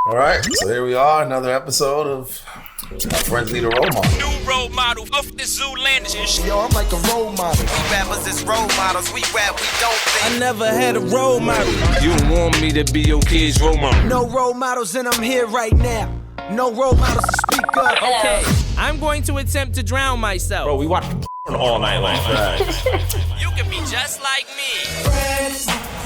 All right, so here we are, another episode of Our Friends Need a Role Model. New role model off the Zoolander and shit. Yo, I'm like a role model. We rappers is role models. We rap, we don't think. I never had a role model. You want me to be your kid's role model? No role models, and I'm here right now. No role models to speak up. Okay, I'm going to attempt to drown myself. Bro, we watched all night long. You can be just like me.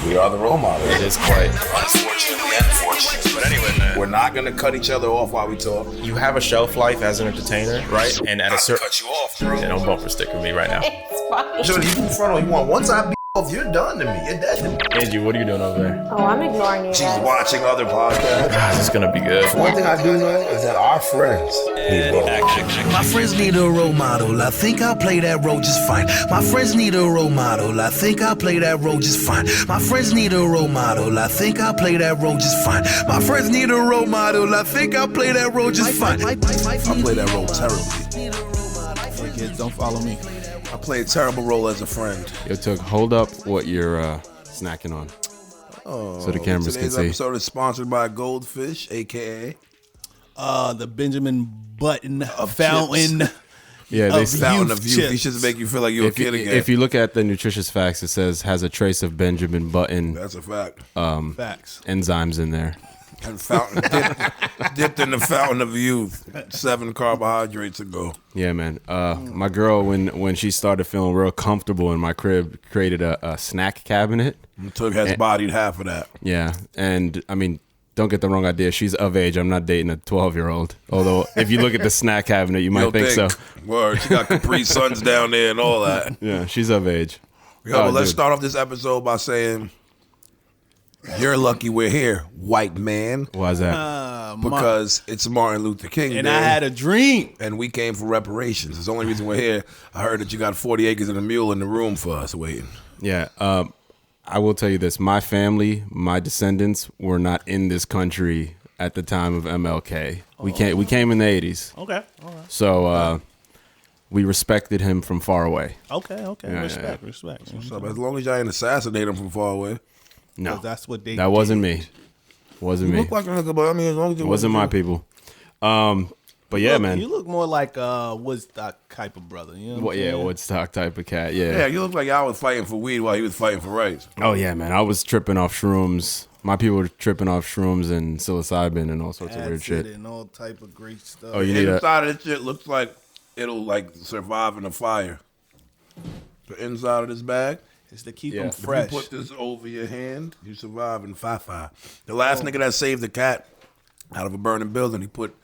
We are the role model. It is quite. Unfortunately, unfortunately. But anyway, man. We're not going to cut each other off while we talk. You have a shelf life as an entertainer, right? And at a certain... Cut you off, bro. Yeah, don't bumper sticker me right now. It's fine. Jody, you in front of you want once I be off, you're done to me. You're dead to me. Angie, what are you doing over there? Oh, I'm ignoring you She's guys. watching other podcasts. This is gonna be good. One thing I do know is that our friends need role models. My friends need a role model. I think I'll play that role just fine. My friends need a role model. I think I'll play that role just fine. My friends need a role model. I think I'll play that role just fine. My friends need a role model. I think I'll play that role just fine. I play that role terribly. Hey kids, don't follow me. I play a terrible role as a friend. Yo, Tug, hold up what you're snacking on. Oh, so the cameras can today's see. episode is sponsored by Goldfish, a.k.a. The Benjamin Button Fountain. Yeah, they Fountain Youth of Youth. chips. These should make you feel like you're a kid again. if you look at the nutritious facts, it says has a trace of Benjamin Button That's a fact. Facts. enzymes in there. And fountain dipped in the Fountain of Youth 7 carbohydrates ago. Yeah, man. My girl, when she started feeling real comfortable in my crib, created a snack cabinet. Tug has bodied half of that. Yeah, and I mean, don't get the wrong idea. She's of age. I'm not dating a 12-year-old. Although, if you look at the snack cabinet, you might You'll think so. Word, she got Capri Suns down there and all that. Yeah, she's of age. Yeah, but let's dude. start off this episode by saying, you're lucky we're here, white man. Why is that? Because it's Martin Luther King And Day. I had a dream. And we came for reparations. It's the only reason we're here. I heard that you got 40 acres and a mule in the room for us waiting. Yeah, I will tell you this. My family, my descendants were not in this country at the time of MLK. We came in the 80s. Okay. All right. So we respected him from far away. Okay. Yeah, Respect. So as long as y'all ain't assassinate him from far away. No, That's what they that wasn't me. Wasn't You me. look like a nigga, but I mean, as long as It wasn't my people. But yeah, man. You look more like Woodstock type of brother. You know what I'm Yeah, saying? Woodstock type of cat. Yeah, you look like y'all was fighting for weed while he was fighting for rights. Oh yeah, man. I was tripping off shrooms. My people were tripping off shrooms and psilocybin and all sorts of weird Acid shit. and all type of great stuff. Oh, you need a Inside of this shit looks like it'll like survive in a fire. The inside of this bag. It's to keep Yeah. them If you fresh. If you put this over your hand, you survive in Fi-Fi. The last nigga that saved the cat out of a burning building, he put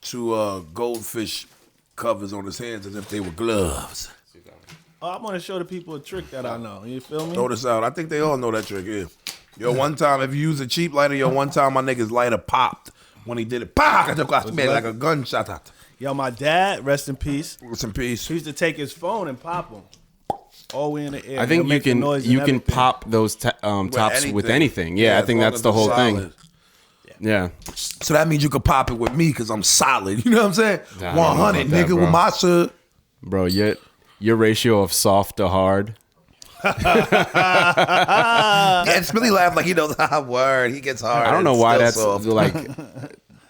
2 goldfish covers on his hands as if they were gloves. I'm gonna show the people a trick that I know. You feel me? Throw this out. I think they all know that trick here. Yo, one time, if you use a cheap lighter, one time my nigga's lighter popped when he did it. Pah! I just made like a gunshot out. Yo, my dad, rest in peace. Rest in peace. He used to take his phone and pop them all the way in the air. I think He'll make the noise and you can everything. pop those tops with anything. Yeah, I as think long that's as the it's whole thing. solid. Yeah. So that means you could pop it with me because I'm solid. You know what I'm saying? Nah, I don't know 100, about that, nigga, bro. with my shit. Bro, your ratio of soft to hard. And Spilly laughed like he knows how word. He gets hard. I don't know It's why still that's soft. like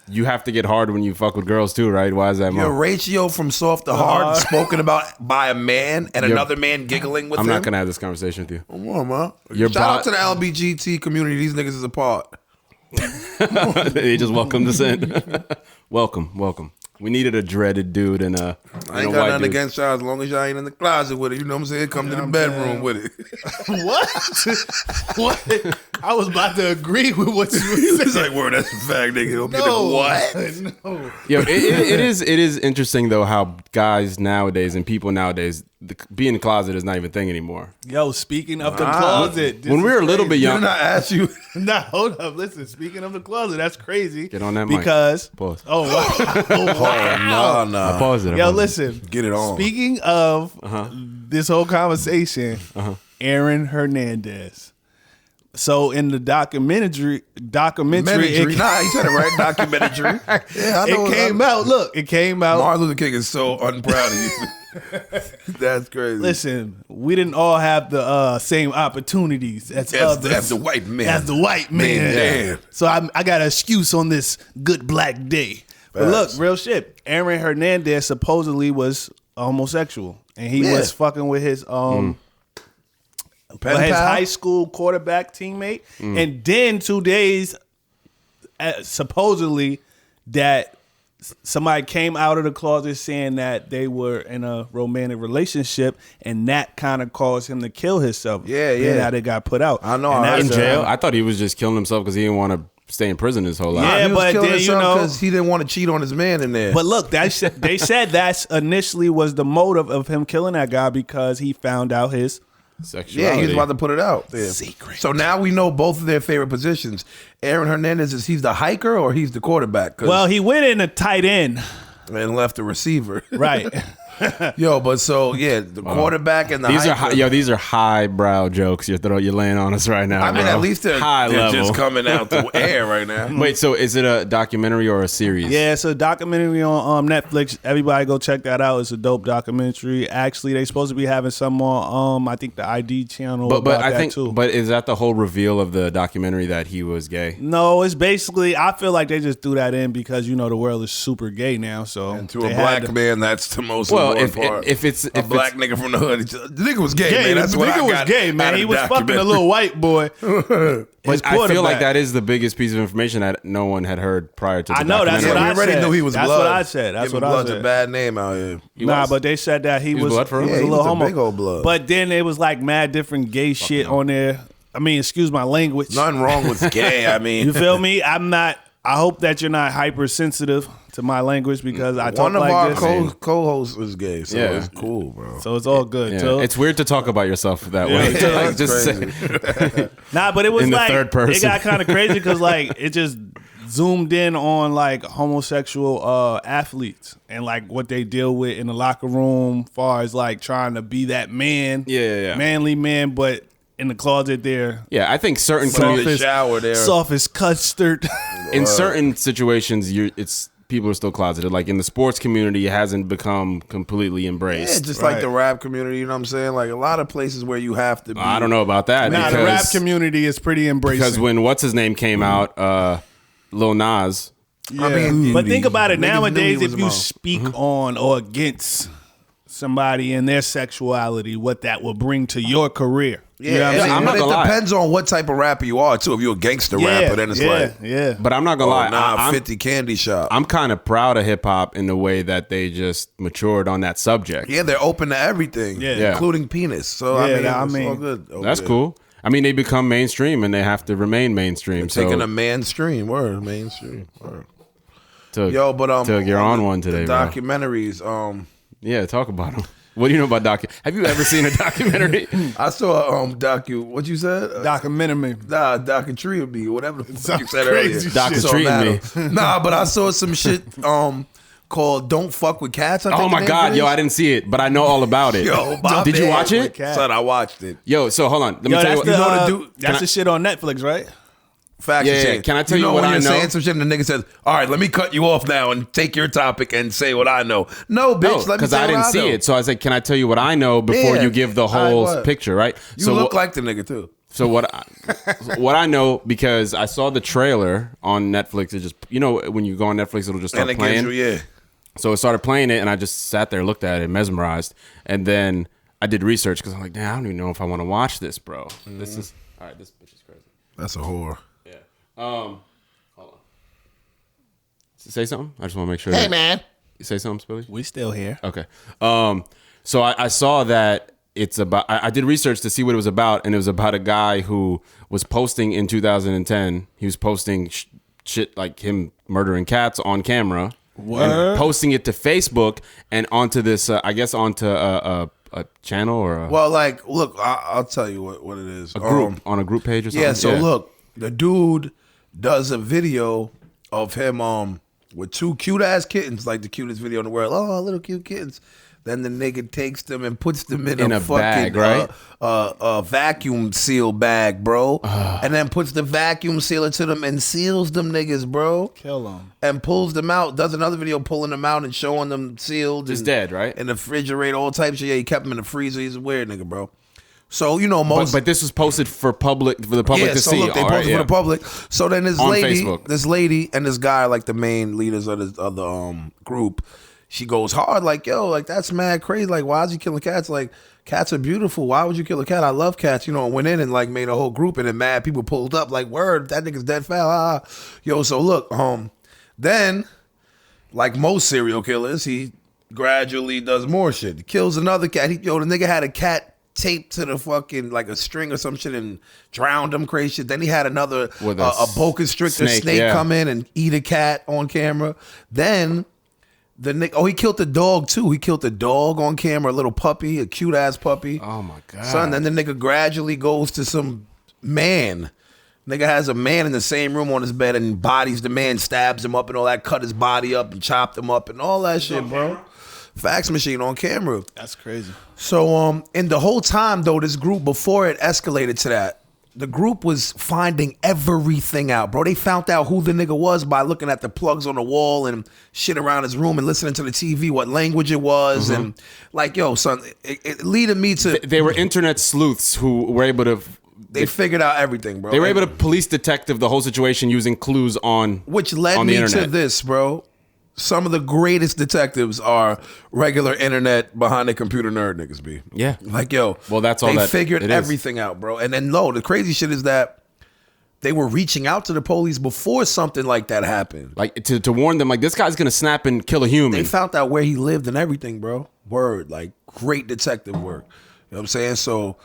you have to get hard when you fuck with girls too, right? Why is that Your more? ratio from soft to hard spoken about by a man and another man giggling with I'm him. not gonna have this conversation with you. Come on, man. Your Shout out bot- to the LBGT community. These niggas is a part. They just welcome us in. welcome. We needed a dreaded dude and a I ain't got nothing against y'all as long as y'all ain't in the closet with it. You know what I'm saying? Come to the bedroom with it. What? I was about to agree with what you were saying. It's like, word, that's a fact, nigga. Don't be like, what? No. Yo, it is interesting though how guys nowadays and people nowadays being in the closet is not even a thing anymore. Yo, speaking of the closet. this When we is were a little bit crazy. young, Didn't I ask you? Nah, hold up. Listen, speaking of the closet, that's crazy. Get on that mic. Because. Pause. Oh, wow. Oh, wow. Nah. I paused it. Yo, listen. Get it on. Speaking of this whole conversation, Aaron Hernandez. So in the documentary, Nah, you said it right. Documentary. Yeah, I know. it came out. Look, it came out. Martin Luther King is so unproud of you. That's crazy. Listen, we didn't all have the same opportunities as others. As the white man. As the white man. Man. So I got an excuse on this good black day. But look, real shit. Aaron Hernandez supposedly was homosexual, and he was fucking with his high school quarterback teammate. And then 2 days, supposedly, that somebody came out of the closet saying that they were in a romantic relationship, and that kind of caused him to kill himself. Then how they got put out. I know. In jail? I thought he was just killing himself because he didn't want to stay in prison his whole life. Yeah, he was but killing then, himself because he didn't want to cheat on his man in there. But look, they said that's initially was the motive of him killing that guy because he found out his Sexuality. yeah, he was about to put it out there. Secret. So now we know both of their favorite positions. Aaron Hernandez he's the hiker or he's the quarterback? Well, he went in a tight end. And left the receiver. Right. Yo, but so yeah, the quarterback and the These hiker. are these are highbrow jokes you're laying on us right now. I mean, bro. at least they're just coming out the air right now. Wait, so is it a documentary or a series? Yeah, it's a documentary on Netflix. Everybody go check that out. It's a dope documentary. Actually, they supposed to be having some on I think the ID channel. But about I that think too. but is that the whole reveal of the documentary that he was gay? No, it's basically I feel like they just threw that in because the world is super gay now. So And to a black man, that's the most Well, important if part. it's a black nigga from the hood, the nigga was gay, gay, man. That's the what I nigga was got gay, out man. of He the was fucking a documentary. little white boy. But I feel like that is the biggest piece of information that no one had heard prior to the I know, that's documentary. what we already said. knew he was That's blood. what I said. That's Giving what I blood's said. a bad name out here. But they said that he was blood for real? he was Yeah, a he little was a homo. big old blood. But then it was like mad different gay shit on there. I mean, excuse my language. Nothing wrong with gay. I mean, You feel me? I hope that you're not hypersensitive to my language because I talk one of like our this. co-hosts is gay, so Yeah. it's cool, bro. So it's all good. Yeah. So- It's weird to talk about yourself that way. Yeah, Like, it's just crazy. say, Nah, but it was In the like third person. it got kind of crazy because like it just zoomed in on like homosexual athletes and like what they deal with in the locker room, far as like trying to be that man, Yeah. manly man, but in the closet they're yeah, I think certain But in the communities, shower there. soft as custard. in certain situations, it's people are still closeted. Like in the sports community, it hasn't become completely Yeah, embraced. just Right. like the rap community, you know what I'm saying? Like a lot of places where you have to be. I don't know about that Nah, because the rap community is pretty embracing. because when what's his name came out, Lil Nas. I mean, But think about it niggas knew nowadays. he was If a you mom. speak on or against somebody and their sexuality, what that will bring to your career. Yeah, You know what I'm and saying? I'm but not it gonna lie. depends on what type of rapper you are too. If you're a gangster rapper, then it's like, yeah. But I'm not gonna lie, I'm 50 candy shop. I'm kind of proud of hip hop in the way that they just matured on that subject. Yeah, they're open to everything, Yeah. including penis. So Yeah, I mean, I it's all mean, good. That's cool. I mean, they become mainstream and they have to remain mainstream. Taking so a mainstream word, mainstream word. Tug, Yo, but Tug, you're on one today, the bro. documentaries. Yeah, talk about them. What do you know about Have you ever seen a documentary? I saw what you said? Documentary. Documentary of me, whatever the fuck you said crazy earlier. shit. Documentary So of me. Nah, but I saw some shit called "Don't Fuck with Cats." I think Oh the my name God, is. yo, I didn't see it, but I know all about it. Yo, my Did you bad. watch it? Son, I watched it. Yo, so hold on. Let me Yo, tell you that's what. the, you know what to do? that's I- the shit on Netflix, right? Facts. Yeah, are saying. can I tell you what when I you're know? saying some shit and the nigga says, "All right, let me cut you off now and take your topic and say what I know." No, bitch, No, let me because say I what didn't I see know. it. So I was like, can I tell you what I know before Yeah. you give the All whole right, what? picture, right? You so look like the nigga too. So what I know, because I saw the trailer on Netflix. It just, when you go on Netflix, it'll just start And it playing. gives you, yeah. So it started playing it, and I just sat there, looked at it, mesmerized, and then I did research because I'm like, damn, I don't even know if I want to watch this, bro. This is all right. This bitch is crazy. That's a whore. Yeah. Hold on. Say something. I just want to make sure. Hey, man. You say something, Spilly? We still here. Okay. So I saw that it's about. I did research to see what it was about, and it was about a guy who was posting in 2010. He was posting shit like him murdering cats on camera, and posting it to Facebook and onto this. I guess onto a channel or Well, like, look, I'll tell you what it is. a group on a group page or something. Yeah. So look, the dude does a video of him with two cute ass kittens, like the cutest video in the world. Oh, little cute kittens. Then the nigga takes them and puts them in a fucking bag, right? Vacuum seal bag, bro. And then puts the vacuum sealer to them and seals them niggas, bro. Kill them. And pulls them out. Does another video pulling them out and showing them sealed. Just and, dead, right? In the refrigerator, all types of shit. Yeah, he kept them in the freezer. He's a weird nigga, bro. So, you know, most... But this was posted for the public to see. Look, they posted for the public. So then this On lady, Facebook. And this guy, like the main leaders of the group, she goes hard, like, yo, like, that's mad crazy. Like, why is he killing cats? Like, cats are beautiful. Why would you kill a cat? I love cats. You know, and went in and, like, made a whole group, and then mad people pulled up, like, word, that nigga's dead foul. Yo, so look, then, like most serial killers, he gradually does more shit. He kills another cat. The nigga had a cat taped to the fucking, like, a string or some shit and drowned him, crazy shit. Then he had another a boa constrictor snake come in and eat a cat on camera. Then the nigga, he killed the dog too. He killed the dog on camera, a little puppy, a cute ass puppy. Oh my god, son. Then the nigga gradually goes to some man. Nigga has a man in the same room on his bed and bodies the man, stabs him up and all that, cut his body up and chopped him up and all that shit, bro. Fax machine on camera. That's crazy. So, in the whole time though, this group, before it escalated to that, the group was finding everything out, bro. They found out who the nigga was by looking at the plugs on the wall and shit around his room and listening to the TV, what language it was, and like, yo, son, it leaded me to. They were internet sleuths who were able to. They figured out everything, bro. They were able to police detective the whole situation using clues on, which led on the me internet. to this, bro. Some of the greatest detectives are regular internet behind the computer nerd niggas, be. Yeah. Like, yo. Well, that's all they that figured it is. everything out, bro. And then, no, the crazy shit is that they were reaching out to the police before something like that happened. Like, to warn them, like, this guy's going to snap and kill a human. They found out where he lived and everything, bro. Word. Like, great detective work. You know what I'm saying? So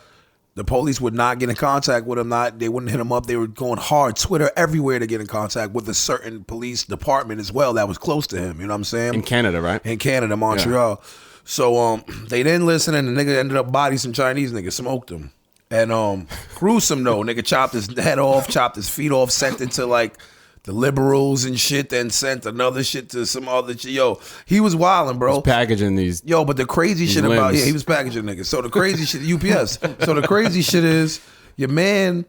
the police would not get in contact with him. They wouldn't hit him up. They were going hard, Twitter, everywhere to get in contact with a certain police department as well that was close to him. You know what I'm saying? In Canada, right? In Canada, Montreal. Yeah. So they didn't listen, and the nigga ended up bodying some Chinese nigga, smoked him. And gruesome though. Nigga chopped his head off, chopped his feet off, sent it to like the liberals and shit, then sent another shit to some other shit. Yo, he was wilding, bro. He's packaging these. Yo, but the crazy shit limbs. about, he was packaging niggas. So the crazy shit, UPS. So the crazy shit is, your man,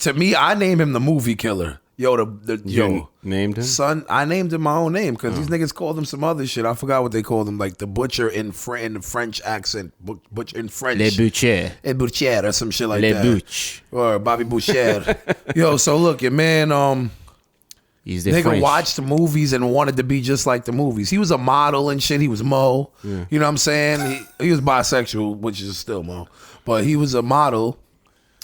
to me, I name him the movie killer. Yo, You named him? Son, I named him my own name because these niggas called him some other shit. I forgot what they called him, like the butcher in the French accent, butcher in French. Le Butcher. Le Butcher or some shit like Le that. Butch. Or Bobby Boucher. Yo, so look, your man, He's the nigga French. watched the movies and wanted to be just like the movies. He was a model and shit. He was Mo. Yeah. You know what I'm saying? He was bisexual, which is still Mo. But he was a model.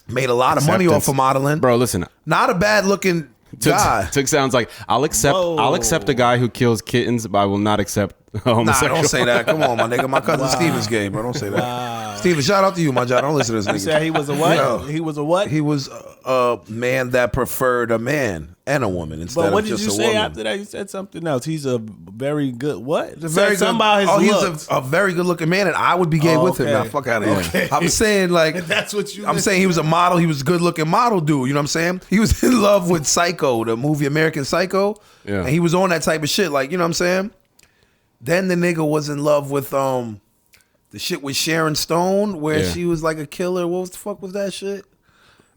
Made a lot of money off of modeling. Bro, listen. Not a bad looking guy. Took sounds like I'll accept a guy who kills kittens, but I will not accept a homosexual. Nah, don't say that. Come on, my nigga. My cousin Steven's gay, bro. Don't say that. Wow. Steven, shout out to you, my John. Don't listen to this nigga. You said he was a what? No. He was a what? He was a man that preferred a man and a woman instead But what of did just you a say woman. after that? You said something else. He's a very good what? Very something good. about his looks. He's a very good looking man, and I would be gay with him. Now, fuck out of here. Okay. I'm saying like That's what you. I'm saying he was a model. He was a good looking model dude. You know what I'm saying? He was in love with Psycho, the movie American Psycho. Yeah. And he was on that type of shit. Like, you know what I'm saying? Then the nigga was in love with the shit with Sharon Stone, where she was like a killer. What the fuck was that shit?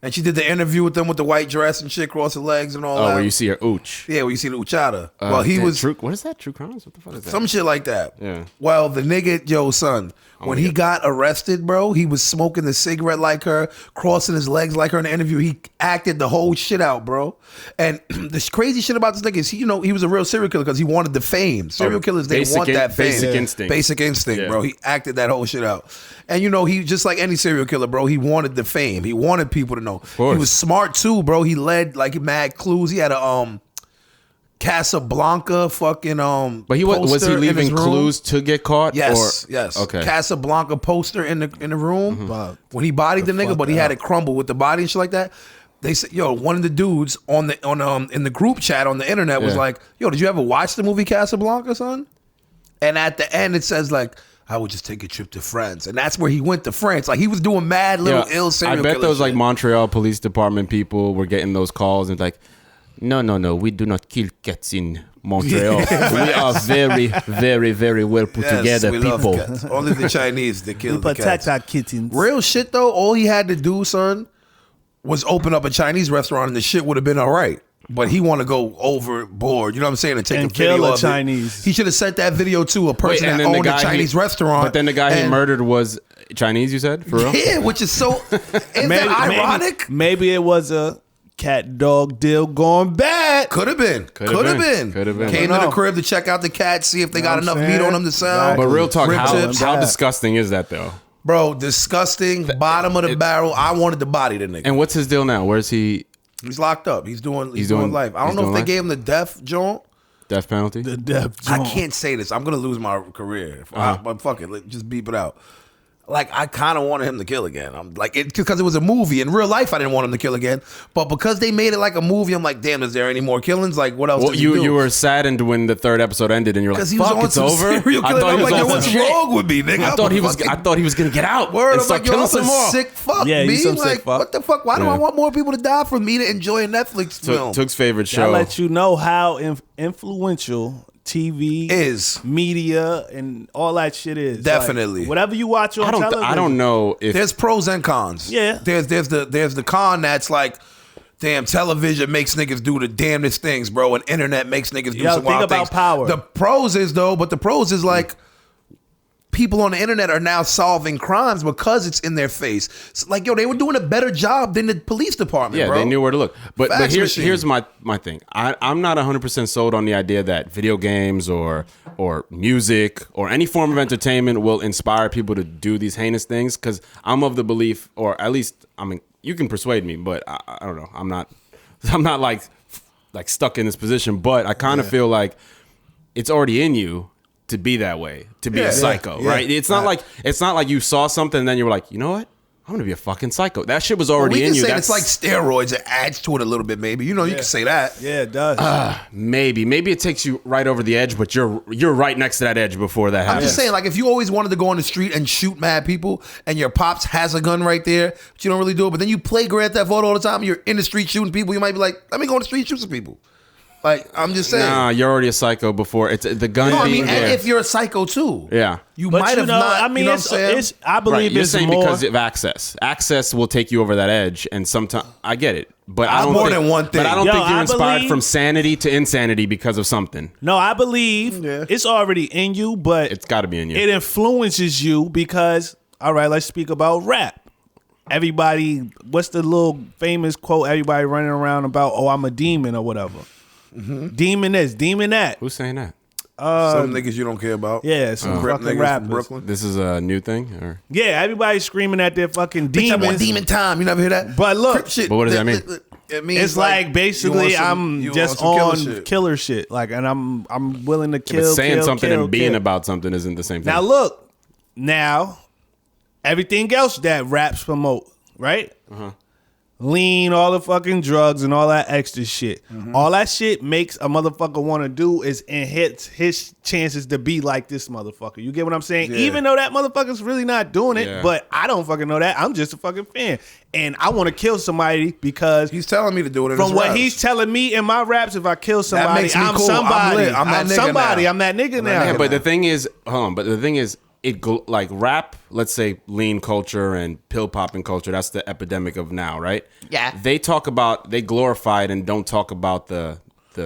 And she did the interview with them with the white dress and shit, cross her legs and all that. Oh, where you see her ooch. Yeah, where you see the uchada. Well, he was what is that? True crimes? What the fuck is that? some shit like that. Yeah. Well, the nigga, yo, son, when he got arrested, bro, he was smoking the cigarette like her, crossing his legs like her in the interview. He acted the whole shit out, bro. And the crazy shit about this nigga is, he was a real serial killer because he wanted the fame. Serial killers, they want that fame. Basic instinct. Basic instinct, bro. He acted that whole shit out. And he just like any serial killer, bro, he wanted the fame. He wanted people to know. He was smart too, bro. He led like mad clues. He had a Casablanca fucking But was he leaving clues to get caught? Yes, or? yes. Okay. Casablanca poster in the room when he bodied the nigga, but he had it crumble with the body and shit like that. They said, yo, one of the dudes in the group chat on the internet was like, yo, did you ever watch the movie Casablanca, son? And at the end it says like, I would just take a trip to France. And that's where he went to France. Like, he was doing mad little ill serial I bet killer those like shit. Montreal Police Department people were getting those calls and like, No. We do not kill cats in Montreal. We are very, very, very well put together we love people. cats. Only the Chinese that kill We the protect cats. our kittens. Real shit though, all he had to do, son, was open up a Chinese restaurant and the shit would have been all right. But he want to go overboard, you know what I'm saying, and take And a video kill a of Chinese. It. He should have sent that video to a person and that then the owned a guy Chinese restaurant. But then the guy he and- murdered was Chinese, you said? For real? Yeah, which is so isn't that ironic? Maybe it was a cat dog deal going bad. Could have been. Could have been. Could have been. Came I to don't the know. crib to check out the cat, see if they got Know what enough I'm meat saying? on them to sell. But real talk, Rib tips. how disgusting is that, though? Bro, disgusting, bottom of the barrel. I wanted to body the nigga. And what's his deal now? Where's he? He's locked up. He's doing doing- life. I he's don't know if doing they life? gave him the death joint. Death penalty? The death I joint. can't say this. I'm gonna lose my career. But fuck it, just beep it out. Like I kind of wanted him to kill again. I'm like it because it was a movie. In real life, I didn't want him to kill again. But because they made it like a movie, I'm like, damn, is there any more killings? Like what else? Well, does he do? you were saddened when the third episode ended, and you're like, Because he was "Fuck, on it's some over." serial I killing. thought I'm he was like, on yo, what's some shit. wrong with me, nigga? I thought he was gonna get out. Word, and I'm start like, yo, killing I'm some a more. sick fuck, Yeah, B. he's some Like, sick fuck. what the fuck? Why do I Yeah. want more people to die for me to enjoy a Netflix film? Tug's favorite That show. let you know how influential TV Is. media and all that shit is. Definitely. Like, whatever you watch on television. I don't know if There's pros and cons. Yeah. There's the con that's like, damn, television makes niggas do the damnedest things, bro, and internet makes niggas do Yo, some think wild about things. power. The pros is like people on the internet are now solving crimes because it's in their face. It's like, yo, they were doing a better job than the police department, yeah, bro. they knew where to look. But Fax here's machine. here's my thing. I'm not 100% sold on the idea that video games or music or any form of entertainment will inspire people to do these heinous things. Because I'm of the belief, or at least I mean, you can persuade me, but I don't know. I'm not like stuck in this position. But I kind of feel like it's already in you to be that way, to be a psycho, right? It's not like you saw something and then you were like, you know what? I'm gonna be a fucking psycho. That shit was already we can in you. say That's it's like steroids. It adds to it a little bit, maybe. You know, you can say that. Yeah, it does. maybe it takes you right over the edge, but you're right next to that edge before that I'm happens. just saying, like, if you always wanted to go on the street and shoot mad people, and your pops has a gun right there, but you don't really do it, but then you play Grand Theft Auto all the time, and you're in the street shooting people, you might be like, let me go on the street and shoot some people. Like, I'm just saying. Nah, you're already a psycho before it's the gun No, I being mean, there. and if you're a psycho too, Yeah. you But might you have know, not. I mean, you know what I'm saying? it's I believe Right, you're it's saying more. because of access. Access will take you over that edge, and sometimes I get it, but I don't more think, than one thing. But I don't Yo, think you're I inspired believe- from sanity to insanity because of something. No, I believe it's already in you, but It's got to be in you. it influences you because, all right, let's speak about rap. Everybody, what's the little famous quote everybody running around about? Oh, I'm a demon or whatever. Demon this, demon that. Who's saying that? Some niggas you don't care about. Yeah, some Crip fucking niggas rappers. from Brooklyn. This is a new thing, or Yeah, everybody's screaming at their fucking Bitch, I want demons. demon time. You never hear that? But look, Crip shit. But what does that mean? It means It's like basically you want some- I'm you just want some on killer shit. Like, and I'm willing to but kill. saying kill, something kill, and being kill. about something isn't the same thing. Now look, now everything else that raps promote, right? Lean, all the fucking drugs and all that extra shit. All that shit makes a motherfucker want to do is enhance his chances to be like this motherfucker. You get what I'm saying? Yeah. Even though that motherfucker's really not doing it, Yeah. but I don't fucking know that. I'm just a fucking fan. And I want to kill somebody because He's telling me to do it in from his what raps. he's telling me in my raps, if I kill somebody, makes me I'm cool. I'm somebody. lit. I'm that nigga somebody. now. I'm that nigga now. Yeah, but the thing is, like rap, let's say lean culture and pill popping culture, that's the epidemic of now, right? Yeah. They glorify it and don't talk about the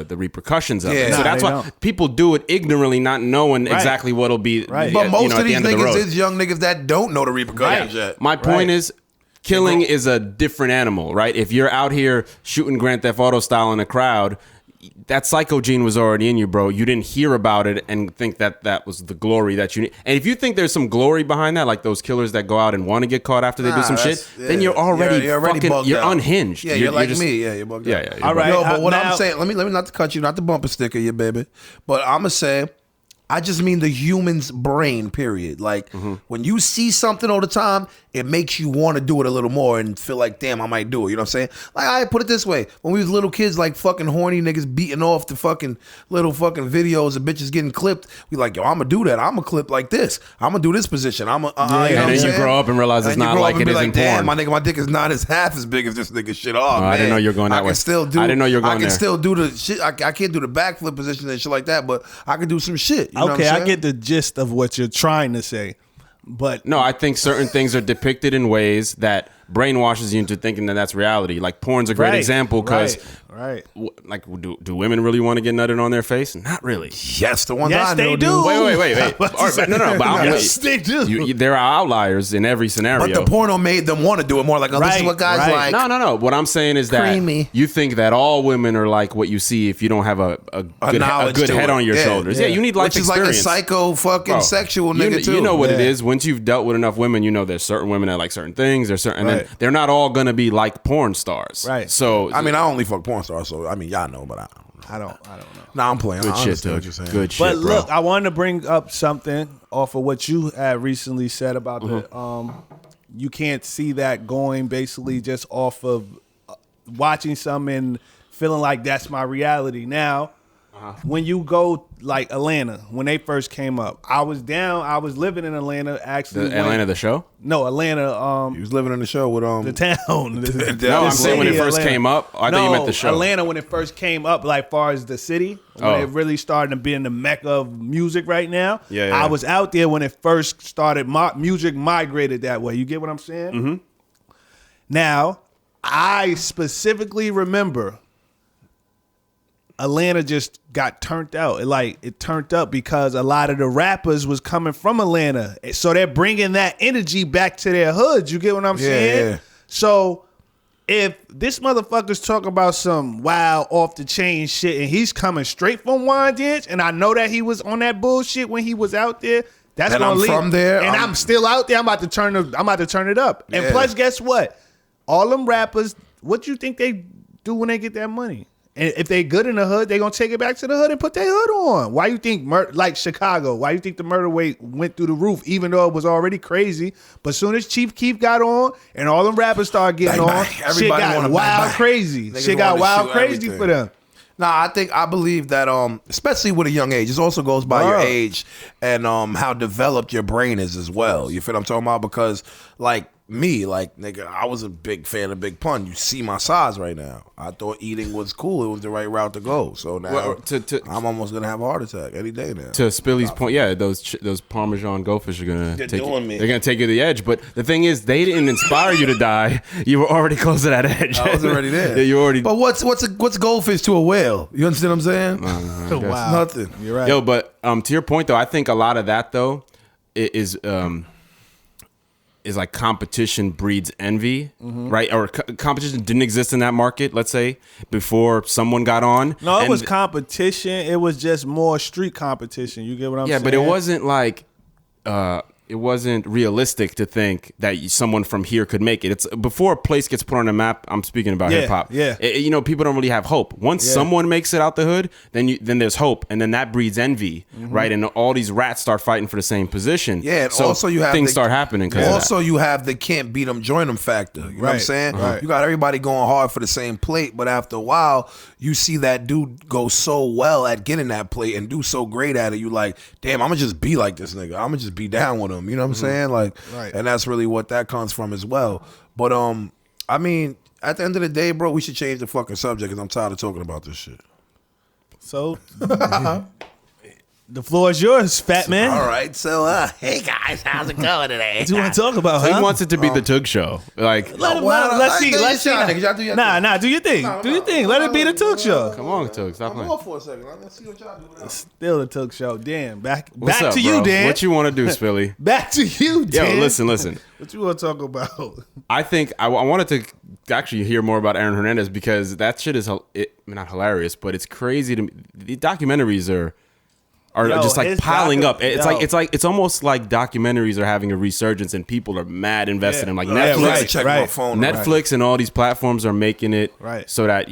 repercussions of Yeah. it. So Nah, that's they why don't. people do it ignorantly, not knowing exactly what'll be. Right. But most you know, of at the these end of the niggas road. is young niggas that don't know the repercussions Right. yet. My point Right. is, killing is a different animal, right? If you're out here shooting Grand Theft Auto style in a crowd, that psycho gene was already in you, bro. You didn't hear about it and think that was the glory that you need. And if you think there's some glory behind that, like those killers that go out and want to get caught after they do Nah, some shit, that's- yeah. then you're already You're already fucking, bugged you're out. unhinged. Yeah, you're like just- me. Yeah, you're bugged out. Yeah. All right. No, but what now- I'm saying, let me not to cut you, not the bumper sticker, you baby. But I'm gonna say, I just mean the human's brain, period. Like, when you see something all the time, it makes you want to do it a little more and feel like, damn, I might do it. You know what I'm saying? Like, I put it this way. When we was little kids, like fucking horny niggas beating off the fucking little fucking videos of bitches getting clipped, we like, yo, I'm going to do that. I'm going to clip like this. I'm going to do this position. I'm going to, and then you grow up and realize it's not like it is in porn. Damn, my nigga, my dick is not as half as big as this nigga shit. Oh, man. I didn't know you were going that way. I didn't know you were going there. I can still do the shit. I can't do the backflip position and shit like that, but I can do some shit. You know Okay, what I'm saying? I get the gist of what you're trying to say, but No, I think certain things are depicted in ways that brainwashes you into thinking that that's reality. Like porn's a great example because, right. like, do women really want to get nutted on their face? Not really. Yes, the ones Yes, I they know do. Wait. No. But Yes, they do. There are outliers in every scenario. But the porno made them want to do it more. Like, oh, this is what guys like. No. What I'm saying is that Creamy. you think that all women are like what you see if you don't have a good head on your shoulders. Yeah, you need life Which is experience. like a psycho fucking sexual nigga too. You know what it is. Once you've dealt with enough women, you know there's certain women that like certain things. There's certain, and then they're not all gonna be like porn stars. Right. So I mean, I only fuck porn stars, so I mean, y'all know, but I don't know. Nah, I'm playing. good I shit, understand what Doug. you're saying. Good shit, But bro. look, I wanted to bring up something off of what you had recently said about the you can't see that going basically just off of watching something and feeling like that's my reality. Now, when you go like Atlanta, when they first came up, I was living in Atlanta actually. Atlanta, the show? No, Atlanta. He was living in the show with The town. No, I'm saying when it first Atlanta. came up. I thought you meant the show. Atlanta when it first came up, like far as the city, when it really started to be in the mecca of music right now. Yeah. I was out there when it first started. Music migrated that way. You get what I'm saying? Mm-hmm. Now, I specifically remember Atlanta just got turned out. It turned up because a lot of the rappers was coming from Atlanta. So they're bringing that energy back to their hoods. You get what I'm saying? Yeah. So if this motherfucker's talking about some wild off the chain shit and he's coming straight from Wyandanch, and I know that he was on that bullshit when he was out there, that's And gonna I'm leave. from there, and I'm- I'm still out there. I'm about to turn it up. And Yeah. plus, guess what? All them rappers, what you think they do when they get that money? And if they good in the hood, they gonna take it back to the hood and put their hood on. Why you think like Chicago? Why you think the murder rate went through the roof, even though it was already crazy? But soon as Chief Keef got on and all them rappers started getting Bang, on, bang. shit Everybody got wanna wild bang, bang. crazy. Niggas Shit got wanna wild shoot crazy everything. for them. Nah, I believe that especially with a young age, this also goes by your Bruh. age and how developed your brain is as well. You feel what I'm talking about? Because like me, like nigga, I was a big fan of Big Pun. You see my size right now. I thought eating was cool. It was the right route to go. So now Well, I'm almost gonna have a heart attack any day now. To Spilly's point, yeah, those Parmesan goldfish are gonna They're take doing me. They're gonna take you to the edge. But the thing is, they didn't inspire you to die. You were already close to that edge. I was already there. Yeah, you already. But what's goldfish to a whale? You understand what I'm saying? Wow. Nothing. You're right. Yo, but to your point though, I think a lot of that though is like competition breeds envy, right? Or competition didn't exist in that market, let's say, before someone got on. No, it And- was competition. It was just more street competition. You get what I'm saying? Yeah, but it wasn't like it wasn't realistic to think that someone from here could make it. It's before a place gets put on a map. I'm speaking about Yeah, hip hop. yeah. People don't really have hope. Once someone makes it out the hood, then there's hope, and then that breeds envy, right? And all these rats start fighting for the same position. Yeah, and so also you have things start happening. Also, you have the can't beat them, join them factor. You know what I'm Right, saying? right. You got everybody going hard for the same plate, but after a while, you see that dude go so well at getting that plate and do so great at it. You like, damn, I'm gonna just be like this nigga. I'm gonna just be down with him. You know what I'm saying? Like, Right. and that's really what that comes from as well. But I mean, at the end of the day, bro, we should change the fucking subject because I'm tired of talking about this shit. So the floor is yours, fat man. All right, so hey guys, how's it going today? What you want to talk about, So huh? he wants it to be the Tug Show. Like, Let him, Well, let's I see. think Let's see. y'all niggas, y'all do your Nah, do your thing. Do your thing. Let it be the Took Show. come on, Tug, stop I'm playing. off for a second. Let's see what y'all do now. Still the Took Show. Damn. Back What's up, to bro? you, Dan. What you want to do, Spilly? Back to you, Yo, Dan. listen. What you want to talk about? I think I wanted to actually hear more about Aaron Hernandez because that shit is not hilarious, but it's crazy to me. The documentaries are Yo, just like his piling up. docu- It's almost like documentaries are having a resurgence and people are mad invested in them. Like Yeah, Netflix, right. Check my phone. Netflix and all these platforms are making it Right. so that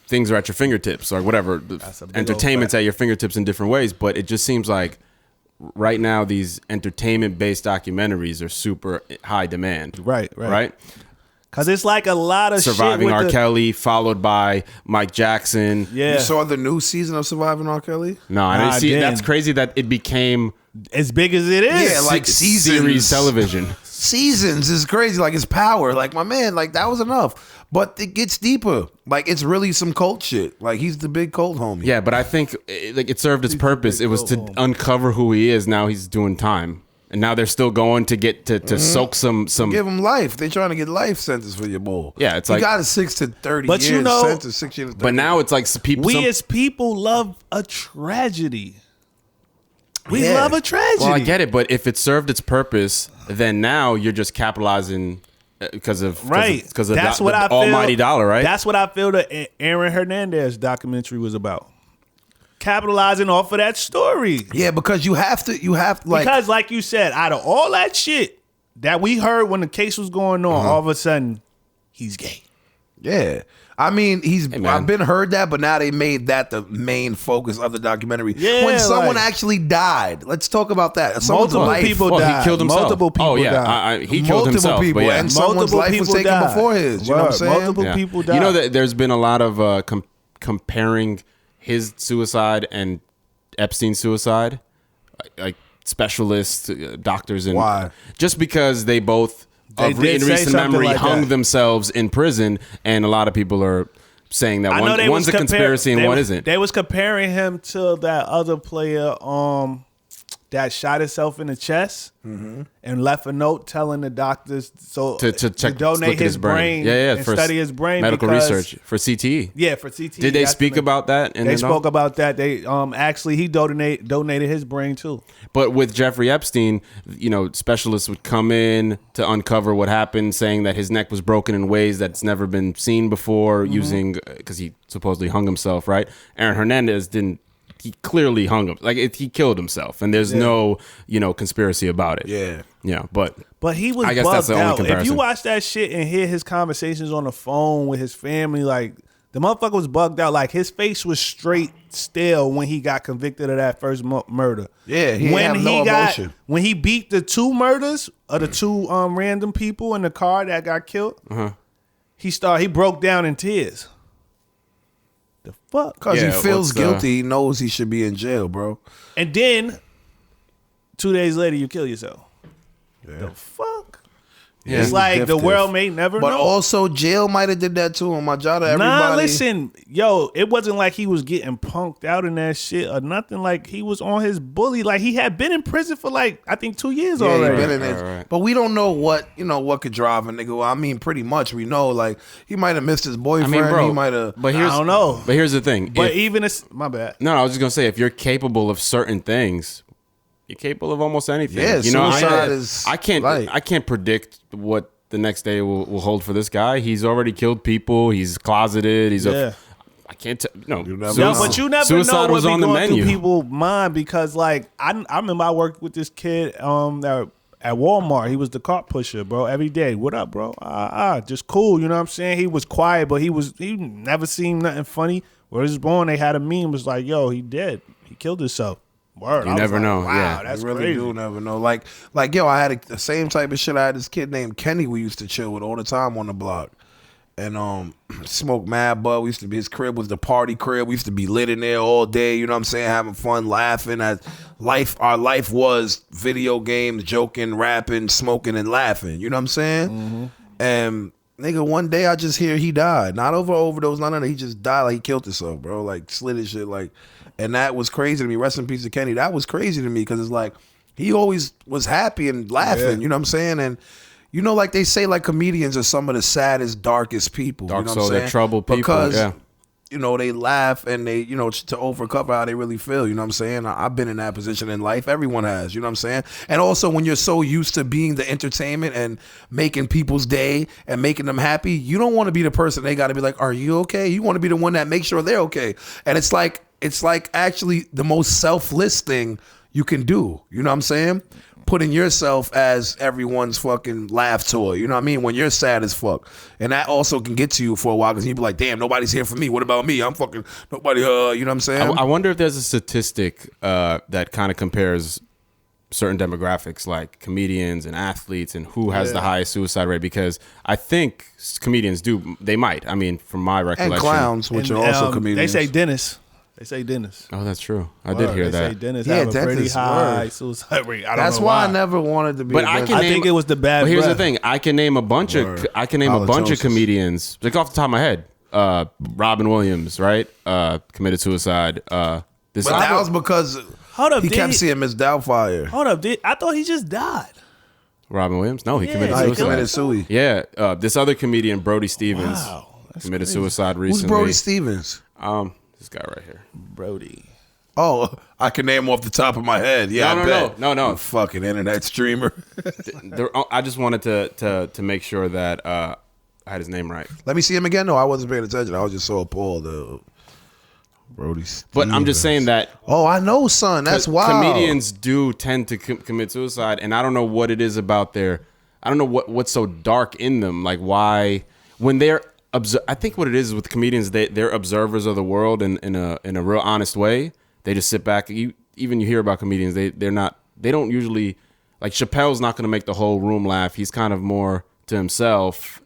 things are at your fingertips or whatever. Entertainment's at your fingertips in different ways, but it just seems like right now these entertainment-based documentaries are super high demand. Right? Because it's like a lot of Surviving shit with R.Kelly, followed by Mike Jackson. Yeah. You saw the new season of Surviving R.Kelly? No, I didn't Nah, see. damn. That's crazy that it became as big as it is. Yeah, like seasons. series television. Seasons is crazy. Like, it's power. Like, my man, like, that was enough. But it gets deeper. Like, it's really some cult shit. Like, he's the big cult homie. Yeah, but I think it served its purpose. It was to uncover who he is. Now he's doing time. And now they're still going to get to soak some. Give him life. They're trying to get life sentence for your bull. Yeah, it's he like got a 6 to 30 But years you know- sentence, 6 years. To 30 But now it's like people. We as people love a tragedy. We Yeah. love a tragedy. Well, I get it, but if it served its purpose, then now you're just capitalizing because of because of That's the what I feel, almighty dollar, right? That's what I feel the Aaron Hernandez documentary was about. Capitalizing off of that story. Yeah, because you have to like Because like you said, out of all that shit that we heard when the case was going on, all of a sudden he's gay. yeah. I mean, man. I've been heard that, but now they made that the main focus of the documentary. Yeah, when someone like- actually died, let's talk about that. Someone's Multiple life, people Well, died. he killed himself. Multiple people oh yeah, died. he killed multiple himself. people, but yeah. and someone's Multiple life was people taken died. before his. You know what I'm Word. saying? Multiple people died. You know that there's been a lot of comparing his suicide and Epstein's suicide, like specialists, doctors, and Why? just because they both They in did say recent something memory like hung that. themselves in prison, and a lot of people are saying that I know they one's was a conspiracy and they one was- isn't. They was comparing him to that other player that shot himself in the chest and left a note telling the doctors to check donate look at his brain yeah, and for study his brain medical because- research for CTE. Yeah, for CT. Did they speak about that? They spoke about that. They actually he donated his brain too. But with Jeffrey Epstein, specialists would come in to uncover what happened, saying that his neck was broken in ways that's never been seen before, using because he supposedly hung himself. Right? Aaron Hernandez didn't. He clearly hung him. He killed himself, and there's no conspiracy about it. Yeah. But he was I guess bugged that's the only out. If comparison. you watch that shit and hear his conversations on the phone with his family, like the motherfucker was bugged out. Like his face was straight still when he got convicted of that first murder. Yeah, he had no emotion. When he beat the two murders of the two random people in the car that got killed, he broke down in tears. The fuck? Because Yeah, he feels what's, guilty. He knows he should be in jail, bro. And then 2 days later, you kill yourself. The fuck? Yeah, It's he like was the gifted. world may never But know. also, jail might have did that to him. My job to everybody. Nah, listen, yo, it wasn't like he was getting punked out in that shit or nothing. Like he was on his bully. Like he had been in prison for I think 2 years Yeah, he already. been in it. Right. But we don't know what could drive a nigga. Well, I mean, pretty much we know. Like he might have missed his boyfriend. bro, He might have. but I don't know. But here's the thing. But If- even my bad. No, I was just gonna say if you're capable of certain things, you're capable of almost anything. Yeah, suicide is I can't. light. I can't predict what the next day will hold for this guy. He's already killed people. He's closeted. Yeah. I can't. No, never Yo, know. but you never suicide know what was be on the going through menu. people's mind because I remember I worked with this kid that at Walmart. He was the cart pusher, bro. Every day, what up, bro? Just cool. You know what I'm saying? He was quiet, but he never seemed nothing funny. Where he was born, they had a meme was like, yo, he dead. He killed himself. Word. You I was never like, know, Wow, yeah. that's You really crazy. do never know. Like yo, I had the same type of shit. I had this kid named Kenny we used to chill with all the time on the block. And smoke mad bud. We used to be, his crib was the party crib. We used to be lit in there all day, you know what I'm saying, having fun, laughing. Our life was video games, joking, rapping, smoking, and laughing. You know what I'm saying? And nigga, one day I just hear he died. Not over overdose, none of that. He just died. Like he killed himself, bro. Like slid his shit. Like, and that was crazy to me. Rest in peace to Kenny. That was crazy to me because it's like he always was happy and laughing. You know what I'm saying? And like they say, like comedians are some of the saddest, darkest people. Dark you know soul, what I'm they're saying? troubled people, Because yeah. they laugh and they, to overcover how they really feel. You know what I'm saying? I've been in that position in life. Everyone has. You know what I'm saying? And also when you're so used to being the entertainment and making people's day and making them happy, you don't want to be the person they got to be like, are you okay? You want to be the one that makes sure they're okay. And it's like actually the most selfless thing you can do. You know what I'm saying? putting yourself as everyone's fucking laugh toy. You know what I mean? When you're sad as fuck. And that also can get to you for a while because you be like, damn, nobody's here for me. What about me? I'm fucking nobody, you know what I'm saying? I wonder if there's a statistic that kind of compares certain demographics like comedians and athletes and who has the highest suicide rate, because I think comedians they might. I mean, from my recollection. And clowns, which are also comedians. They say dentists. Oh, that's true. I did hear that. They say dentists have a pretty dentists, high word. suicide rate. That's why I never wanted to be. But a I dentist. can I name, think it was the bad But here's breath. the thing: I can name a bunch of Halitosis. comedians, like off the top of my head. Robin Williams, right? Committed suicide. But that was because Hold up, he did kept seeing Miss Doubtfire. Hold up, I thought he just died. Robin Williams? No, he committed He suicide. committed suicide. Yeah, this other comedian, Brody Stevens, Wow, that's committed crazy. suicide Who's recently. Brody Stevens? This guy right here. Brody. Oh, I can name off the top of my head. Yeah, No, I bet. no. You fucking internet streamer. I just wanted to make sure that I had his name right. Let me see him again. No, I wasn't paying attention. I was just so appalled. Brody Stevens. But I'm just saying that Oh, I know, son. That's wild. comedians do tend to commit suicide, and I don't know what it is about I don't know what's so dark in them. Like why when they're I think what it is with comedians, they're observers of the world in a real honest way. They just sit back. You hear about comedians, they don't usually, like Chappelle's not going to make the whole room laugh. He's kind of more to himself,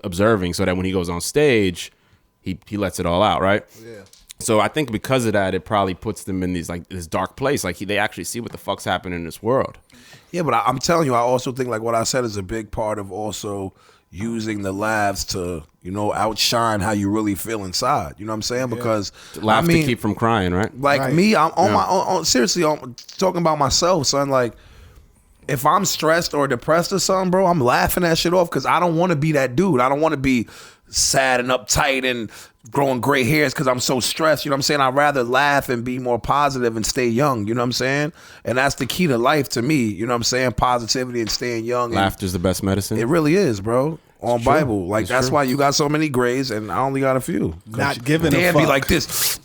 observing, so that when he goes on stage, he lets it all out, right? Yeah. So I think because of that, it probably puts them in this dark place. Like they actually see what the fuck's happening in this world. Yeah, but I'm telling you, I also think like what I said is a big part of also using the laughs to, outshine how you really feel inside. You know what I'm saying? Because Laugh to keep from crying, right? Like me, I'm on my own. Seriously, I'm talking about myself, son. Like, if I'm stressed or depressed or something, bro, I'm laughing that shit off because I don't want to be that dude. I don't want to be sad and uptight and growing gray hairs because I'm so stressed. You know what I'm saying? I'd rather laugh and be more positive and stay young. You know what I'm saying? And that's the key to life to me. You know what I'm saying? Positivity and staying young. Laughter's the best medicine. It really is, bro. On Bible. Like, that's true. why you got so many grays and I only got a few. Not giving a Dan fuck. be like this.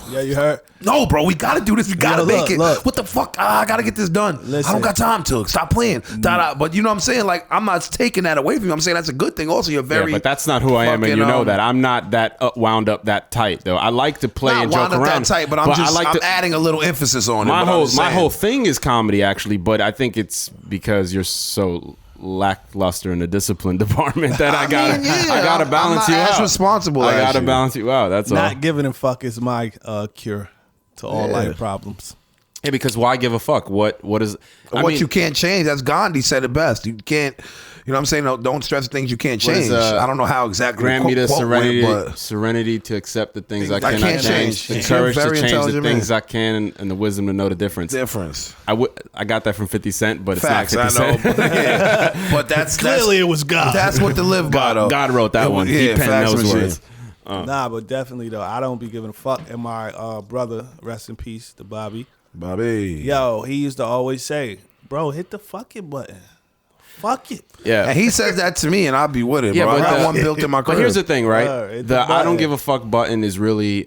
Yeah, you heard? No, bro, we gotta do this. We gotta make it. Look. What the fuck? I gotta get this done. I Listen. don't got time to. Stop playing. But you know what I'm saying? Like, I'm not taking that away from you. I'm saying that's a good thing. Also, you're very. Yeah, but that's not who I am, and you know that. I'm not that wound up that tight, though. I like to play not and joke wound up around. that tight, but I'm I'm adding a little emphasis on it. My but I'm just my saying. whole thing is comedy, actually, but I think it's because you're so lackluster in the discipline department that I gotta balance you I'm not out. as responsible I as gotta you. balance you out. That's all. Not giving a fuck is my cure to all life problems. Yeah, because why give a fuck? What is? I What mean, you can't change. That's Gandhi said it best. You can't. You know what I'm saying? No, don't stress the things you can't What is, change. I don't know how exactly. grant me the quote went, serenity to accept the things I I cannot can't change, change. the courage You're a to very change the intelligent things man. I can, and the wisdom to know the difference. difference. I got that from 50 Cent, but Facts, it's not 50 I know. Cent. But, yeah. But that's Clearly it was God. That's what the live by though. God wrote that one. He penned facts those and shit. words. Nah, but definitely though, I don't be giving a fuck. And my brother, rest in peace, to Bobby. Bobby. Yo, he used to always say, "Bro, hit the fucking button. Fuck it." Yeah. And he says that to me, and I'll be with it, Yeah, bro. I but got the- one built in my crib. But here's the thing, right? It's The a I don't button. give a fuck button is really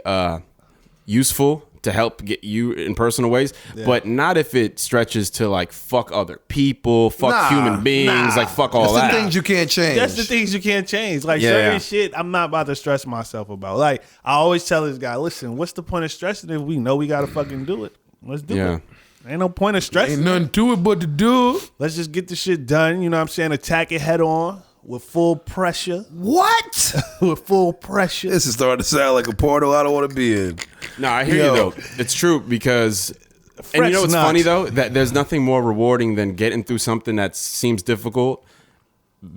useful to help get you in personal ways, but not if it stretches to like fuck other people, fuck human beings, like fuck all That's that. the things you can't change. That's the things you can't change. Like Yeah. certain shit, I'm not about to stress myself about. Like I always tell this guy, listen, what's the point of stressing if we know we gotta fucking do it? Let's do Yeah. it. Ain't no point of stressing. Ain't nothing to it but to do it. Let's just get the shit done. You know what I'm saying? Attack it head on with full pressure. What? With full pressure. This is starting to sound like a portal I don't want to be in. No, I hear Yo. you though. It's true because, and you know what's nuts. funny though, that there's nothing more rewarding than getting through something that seems difficult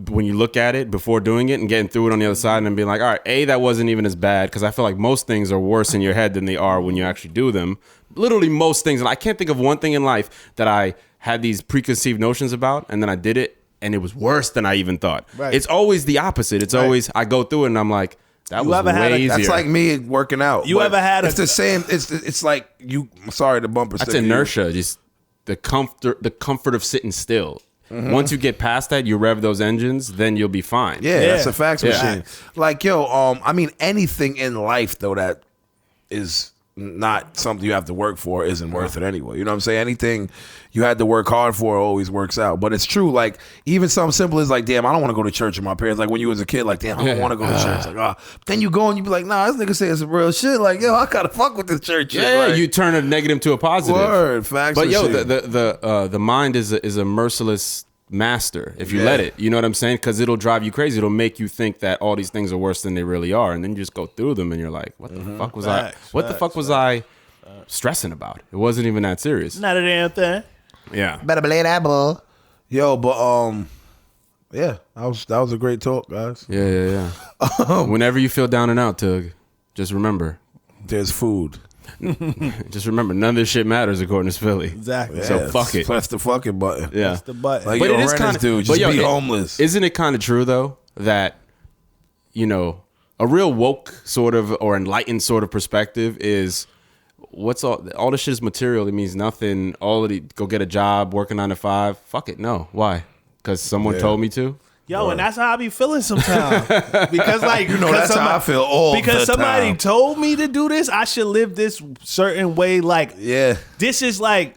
when you look at it before doing it and getting through it on the other side and then being like, all right, that wasn't even as bad, because I feel like most things are worse in your head than they are when you actually do them. Literally most things, and I can't think of one thing in life that I had these preconceived notions about and then I did it and it was worse than I even thought. Right. It's always the opposite. It's always I go through it and I'm like, that You was ever had way a- easier. That's like me working out. You But ever had It's a- the same. It's like you. Sorry, the bumper. That's sticker. inertia, just the comfort of sitting still. Once you get past that, you rev those engines, then you'll be fine. Yeah, that's a fax Yeah. machine. Like, yo, I mean, anything in life though that is not something you have to work for isn't worth it anyway. You know what I'm saying? Anything you had to work hard for always works out. But it's true, like, even something simple is like, damn, I don't want to go to church with my parents. Like when you was a kid, like, damn, I don't want to go to church. Like, then you go and you be like, nah, this nigga saying some real shit. Like, yo, I gotta fuck with this church. Yeah, like, you turn a negative to a positive. Word, facts. But and yo, shit. the mind is a merciless master if you let it. You know what I'm saying? Because it'll drive you crazy. It'll make you think that all these things are worse than they really are, and then you just go through them and you're like, what the fuck was I? What the fuck was I stressing about? It wasn't even that serious. Not a damn thing. Yeah. Better believe that, boy. Yo, but yeah, that was a great talk, guys. Yeah. Whenever you feel down and out, Tug, just remember. There's food. Just remember, none of this shit matters according to Spilly. Exactly. So fuck it. Press the fucking button. Yeah. That's the button. Like, But yo, it is rent kind this of dude. Just be homeless. Isn't it kind of true though that, you know, a real woke sort of or enlightened sort of perspective is what's all this shit is material. It means nothing. All of the go get a job, working 9 to 5. Fuck it. No. Why? Because someone told me to. Yo, and that's how I be feeling sometimes. Because like that's how I feel all because the somebody time. told me to do this, I should live this certain way. Like, Yeah. this is like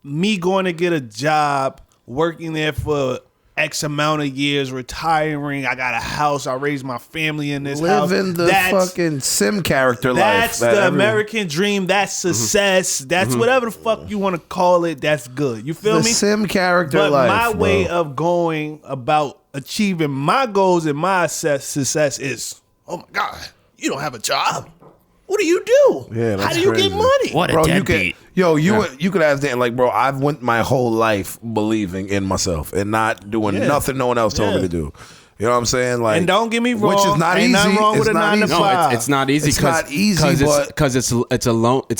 me going to get a job, working there for X amount of years, retiring. I got a house. I raised my family in this house. Living the fucking sim character life. That's the American dream. That's success. That's whatever the fuck you want to call it. That's good. You feel the me? sim character But life. my bro. way of going about achieving my goals and my success is, oh my God, you don't have a job. What do you do? Yeah, that's how do you crazy. get money? What a Bro, deadbeat. you could ask Dan, like, bro, I've went my whole life believing in myself and not doing nothing no one else told me to do. You know what I'm saying? Like, And don't get me wrong, which is not ain't easy. nothing wrong with It's a not 9 to easy. 5. No, it's not easy. It's not easy, because it's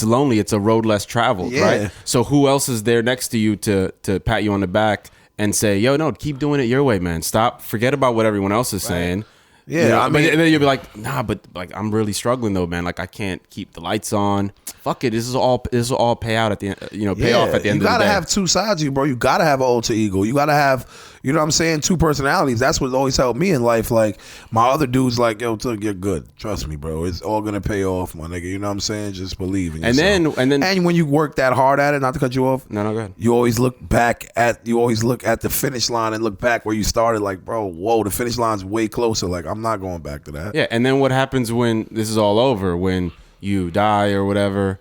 lonely. It's a road less traveled, Yeah. right? So who else is there next to you to pat you on the back and say, "Yo, no, keep doing it your way, man. Stop. Forget about what everyone else is saying." Yeah, You know, I mean- but then you'll be like, "Nah, but like I'm really struggling though, man. Like I can't keep the lights on. Fuck it. This will all pay out at the end. Pay off at the end of the day." You gotta have two sides of you, bro. You gotta have an alter ego. You gotta have, you know what I'm saying, two personalities. That's what always helped me in life. Like, my other dude's like, yo, Tug, you're good. Trust me, bro. It's all gonna pay off, my nigga. You know what I'm saying? Just believe in yourself. And then And when you work that hard at it, not to cut you off, No, go ahead. you always look at the finish line and look back where you started. Like, bro, whoa, the finish line's way closer. Like, I'm not going back to that. Yeah, and then what happens when this is all over? When you die or whatever,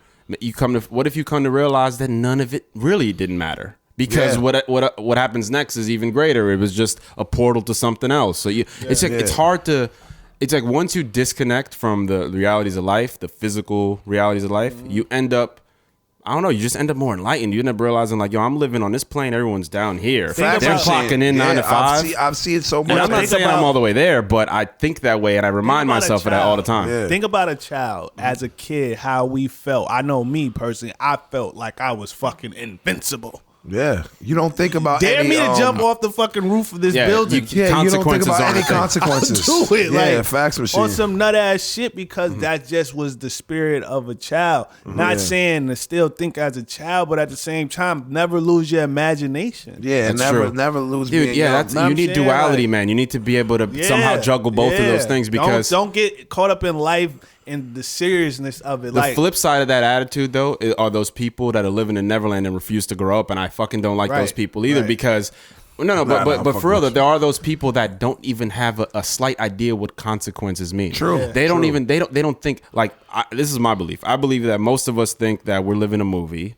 what if you come to realize that none of it really didn't matter? Because what happens next is even greater. It was just a portal to something else. So it's hard to. It's like once you disconnect from the realities of life, the physical realities of life, you end up, I don't know, you just end up more enlightened. You end up realizing like, yo, I'm living on this plane. Everyone's down here. They're clocking in 9 to 5. I've seen it so much. And I'm not Think saying about- I'm all the way there, but I think that way, and I remind about a myself of that all the child. time. Yeah. Think about a child as a kid, how we felt. I know me personally, I felt like I was fucking invincible. Yeah, you don't think about Dare any, me to jump off the fucking roof of this Yeah, building. you- Yeah, you don't think Consequences about aren't any a thing. consequences. Do it, Yeah, like, facts machine. on some nut ass shit because that just was the spirit of a child. Not saying to still think as a child, but at the same time, never lose your imagination. Yeah, That's never true. never lose Dude, being yeah, young. that's, Know what you I'm need saying? duality, Like- man. You need to be able to Yeah, somehow juggle both of those yeah. things because don't get caught up in life and the seriousness of it. the like, flip side of that attitude, though, are those people that are living in Neverland and refuse to grow up. And I fucking don't like Right, those people either right. because, but for real, though, there are those people that don't even have a slight idea what consequences mean. True. Yeah. They don't even, they don't think, like, this is my belief. I believe that most of us think that we're living a movie.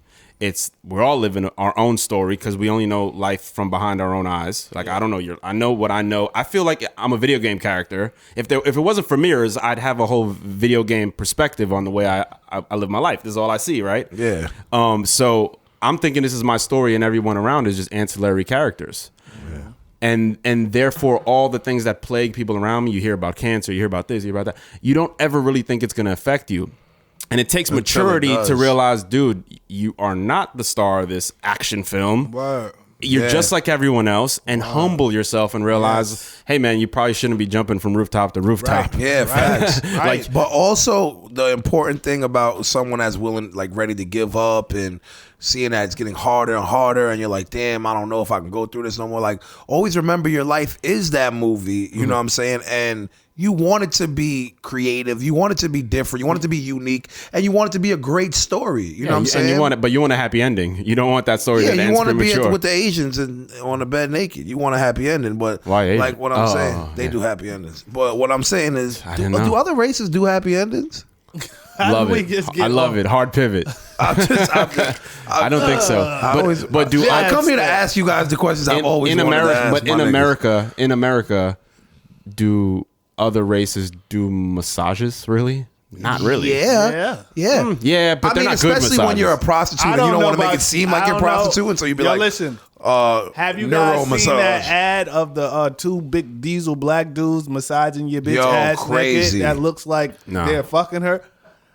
We're all living our own story because we only know life from behind our own eyes. Like, I don't know, I know what I know. I feel like I'm a video game character. If it wasn't for mirrors, I'd have a whole video game perspective on the way I live my life. This is all I see, right? Yeah. So I'm thinking this is my story and everyone around is just ancillary characters. And therefore, all the things that plague people around me, you hear about cancer, you hear about this, you hear about that, you don't ever really think it's going to affect you. And it takes maturity to realize, dude, you are not the star of this action film. Word. You're just like everyone else, and humble yourself and realize, hey, man, you probably shouldn't be jumping from rooftop to rooftop. Yeah, facts. Right. But also the important thing about someone that's willing, like, ready to give up and seeing that it's getting harder and harder, and you're like, damn, I don't know if I can go through this no more. Like, always remember your life is that movie. You know what I'm saying? And you want it to be creative, you want it to be different, you want it to be unique, and you want it to be a great story. You know what I'm saying? And you want a happy ending. You don't want that story that you ends want to be premature. with the Asians and on the bed naked. You want a happy ending, but Why Asian? like what I'm saying, they yeah. do happy endings. But what I'm saying is, didn't know. do other races do happy endings? Love it. I love it. Hard pivot. I don't think so. But do I come here to ask you guys the questions I've always in wanted America? to ask But my niggas. in America, do other races do massages? Really? Not really. Yeah. Yeah, but I they're mean, not good especially when massages. you're a prostitute and you don't want to make it seem like you're prostituting, so you'd be like, listen. Have you neuro guys massage. seen that ad of the two big diesel black dudes massaging your bitch Yo, ass crazy. naked? That looks like No. they're fucking her.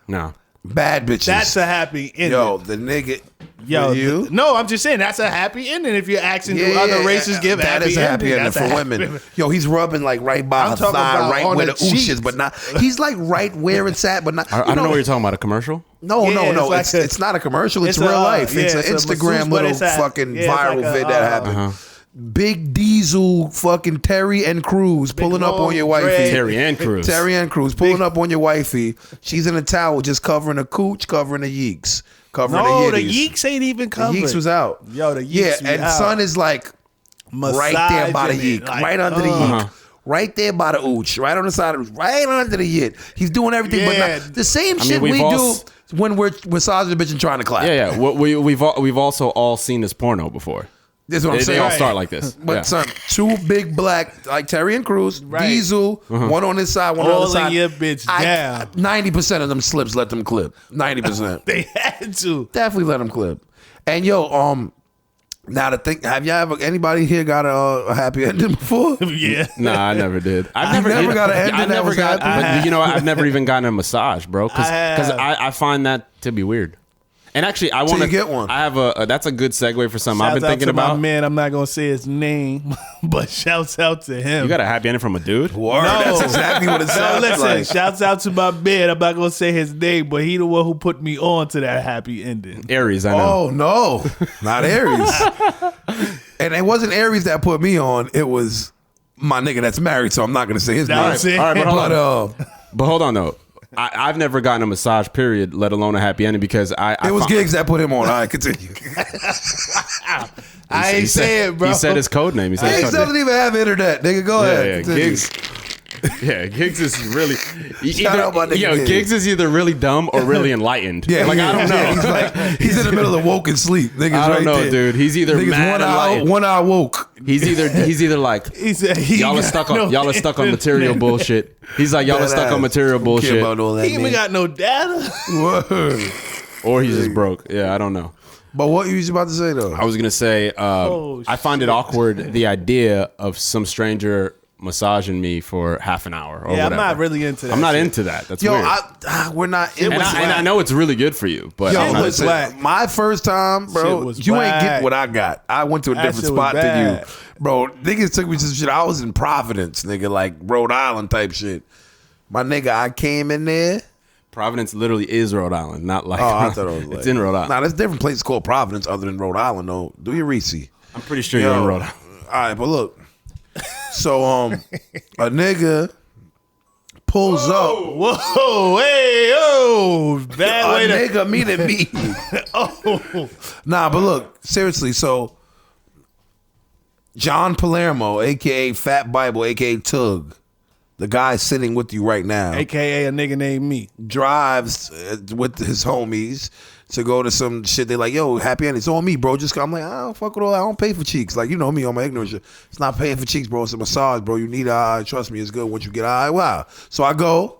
No. Bad bitches. That's a happy ending. Yo, the nigga. Yo, for you? no, I'm just saying that's a happy ending. If you're asking, do other races give that happy is a happy ending That's a for happy women. ending. Yo, he's rubbing like right by I'm her talking thigh, about right on where the the ooch is, cheeks. but not. He's like right where it's at, but not. I don't know what you're talking about. A commercial? No, Yeah, no, no. it's like It's, a- it's not a commercial. It's it's real a, life. It's yeah, an it's a Instagram masseuse, but little it's a- fucking yeah, it's viral like a, vid that happened. Big Diesel, fucking Terry and Cruz pulling up on your long wifey. dread. Terry and Cruz. Terry and Cruz pulling up on your wifey. She's in a towel, just covering a cooch, covering the yeeks, covering No, the the yitties. yeeks ain't even The covered. yeeks was out. Yo, the yeah, yeeks be and out. son is like right there by the Massaging yeek, it, like, right under the yeek. Right there by the ooch, right on the side of right under the yit. He's doing everything, Yeah. but not, the same I mean, shit we've we all do when we're massaging the bitch and trying to clap. Yeah, yeah. We've also all seen this porno before. That's what I'm They saying. all start like this. But Yeah. son, two big black like Terry and Cruz, Right. Diesel, one on this side, one on the All other in side. your bitch down. 90% of them slips let them clip. 90%. They had to. Definitely let them clip. And yo, now to think, have y'all ever anybody here got a happy ending before? Yeah. Nah, I never did. I've never got an ending I that never was got. happy? But you know, I've never even gotten a massage, bro. Because I have. I find that to be weird. And actually, I want to you get one. I have that's a good segue for something I've Shouts been thinking out to about. my man. I'm not gonna say his name, but shouts out to him. You got a happy ending from a dude? Word, No. that's exactly what it No, sounds listen. like. Shouts out to my man. I'm not gonna say his name, but he the one who put me on to that happy ending. Aries, I know. Oh no, not Aries. And it wasn't Aries that put me on. It was my nigga that's married. So I'm not gonna say his name. That's it. All right, but hold on. But But hold on though. I've never gotten a massage, period, let alone a happy ending, because I it was found- Gigs that put him on. All right, continue. I ain't saying, bro. He said his code name. He said his Gigs code name. doesn't even have internet. Nigga, go ahead. Yeah, Continue. Gigs. Yeah, Gigs is really. Shout out my nigga Yo, Gigs. Gigs is either really dumb or really enlightened. Yeah, like I don't know. Yeah, he's like he's in the middle of woke and sleep. Niggas I don't right know, there. dude. He's either Niggas mad enlightened. one eye woke. He's either like He said he y'all are got stuck on no y'all are stuck on internet. material bullshit. He's like y'all are stuck on material Don't care bullshit, about all that, He even man. got no data. Word. or he's just broke. Yeah, I don't know. But what you was about to say though? I was gonna say Oh, I find it awkward the idea of some stranger massaging me for half an hour or Yeah, I'm whatever. not really into that. I'm not shit. into that. That's Yo, weird. we're not. It and was I know it's really good for you, but Yo, I'm not listen, whack. my first time, bro, Shit was you ain't whack. get what I got. I went to a That different shit was spot than bad. you. Bro, niggas took me to some shit. I was in Providence, nigga, like Rhode Island type shit. My nigga, I came in there. Providence literally is Rhode Island, not like. Oh, I thought it was like. it's in Rhode Island. Nah, there's different places called Providence other than Rhode Island, though. Do your Reese. I'm pretty sure you're in Rhode Island. All right, but look. So, a nigga pulls up. Whoa, hey, oh, bad way A to. nigga meaning me. Oh, Nah, but look, seriously, so John Palermo, aka Fat Bible, aka Tug, the guy sitting with you right now, AKA a nigga named me. drives with his homies to go to some shit. They like, yo, happy ending. It's on me, bro. Just I'm like, I don't fuck with all that. I don't pay for cheeks. Like, you know me on my ignorant shit. It's not paying for cheeks, bro. It's a massage, bro. You need trust me, it's good once you get wow. So I go.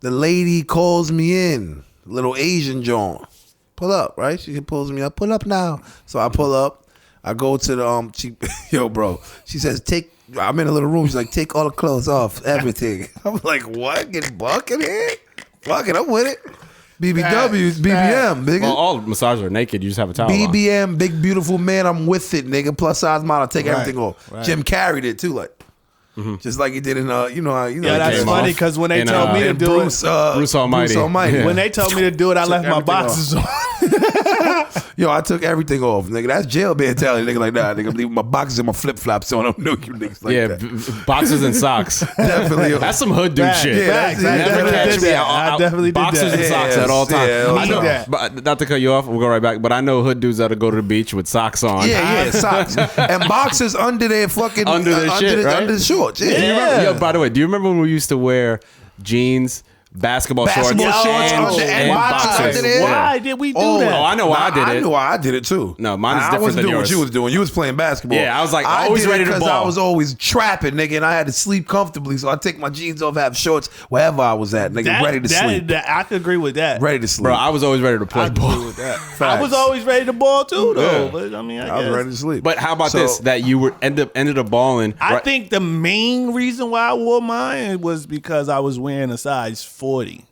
The lady calls me in. Little Asian John. Pull up, right? She pulls me up. Pull up now. So I pull up. I go to the yo, bro. She says, I'm in a little room. She's like, take all the clothes off, everything. I'm like, what? Get buck in here? Fuck it, I'm with it. BBW, BBM, nigga. Well, all massages are naked. You just have a towel on. BBM, big beautiful man. I'm with it, nigga. Plus size model. Take everything off. right. Jim carried it too, like just like he did in Yeah, that's came funny off. because when they And, told me to and do Bruce, it, Bruce Almighty. Bruce Almighty. Yeah. when they told me to do it, I left my everything boxes on. Yo, I took everything off, nigga. That's jail mentality, nigga. Like, nah, nigga, I'm leaving my boxes and my flip flops on. I don't know you niggas like that. Boxers and socks. Definitely. That's some hood dude shit. Yeah, that's- Never definitely catch did me that. out. I definitely did Boxers that. and socks Yeah, at all times. yeah, I know, that. but not to cut you off, we'll go right back. But I know hood dudes that'll go to the beach with socks on. Yeah, socks and boxes under their fucking Under their shit, right? under the shorts. Do you remember, yo, by the way, do you remember when we used to wear jeans, basketball shorts, and boxers under there? Why did we do that? Oh, I know why I did it. I knew why I did it too. No, mine is I different wasn't than doing yours. what you was doing. You was playing basketball. Yeah, I was like always did ready it to because ball. I was always trapping, nigga, and I had to sleep comfortably. So I take my jeans off, have shorts wherever I was at, nigga, ready to sleep. I could agree with that. Ready to sleep. Bro, I was always ready to play I agree ball. with that. Facts. I was always ready to ball too, though. Yeah. But I mean, I was guess. ready to sleep. But how about So- this? That you were ended up balling. I right? think the main reason why I wore mine was because I was wearing a size 40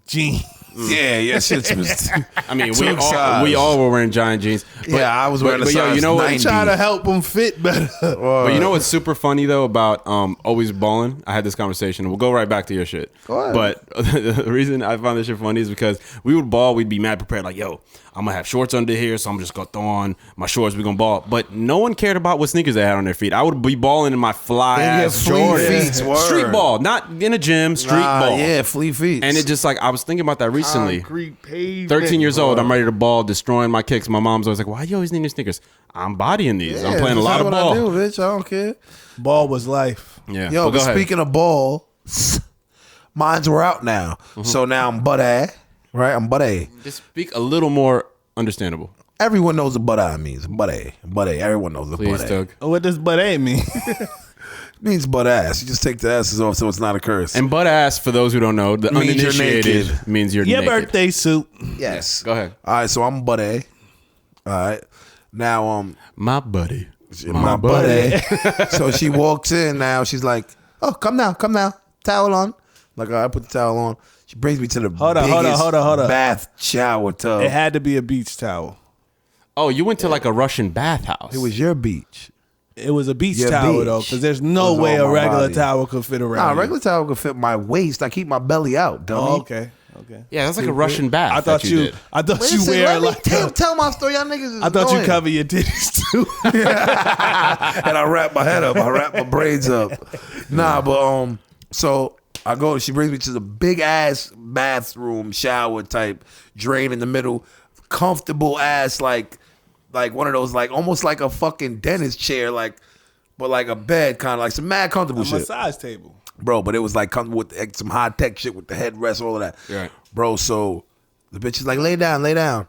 jeans. Yeah, shit was. I mean, Took size. we all were wearing giant jeans. But, Yeah, I was wearing a but yo, size you know what? 90. Trying to help them fit better. But you know what's super funny though about always balling? I had this conversation. We'll go right back to your shit. Go ahead. But the reason I found this shit funny is because we would ball, we'd be mad prepared, like, yo, I'm gonna have shorts under here, so I'm just gonna throw on my shorts, we're gonna ball. But no one cared about what sneakers they had on their feet. I would be balling in my fly In your ass flea Jordans. feet, word. Street ball, not in a gym, street ball. Yeah, flea feet. And it just like I was thinking about that recently. Concrete pavement. 13 years old, I'm ready to ball, destroying my kicks. My mom's always like, why you always need your sneakers? I'm bodying these. I'm playing a lot of what ball. I do, bitch. I don't care. Ball was life. Yeah. Yo, but but go ahead. speaking of ball, mines were out now. So now I'm butt A, right? I'm butt A. Just speak a little more understandable. Everyone knows what butt A means. Butt A. Butt A. Everyone knows what Please, butt A Doug. What does butt A mean? means. Butt ass. You just take the asses off so it's not a curse. And butt ass, for those who don't know, the Means you're uninitiated naked. means you're Your naked. birthday suit. yes. Go ahead. All right, so I'm butt A. All right. Now, My buddy. my buddy. So she walks in now. She's like, "Oh, come now, towel on." Like, all right, I put the towel on. She brings me to the Hold on, biggest hold on. bath shower tub. It had to be a beach towel. Oh, you went to like a Russian bathhouse. It was your beach. It was a beach Your towel beach. though, because there's no Was way on a my regular body. towel could fit around. Nah, you. regular towel could fit my waist. I keep my belly out, dummy. Oh, okay. Yeah, that's like a Russian bath. I thought that you. did. I thought Listen, you wear let me like. tell my story. Y'all niggas is I thought you annoying. cover your titties too. And I wrap my head up. I wrap my braids up. Nah, but so I go. She brings me to the big ass bathroom shower type drain in the middle, comfortable ass like one of those like almost like a fucking dentist chair but like a bed kind of like some mad comfortable A shit, massage table. bro. But it was like comfortable with like, some high tech shit with the headrest, all of that, Right. bro. So the bitch is like, lay down.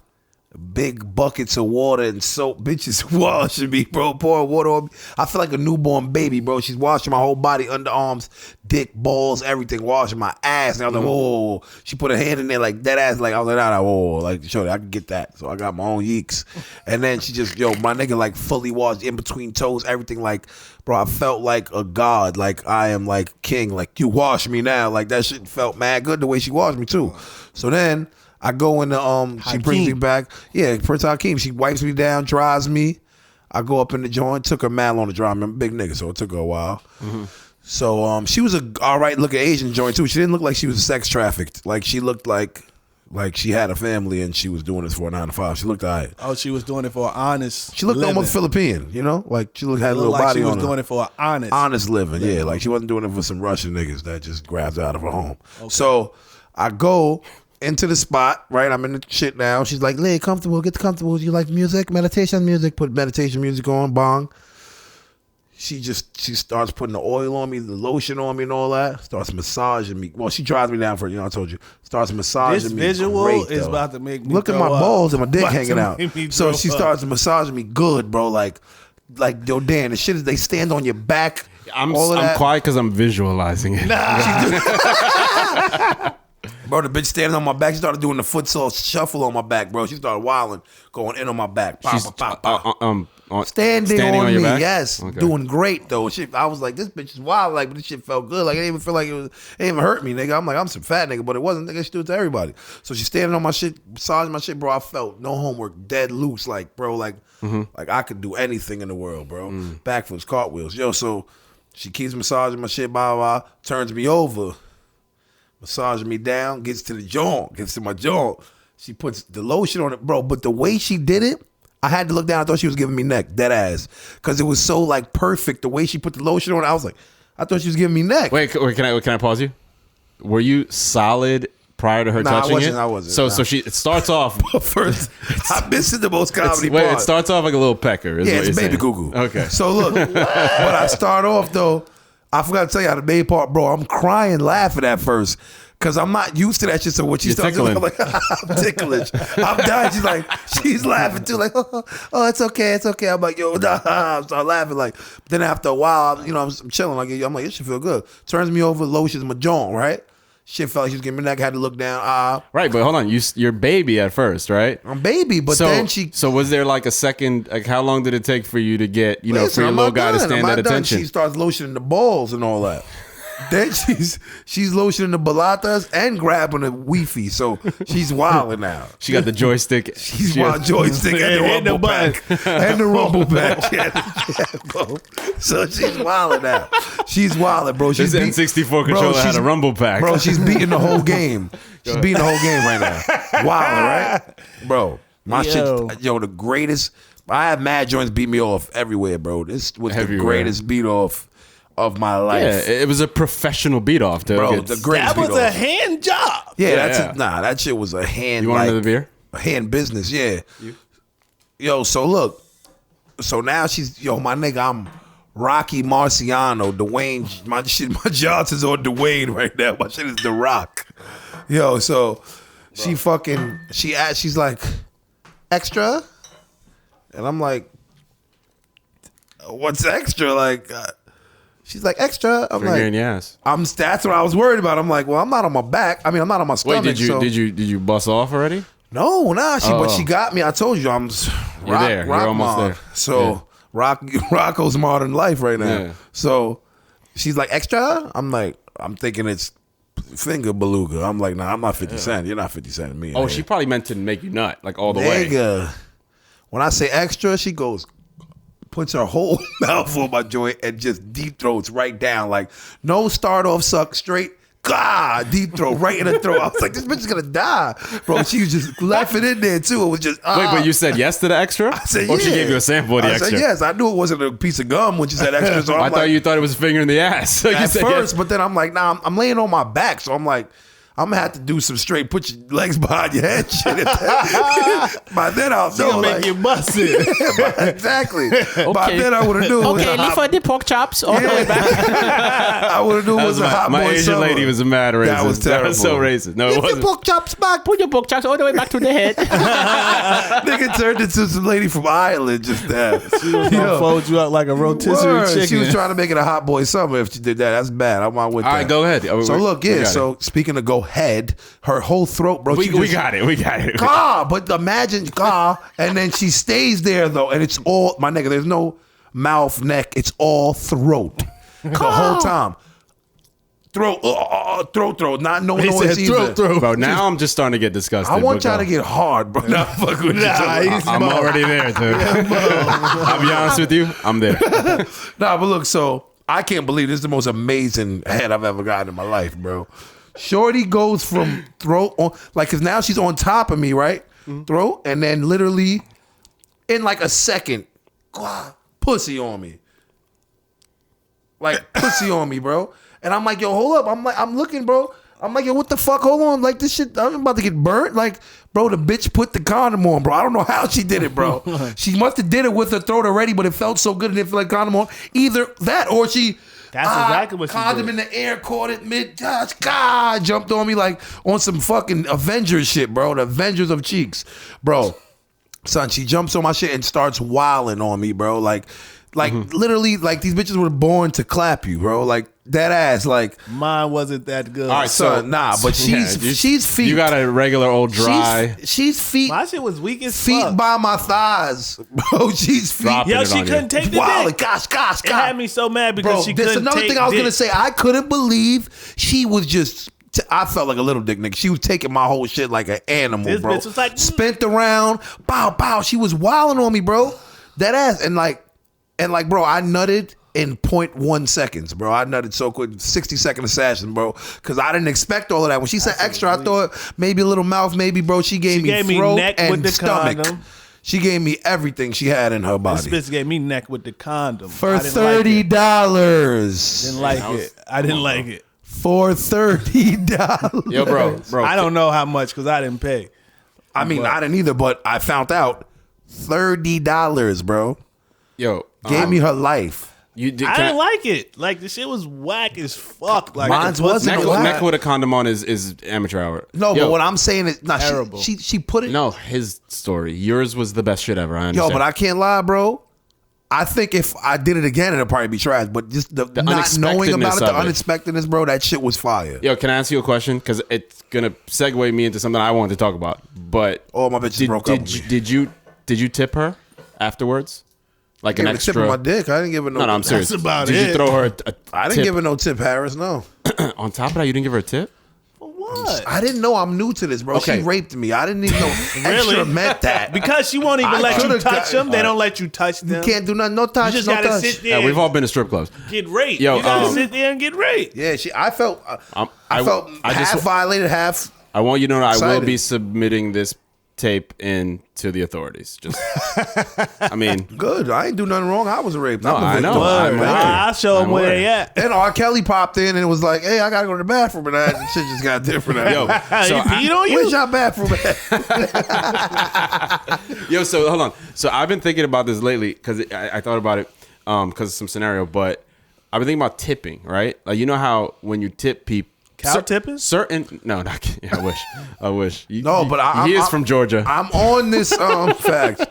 Big buckets of water and soap. Bitches washing me, bro. Pouring water on me. I feel like a newborn baby, bro. She's washing my whole body, underarms, dick, balls, everything. Washing my ass. And I was like, whoa. She put her hand in there like that ass. Like I was like, nah, whoa. Like, sure, I can get that. So I got my own yeeks. And then she just, my nigga like fully washed in between toes, everything. Like, bro, I felt like a god. Like I am like king. Like you wash me now. Like that shit felt mad good the way she washed me too. So then I go in the she brings me back. Yeah, Prince Hakeem. She wipes me down, dries me. I go up in the joint. Took her mad long to dry me. I'm a big nigga, so it took her a while. Mm-hmm. So she was a all right looking Asian joint too. She didn't look like she was sex trafficked. Like she looked like she had a family and she was doing this for a 9 to 5. She looked all right. Oh, she was doing it for an honest. She looked living. almost Philippine, you know? Like she had a little like body she was on her. doing it for an Honest living, yeah. Like she wasn't doing it for some Russian niggas that just grabbed her out of her home. So I go into the spot, right? I'm in the shit now. She's like, lay comfortable, get comfortable. You like music? Meditation music. Put meditation music on, bong. She starts putting the oil on me, the lotion on me and all that. Starts massaging me. Well, she drives me down for it, I told you. Starts massaging This me. visual Great, is though. about to make me Look at throw my up. balls and my dick About to hanging out. make me So throw she up. starts massaging me good, bro. Like, yo, Dan, the shit is they stand on your back. I'm all of that. quiet because I'm visualizing it. Bro, the bitch standing on my back. She started doing the foot shuffle on my back, bro. She started wilding, going in on my back. Pop, She's pop, pop, pop. standing on your me, back? yes. Okay. Doing great, though. Shit, I was like, this bitch is wild, like, but this shit felt good. Like, it didn't even feel like it didn't even hurt me, nigga. I'm like, I'm some fat nigga, but it wasn't. Nigga, she do it to everybody. So she's standing on my shit, massaging my shit, bro. I felt no homework, dead loose, like, bro, like I could do anything in the world, bro. Backflips, cartwheels. Yo, so she keeps massaging my shit, blah, blah, blah, turns me over, massaging me down, gets to the joint, gets to my joint. She puts the lotion on it, bro. But the way she did it, I had to look down. I thought she was giving me neck, dead ass, because it was so like perfect. The way she put the lotion on, I was like, I thought she was giving me neck. Wait, can I pause you? Were you solid prior to her touching it? I wasn't. So it starts off. First, I'm missing the most comedy Wait, part. it starts off like a little pecker. Yeah, it's baby goo. Okay. So look, when I start off though, I forgot to tell you how the baby part, bro. I'm crying, laughing at first. Cause I'm not used to that shit. So when she starts doing, I'm like, I'm ticklish. I'm dying. She's laughing too, like, oh, it's okay. I'm like, yo, nah. I start laughing, like. But then after a while, I'm chilling. Like, I'm like, this shit feel good. Turns me over, lotions my joint, right? Shit felt like she was giving me neck. I had to look down. Right, but hold on. You're baby at first, right? I'm baby, but then she. So was there like a second? Like, how long did it take for you to get, for your I'm little not guy to done. stand I'm at not done. attention? She starts lotioning the balls and all that. Then she's lotioning the balatas and grabbing the Wi-Fi. So she's wilding now. She got the joystick. She's wild joystick and the rumble pack. And the rumble pack. Yeah, bro. So she's wilding now. She's wilding, bro. This N64 controller had a rumble pack. Bro, she's beating the whole game. She's beating the whole game right now. Wilding, right? Bro, my shit, the greatest. I have mad joints beat me off everywhere, bro. This was the greatest beat off of my life. Yeah, it was a professional beat off, dude. Bro, the greatest That was beat a off. hand job. Yeah, that shit was a hand. You want another beer? A hand business, yeah. Yo, so look, so now she's my nigga. I'm Rocky Marciano, Dwayne. My Johnson's on Dwayne right now. My shit is The Rock. Yo, so she's like, extra, and I'm like, what's extra? Like. She's like, extra. I'm Finger in your ass. That's what I was worried about. I'm like, well, I'm not on my back. I mean, I'm not on my stomach. Wait, did you bust off already? No, nah. But she got me. I told you, I'm. You're there. You're almost there. So Rocco's modern life right now. Yeah. So she's like, extra. I'm thinking it's finger beluga. I'm like, nah, I'm not 50 Cent. You're not 50 Cent to me. Oh, she probably meant to make you nut like all the way. Nigga, when I say extra, she puts her whole mouth on my joint and just deep throats right down. Like, no start off suck, straight, God, deep throat, right in the throat. I was like, this bitch is gonna die. Bro, she was just laughing in there too. It was just, Wait, but you said yes to the extra? I said Or yeah. she gave you a sample of the extra? I said yes. I knew it wasn't a piece of gum when she said extra. So I thought you thought it was a finger in the ass. So you at said first, yes. but then I'm like, nah, I'm laying on my back. So I'm like, I'm gonna have to do some straight, put your legs behind your head shit. By then I'll know. Make you bust it. Exactly. By then I would have knew. Okay, leave for the pork chops all the way back. I would have knew it was a hot My boy Asian summer. lady was a mad racist. That was terrible. That was so racist. No, it Leave the wasn't. pork chops back. Put your pork chops all the way back to the head. Nigga turned into some lady from Ireland just now. Gonna fold you up like a rotisserie Word. chicken. She was trying to make it a hot boy summer. If she did that, that's bad. I'm not with All that. right, go ahead. So look, yeah. So speaking of go head, her whole throat, bro. We got it. We got it. God, but imagine God, and then she stays there though, and it's all my nigga. There's no mouth, neck. It's all throat the whole time. Throat. Not no He noise said either. throat. Bro, now I'm just starting to get disgusted. I want but y'all go. to get hard, bro. Nah, fuck with you. I'm already there, dude. I'll be honest with you. I'm there. Nah, but look, so I can't believe this is the most amazing head I've ever gotten in my life, bro. Shorty goes from throat on, like, cause now she's on top of me, right? Throat, and then literally in like a second, pussy on me. Like pussy on me, bro. And I'm like, yo, hold up. I'm looking, bro. I'm like, yo, what the fuck? Hold on. Like, this shit, I'm about to get burnt. Like, bro, the bitch put the condom on, bro. I don't know how she did it, bro. She must have did it with her throat already, but it felt so good and it felt like condom on. Either that or she... That's exactly what she condom did. in the air, caught it mid-touch. God, jumped on me like on some fucking Avengers shit, bro. The Avengers of cheeks. Bro, son, she jumps on my shit and starts wilding on me, bro. Like literally, like these bitches were born to clap you, bro. Like that ass, like Mine wasn't that good. All right, so nah, but she's feet. You got a regular old dry. She's feet. My shit was weak as Feet fuck. by my thighs, bro. She's feet. Drop Yo, it she on couldn't you. take the Wow, dick. gosh. It had me so mad because Bro, she there's couldn't another take thing I was dick. gonna say. I couldn't believe she was just. I felt like a little dick nigga. She was taking my whole shit like an animal, This bro. bitch was like, spent around, bow. She was wilding on me, bro. That ass, and like, bro, I nutted in 0.1 seconds, bro. I nutted so quick, 60-second assassin, bro. Because I didn't expect all of that. When she said extra, I thought maybe a little mouth, maybe, bro. She gave me throat neck and with the stomach. condom. She gave me everything she had in her body. This bitch gave me neck with the condom. For I didn't like it. $30. Didn't like it. I didn't like it. For $30. Yo, bro. I don't know how much because I didn't pay. I mean, I didn't either, but I found out $30, bro. Yo, Gave me her life. You did, I didn't like it. Like the shit was whack as fuck. Like Mine's wasn't neck, whack. neck with a condom on is amateur hour. No, Yo, but what I'm saying is, nah, Terrible. she put it. No, his story. Yours was the best shit ever. I Yo, understand. but I can't lie, bro. I think if I did it again, it'd probably be trash. But just the not knowing about it, the unexpectedness of it. unexpectedness, bro, that shit was fire. Yo, can I ask you a question? Because it's gonna segue me into something I wanted to talk about. But Oh, my bitch broke up with me. Did you tip her afterwards? Like Gave an her a tip extra? on my dick. I didn't give her no. No, I'm serious. That's about did it. you throw her a I didn't tip? give her no tip, Harris. No, On top of that, you didn't give her a tip? For what? I didn't know. I'm new to this, bro. Okay. She raped me. I didn't even know extra meant that. Because she won't even I let you could've touch got- them. They don't let you touch them. You can't do nothing. No touch. You just no gotta touch. sit there. Yeah, we've all been to strip clubs. Get raped. Yo, you gotta sit there and get raped. Yeah, I felt. I felt I half just- violated, half. I want you to know I will Excited. be submitting this tape in to the authorities. Just, I mean, Good. I ain't do nothing wrong. I was raped. No, I'm a I know. victim. I'm aware. I'll show them I'm where aware. they at. And R.Kelly popped in and it was like, "Hey, I gotta go to the bathroom," and that shit just got different. yo, so he peed on you? Where's your bathroom at? Yo, so hold on. So I've been thinking about this lately because I thought about it because of some scenario, but I've been thinking about tipping, right? Like, you know how when you tip people, Cow tipping? certain not. Yeah, I wish. No, but he is I'm- from Georgia. I'm on this fact.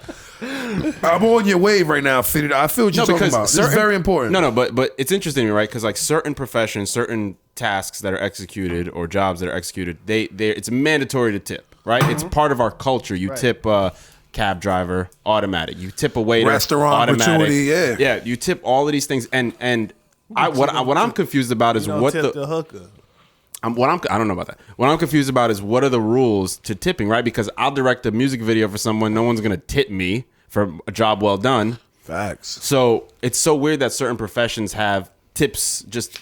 I'm on your wave right now, Fitted. I feel what you're talking about. It's very important. No, but it's interesting, right? Because like certain professions, certain tasks that are executed or jobs that are executed, they it's mandatory to tip, right? It's part of our culture. You tip cab driver, automatic. You tip a waiter, Restaurant, automatic. gratuity, yeah. You tip all of these things, and what I'm confused about is Don't what tip the hooker. I don't know about that. What I'm confused about is what are the rules to tipping, right? Because I'll direct a music video for someone, no one's gonna tip me for a job well done. Facts. So it's so weird that certain professions have tips just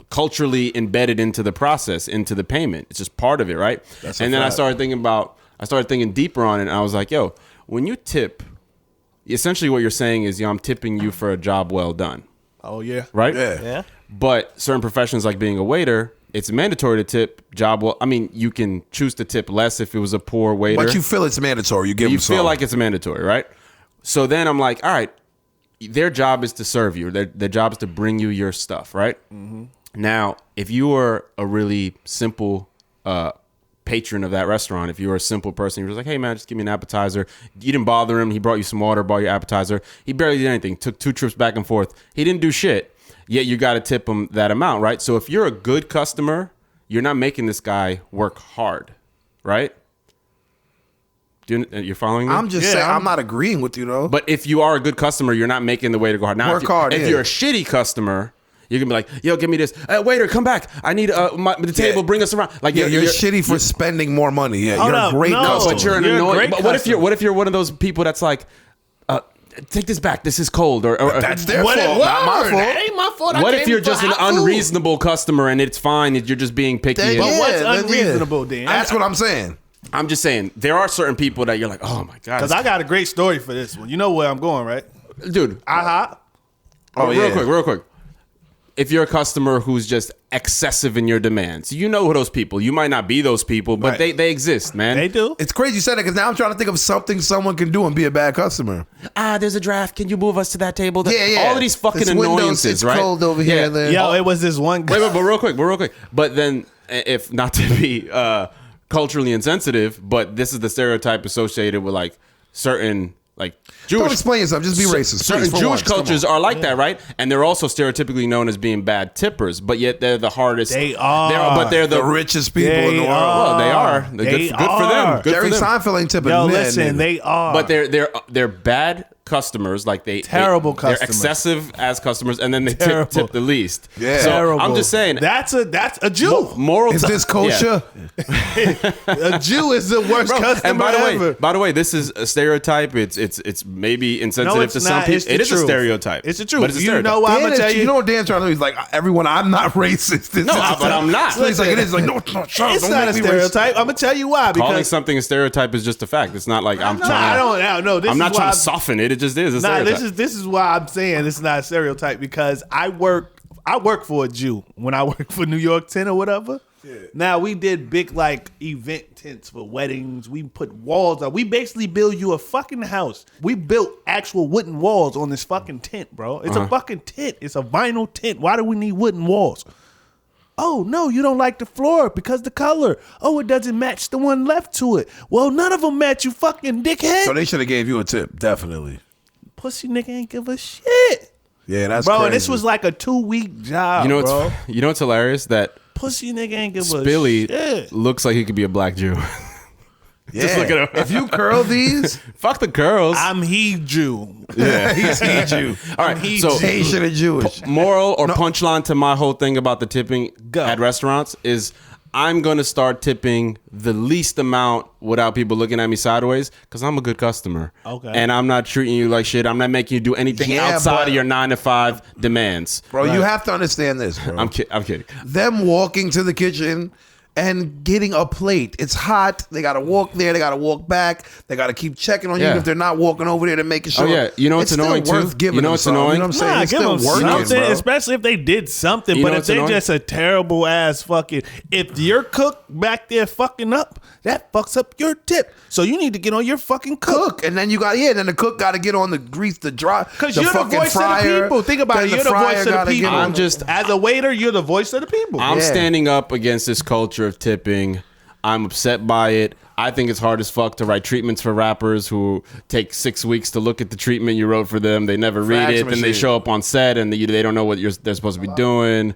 culturally embedded into the process, into the payment. It's just part of it, right? And then I started thinking deeper on it, and I was like, yo, when you tip, essentially what you're saying is, I'm tipping you for a job well done. Oh yeah. Right? Yeah. But certain professions like being a waiter, it's mandatory to tip job well. I mean, you can choose to tip less if it was a poor waiter. But you feel it's mandatory. You give them feel some. like it's mandatory, right? So then I'm like, all right, their job is to serve you. Their job is to bring you your stuff, right? Mm-hmm. Now, if you were a really simple patron of that restaurant, if you were a simple person, you're just like, hey man, just give me an appetizer. You didn't bother him. He brought you some water, brought your appetizer. He barely did anything. Took 2 trips back and forth. He didn't do shit. Yet you got to tip him that amount, right? So if you're a good customer, you're not making this guy work hard, right? You're following me? I'm just saying, I'm not agreeing with you though. But if you are a good customer, you're not making the waiter go hard. Now, Work hard, If yeah. you're a shitty customer, you're gonna be like, "Yo, give me this. Waiter, come back. I need the table. Yeah. Bring us around." Like, you're shitty for spending more money. Yeah, Hold you're up, a great no. customer. but you're an You're a annoying. great But what customer. if you're one of those people that's like, take this back. This is cold. Or That's their What fault, if- not my fault. That ain't my fault. I what came if you're for just an hot food. unreasonable customer and it's fine? You're just being picky. Then, and- But what's then, unreasonable, then? That's what I'm saying. I'm just saying there are certain people that you're like, oh my god, Because I got a great story for this one. You know where I'm going, right? dude. IHOP. Real quick. If you're a customer who's just excessive in your demands, you know who those people. You might not be those people, but Right. they exist, man. They do. It's crazy you said that because now I'm trying to think of something someone can do and be a bad customer. There's a draft. Can you move us to that table? Yeah. All of these fucking It's windows, annoyances, it's right? cold over here and there. Yo, it was this one guy. Wait, but real quick. But then, if not to be culturally insensitive, but this is the stereotype associated with like certain like Jewish. Don't explain yourself. Just be racist. Certain please, for Jewish once. Come cultures on. are like that, right? And they're also stereotypically known as being bad tippers, but yet they're the hardest. They are. But they're the the richest people in the world. Well, they are. They're They good for them. are. Good Jerry for them. Seinfeld ain't tipping. Yo, men, listen, nigga. they are. But they're bad customers, like Terrible they're customers. excessive as customers, and then they Terrible. tip the least. Yeah. So Terrible. I'm just saying that's a Jew. moral. Is this kosher? A Jew is the worst customer And ever. by the way, this is a stereotype. It's maybe insensitive it's to some not. people. It's the It is a truth. stereotype. It's the truth. But it's a You stereotype. know why I'm Dan gonna tell is- you? you know what Dan's trying to do? He's like, everyone, I'm not racist. This No, is- but I'm not. So he's like, it is like, no, it's not. It's Don't not a make me racist. stereotype. I'm gonna tell you why. Calling Because something a stereotype is just a fact. It's not like I'm no, trying. I don't know. This I'm is not why trying to soften it. It just is a Nah, stereotype. this is why I'm saying it's not a stereotype because I work for a Jew when I work for New York 10 or whatever. Yeah. Now we did big like event tents for weddings. We put walls up. We basically build you a fucking house. We built actual wooden walls on this fucking tent, bro. It's a fucking tent. It's a vinyl tent. Why do we need wooden walls? Oh, no, you don't like the floor because the color. Oh, it doesn't match the one left to it. Well, none of them match, you fucking dickhead. So they should have gave you a tip, definitely. Pussy nigga ain't give a shit. Yeah, that's Bro, crazy. and this was like a 2-week job, You know bro. what's hilarious? That Pussy nigga ain't give a Spilly shit. looks like he could be a black Jew. yeah. Just look at him. If you curl these, Fuck the girls. I'm he Jew. Yeah. he's Jew. All right. So Haitian and Jewish. moral or punchline to my whole thing about the tipping Go. at restaurants is I'm going to start tipping the least amount without people looking at me sideways because I'm a good customer. Okay. And I'm not treating you like shit. I'm not making you do anything Yeah, outside but- of your 9 to 5 demands. Bro, you have to understand this, bro. I'm kidding. Them walking to the kitchen and getting a plate. It's hot. They got to walk there. They got to walk back. They got to keep checking on you Yeah. if they're not walking over there to making sure. Oh, yeah. You know what's it's annoying, still too? worth giving You know them what's some. annoying? You know what I'm saying? Nah, It's give still them working, something, bro. especially if they did something. You know But if what's they annoying? just a terrible ass fucking, if your cook back there fucking up, that fucks up your tip. So you need to get on your fucking cook. And then you got then the cook got to get on the grease, the dry, Because the you're the fucking voice fryer. of the people. Think about Then it. You're the fryer voice of the gotta get people. on. As a waiter, you're the voice of the people. I'm Yeah. standing up against this culture of tipping. I'm upset by it. I think it's hard as fuck to write treatments for rappers who take 6 weeks to look at the treatment you wrote for them. They never read Facts it. Then they machine. show up on set and they don't know what they're supposed to be doing.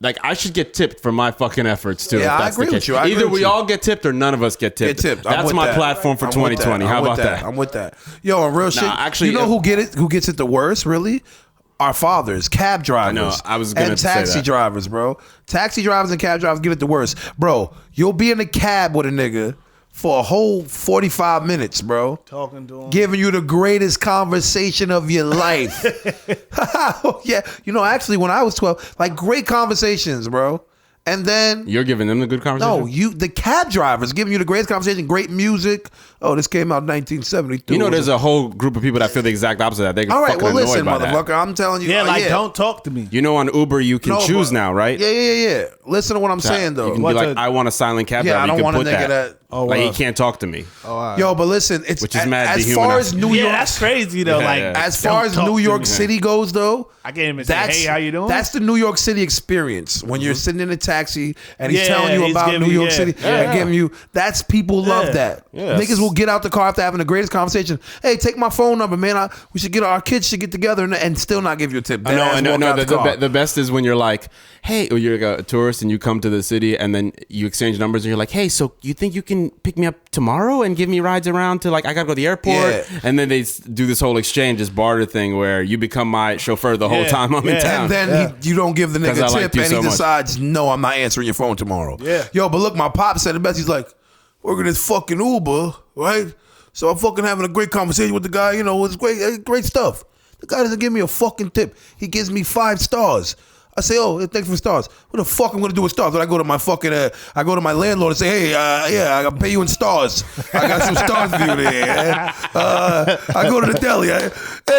Like, I should get tipped for my fucking efforts too. Yeah, if I that's agree the with case. you. I agree Either with we you. all get tipped or none of us get tipped. Get tipped. I'm That's with my that. platform for I'm with 2020. that. How I'm about with that? I'm with that. Yo, on real shit. actually, you know who gets it the worst? Really, our fathers, cab drivers. know. I was gonna and say taxi that. drivers, bro. Taxi drivers and cab drivers give it the worst, bro. You'll be in a cab with a nigga for a whole 45 minutes, bro. Talking to him. Giving you the greatest conversation of your life. Yeah, you know, actually, when I was 12, like great conversations, bro. And then You're giving them the good conversation? no, the cab drivers giving you the greatest conversation, great music. Oh, this came out in 1972. You know, there's a whole group of people that feel the exact opposite of that. They're all right. fucking Well, annoyed listen, by that. motherfucker. I'm telling you. Yeah, like, yeah. don't talk to me. You know, on Uber, you can No, choose bro. now, right? Yeah. Listen to what I'm saying, though. You can be What's like, a- I want a silent cab Yeah, driver. I don't you can want a put nigga that. that- Oh, like, wow. he can't talk to me. Yo, but listen, it's Which is mad as far as dehumanizing. New York. Yeah, that's crazy though. Yeah, like, yeah. As far don't as talk New to York me. City goes, though, I can't even say, hey, how you doing? That's the New York City experience. When you're sitting in a taxi and he's Yeah, telling you he's about giving New you- York yeah. City Yeah. and giving you, that's people love Yeah. that. Yes. Niggas will get out the car after having the greatest conversation. Hey, take my phone number, man. We should our kids should get together and still not give you a tip. I know. Dead ass walk out the car. The best is when you're like, hey, or you're a tourist and you come to the city and then you exchange numbers and you're like, hey, so you think you can pick me up tomorrow and give me rides around to, like, I gotta go to the airport? Yeah. And then they do this whole exchange, this barter thing where you become my chauffeur the whole Yeah. time I'm in Yeah. town. And then you don't give the 'Cause nigga I a like tip, you and so he much. decides, no, I'm not answering your phone tomorrow. Yeah. Yo, but look, my pop said the best. He's like, working this fucking Uber, right? So I'm fucking having a great conversation with the guy. You know, it's great stuff. The guy doesn't give me a fucking tip. He gives me 5 stars. I say, oh, thanks for stars. What the fuck I'm gonna do with stars? When I go to my fucking, I go to my landlord and say, hey, yeah, I gotta pay you in stars. I got some stars for you there. I go to the deli. Hey,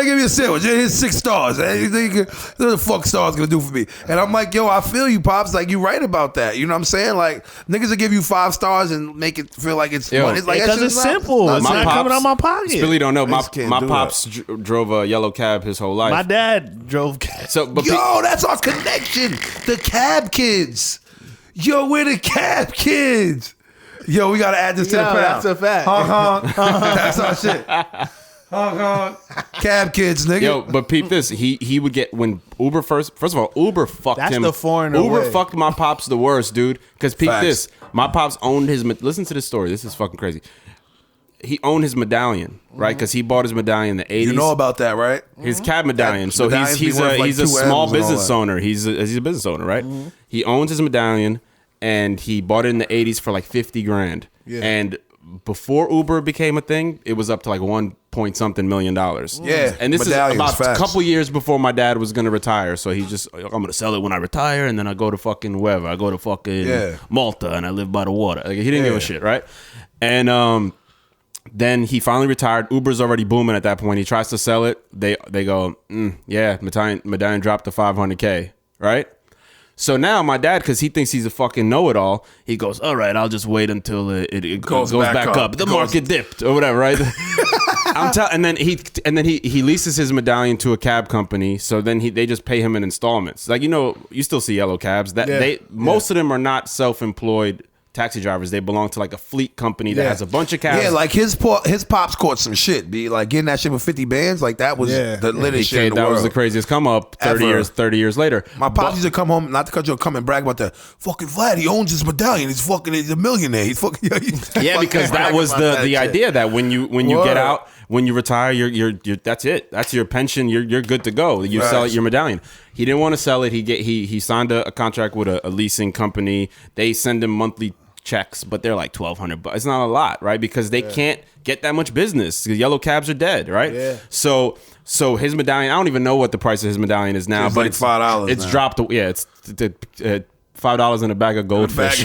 give me a sandwich. Here's 6 stars. Hey, you think, what the fuck stars gonna do for me? And I'm like, yo, I feel you, pops. Like, you right about that. You know what I'm saying? Like, niggas will give you 5 stars and make it feel like it's Yo. money. It's like, that Because shit it's is not- simple. It's not not coming out my pocket. Spilly don't know. My Niggas can't do pops drove a yellow cab his whole life. My dad drove cab. So, but Yo, that's our connection. The cab kids. Yo, we're the cab kids. Yo, we gotta add this to the Yo, pound. that's a fact. That's our shit. Cab kids, nigga. Yo, but peep this. He would get when Uber first of all, Uber fucked That's him. the foreigner Uber way. fucked my pops the worst, dude. Because peep Facts. this. My pops owned his. Listen to this story. This is fucking crazy. he owned his medallion, right? Because he bought his medallion in the 80s. You know about that, right? His cab medallion. So medallions he's be worth like a 2 small M's and all business that. owner. He's a business owner, right? He owns his medallion, and he bought it in the 80s for like 50 grand. Yeah. And before Uber became a thing, it was up to like $1 million. Yeah, And this is medallions, about facts. a couple years before my dad was gonna retire. So he's just, I'm gonna sell it when I retire, and then I go to fucking wherever. I go to fucking Malta, and I live by the water. Like, he didn't give a shit, right? And then he finally retired. Uber's already booming at that point. He tries to sell it. They go, yeah, medallion dropped to $500K, right? So now my dad, because he thinks he's a fucking know-it-all, he goes, all right, I'll just wait until it goes back up. The market dipped or whatever, right? And then he leases his medallion to a cab company. So then they just pay him in installments. Like, you still see yellow cabs. Most of them are not self-employed taxi drivers. They belong to like a fleet company that has a bunch of cabs. Yeah, like his pops caught some shit. Be like getting that shit with 50 bands. Like that was the littest shit in the that world. was the craziest come up 30 years later. My pops used to come home, not to cut you, come and brag about that. Fucking Vlad, he owns his medallion. He's a millionaire. He's fucking yeah, because that was the idea that when you get out, when you retire, you're that's it. That's your pension. You're good to go. You sell your medallion. He didn't want to sell it. He signed a contract with a leasing company. They send him monthly checks, but they're like $1,200, but it's not a lot, right? Because they can't get that much business. The yellow cabs are dead, right? Yeah. So his medallion, I don't even know what the price of his medallion is now, It's but like $5. It's now. dropped. Yeah, it's $5 in a bag of goldfish.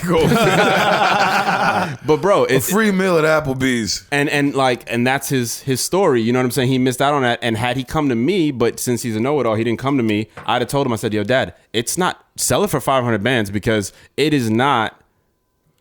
But bro, it's a free meal at Applebee's, and that's his story. You know what I'm saying? He missed out on that. And had he come to me, but since he's a know-it-all, he didn't come to me. I'd have told him. I said, "Yo, Dad, it's not sell it for 500 bands because it is not."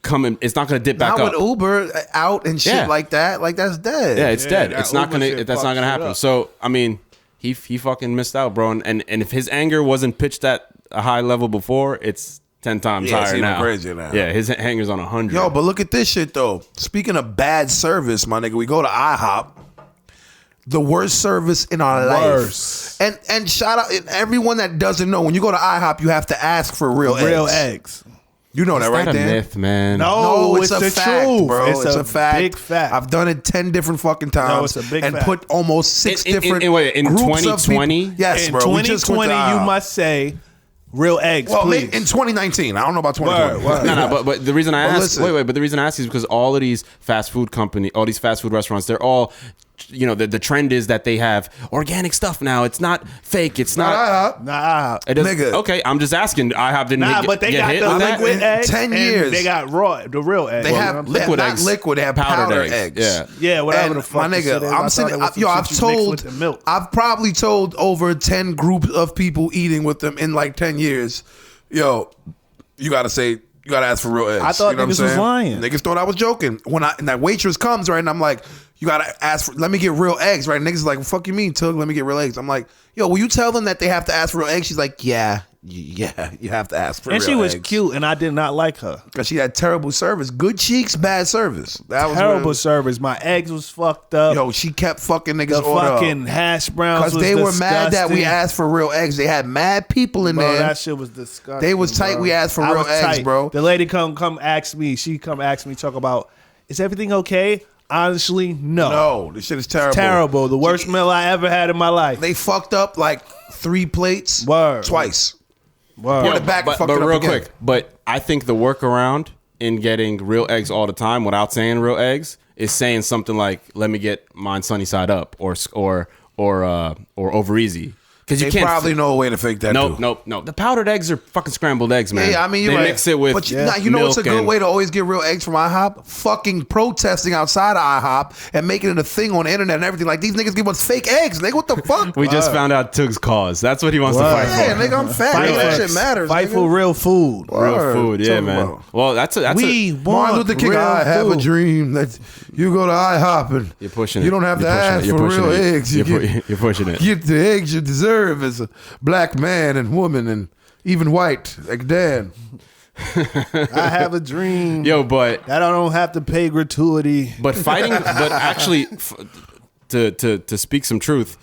It's not going to dip back not up. with Uber out and shit like that. Like that's dead. Yeah, it's dead. that It's not Uber gonna. shit That's not gonna fucks it happen. up. So I mean, he fucking missed out, bro. And if his anger wasn't pitched at a high level before, it's 10 times Yeah, it's higher even now. crazier now. Yeah, his anger's on 100. Yo, but look at this shit though. Speaking of bad service, my nigga, we go to IHOP. The worst service in our life. And shout out everyone that doesn't know. When you go to IHOP, you have to ask for real eggs. You know that, right, Not a Dan? myth, man. No, it's the a fact, truth, bro. It's a fact. Big fact. I've done it 10 different fucking times. No, it's a big and fact. put almost 6 different in groups 2020? of people. Yes, In bro. We just went 2020, to you IHOP. must say real eggs, Well, please. in 2019. I don't know about 2020. Word. No, but the reason I But ask, listen. but the reason I ask is because all of these fast food restaurants, they're all, the trend is that they have organic stuff now. It's not fake. It's not. Nah, It doesn't- Nigga. Okay, I'm just asking. IHOP didn't but they get got hit the with that? liquid eggs. 10 and years. They got the real eggs. They have liquid not eggs. liquid. They have powdered eggs. Yeah. Yeah, whatever And the fuck. my the shit nigga, is. I'm I sitting. thought it was some I've shit you mix told. with the milk. I've probably told over 10 groups of people eating with them in like 10 years. Yo, you gotta ask for real eggs. I thought you know what I'm niggas was saying? lying. Niggas thought I was joking. And that waitress comes, right, and I'm like, you gotta ask for, let me get real eggs, right? And niggas is like, fuck you mean, Tug, let me get real eggs. I'm like, yo, will you tell them that they have to ask for real eggs? She's like, yeah, you have to ask for And real she was eggs. cute, and I did not like her. Because she had terrible service. Good cheeks, bad service. That was Terrible what- service. My eggs was fucked up. Yo, she kept fucking niggas the order up. fucking hash browns Because was they were mad that we disgusting. asked for real eggs. They had mad people in Bro, there. that shit was disgusting. They was tight. bro. We asked for I real was eggs, tight. bro. The lady come ask me. She come ask me, talk about, is everything okay? Honestly, no. No, this shit is terrible. Terrible. The worst meal I ever had in my life. They fucked up like 3 plates Word. twice. Word. Put it back and fucked but it up real again. quick, but I think the workaround in getting real eggs all the time without saying real eggs is saying something like, "Let me get mine sunny side up," or over easy. Because you They can't probably know a way to fake that. No, too. no. The powdered eggs are fucking scrambled eggs, man. Yeah, I mean, you're they right. mix it with but you know what's a milk good and- way to always get real eggs from IHOP? Fucking protesting outside of IHOP and making it a thing on the internet and everything. Like, these niggas give us fake eggs. Nigga, what the fuck? We just found out Tug's cause. That's what he wants to fight Yeah, for. nigga, I'm fat. Fight Nigga, that for- shit matters. Fight nigga. for real food. Real Word. food, yeah, Talk man. about- Well, that's a We Martin want Luther King, real I have a food. dream that you go to IHOP and you're pushing it. you don't have to You're pushing ask it. You're for pushing real it. eggs. You You're pushing it. get the eggs you deserve as a black man and woman and even white, like Dan. I have a dream. Yo, but That I don't have to pay gratuity. But fighting, but actually, to speak some truth,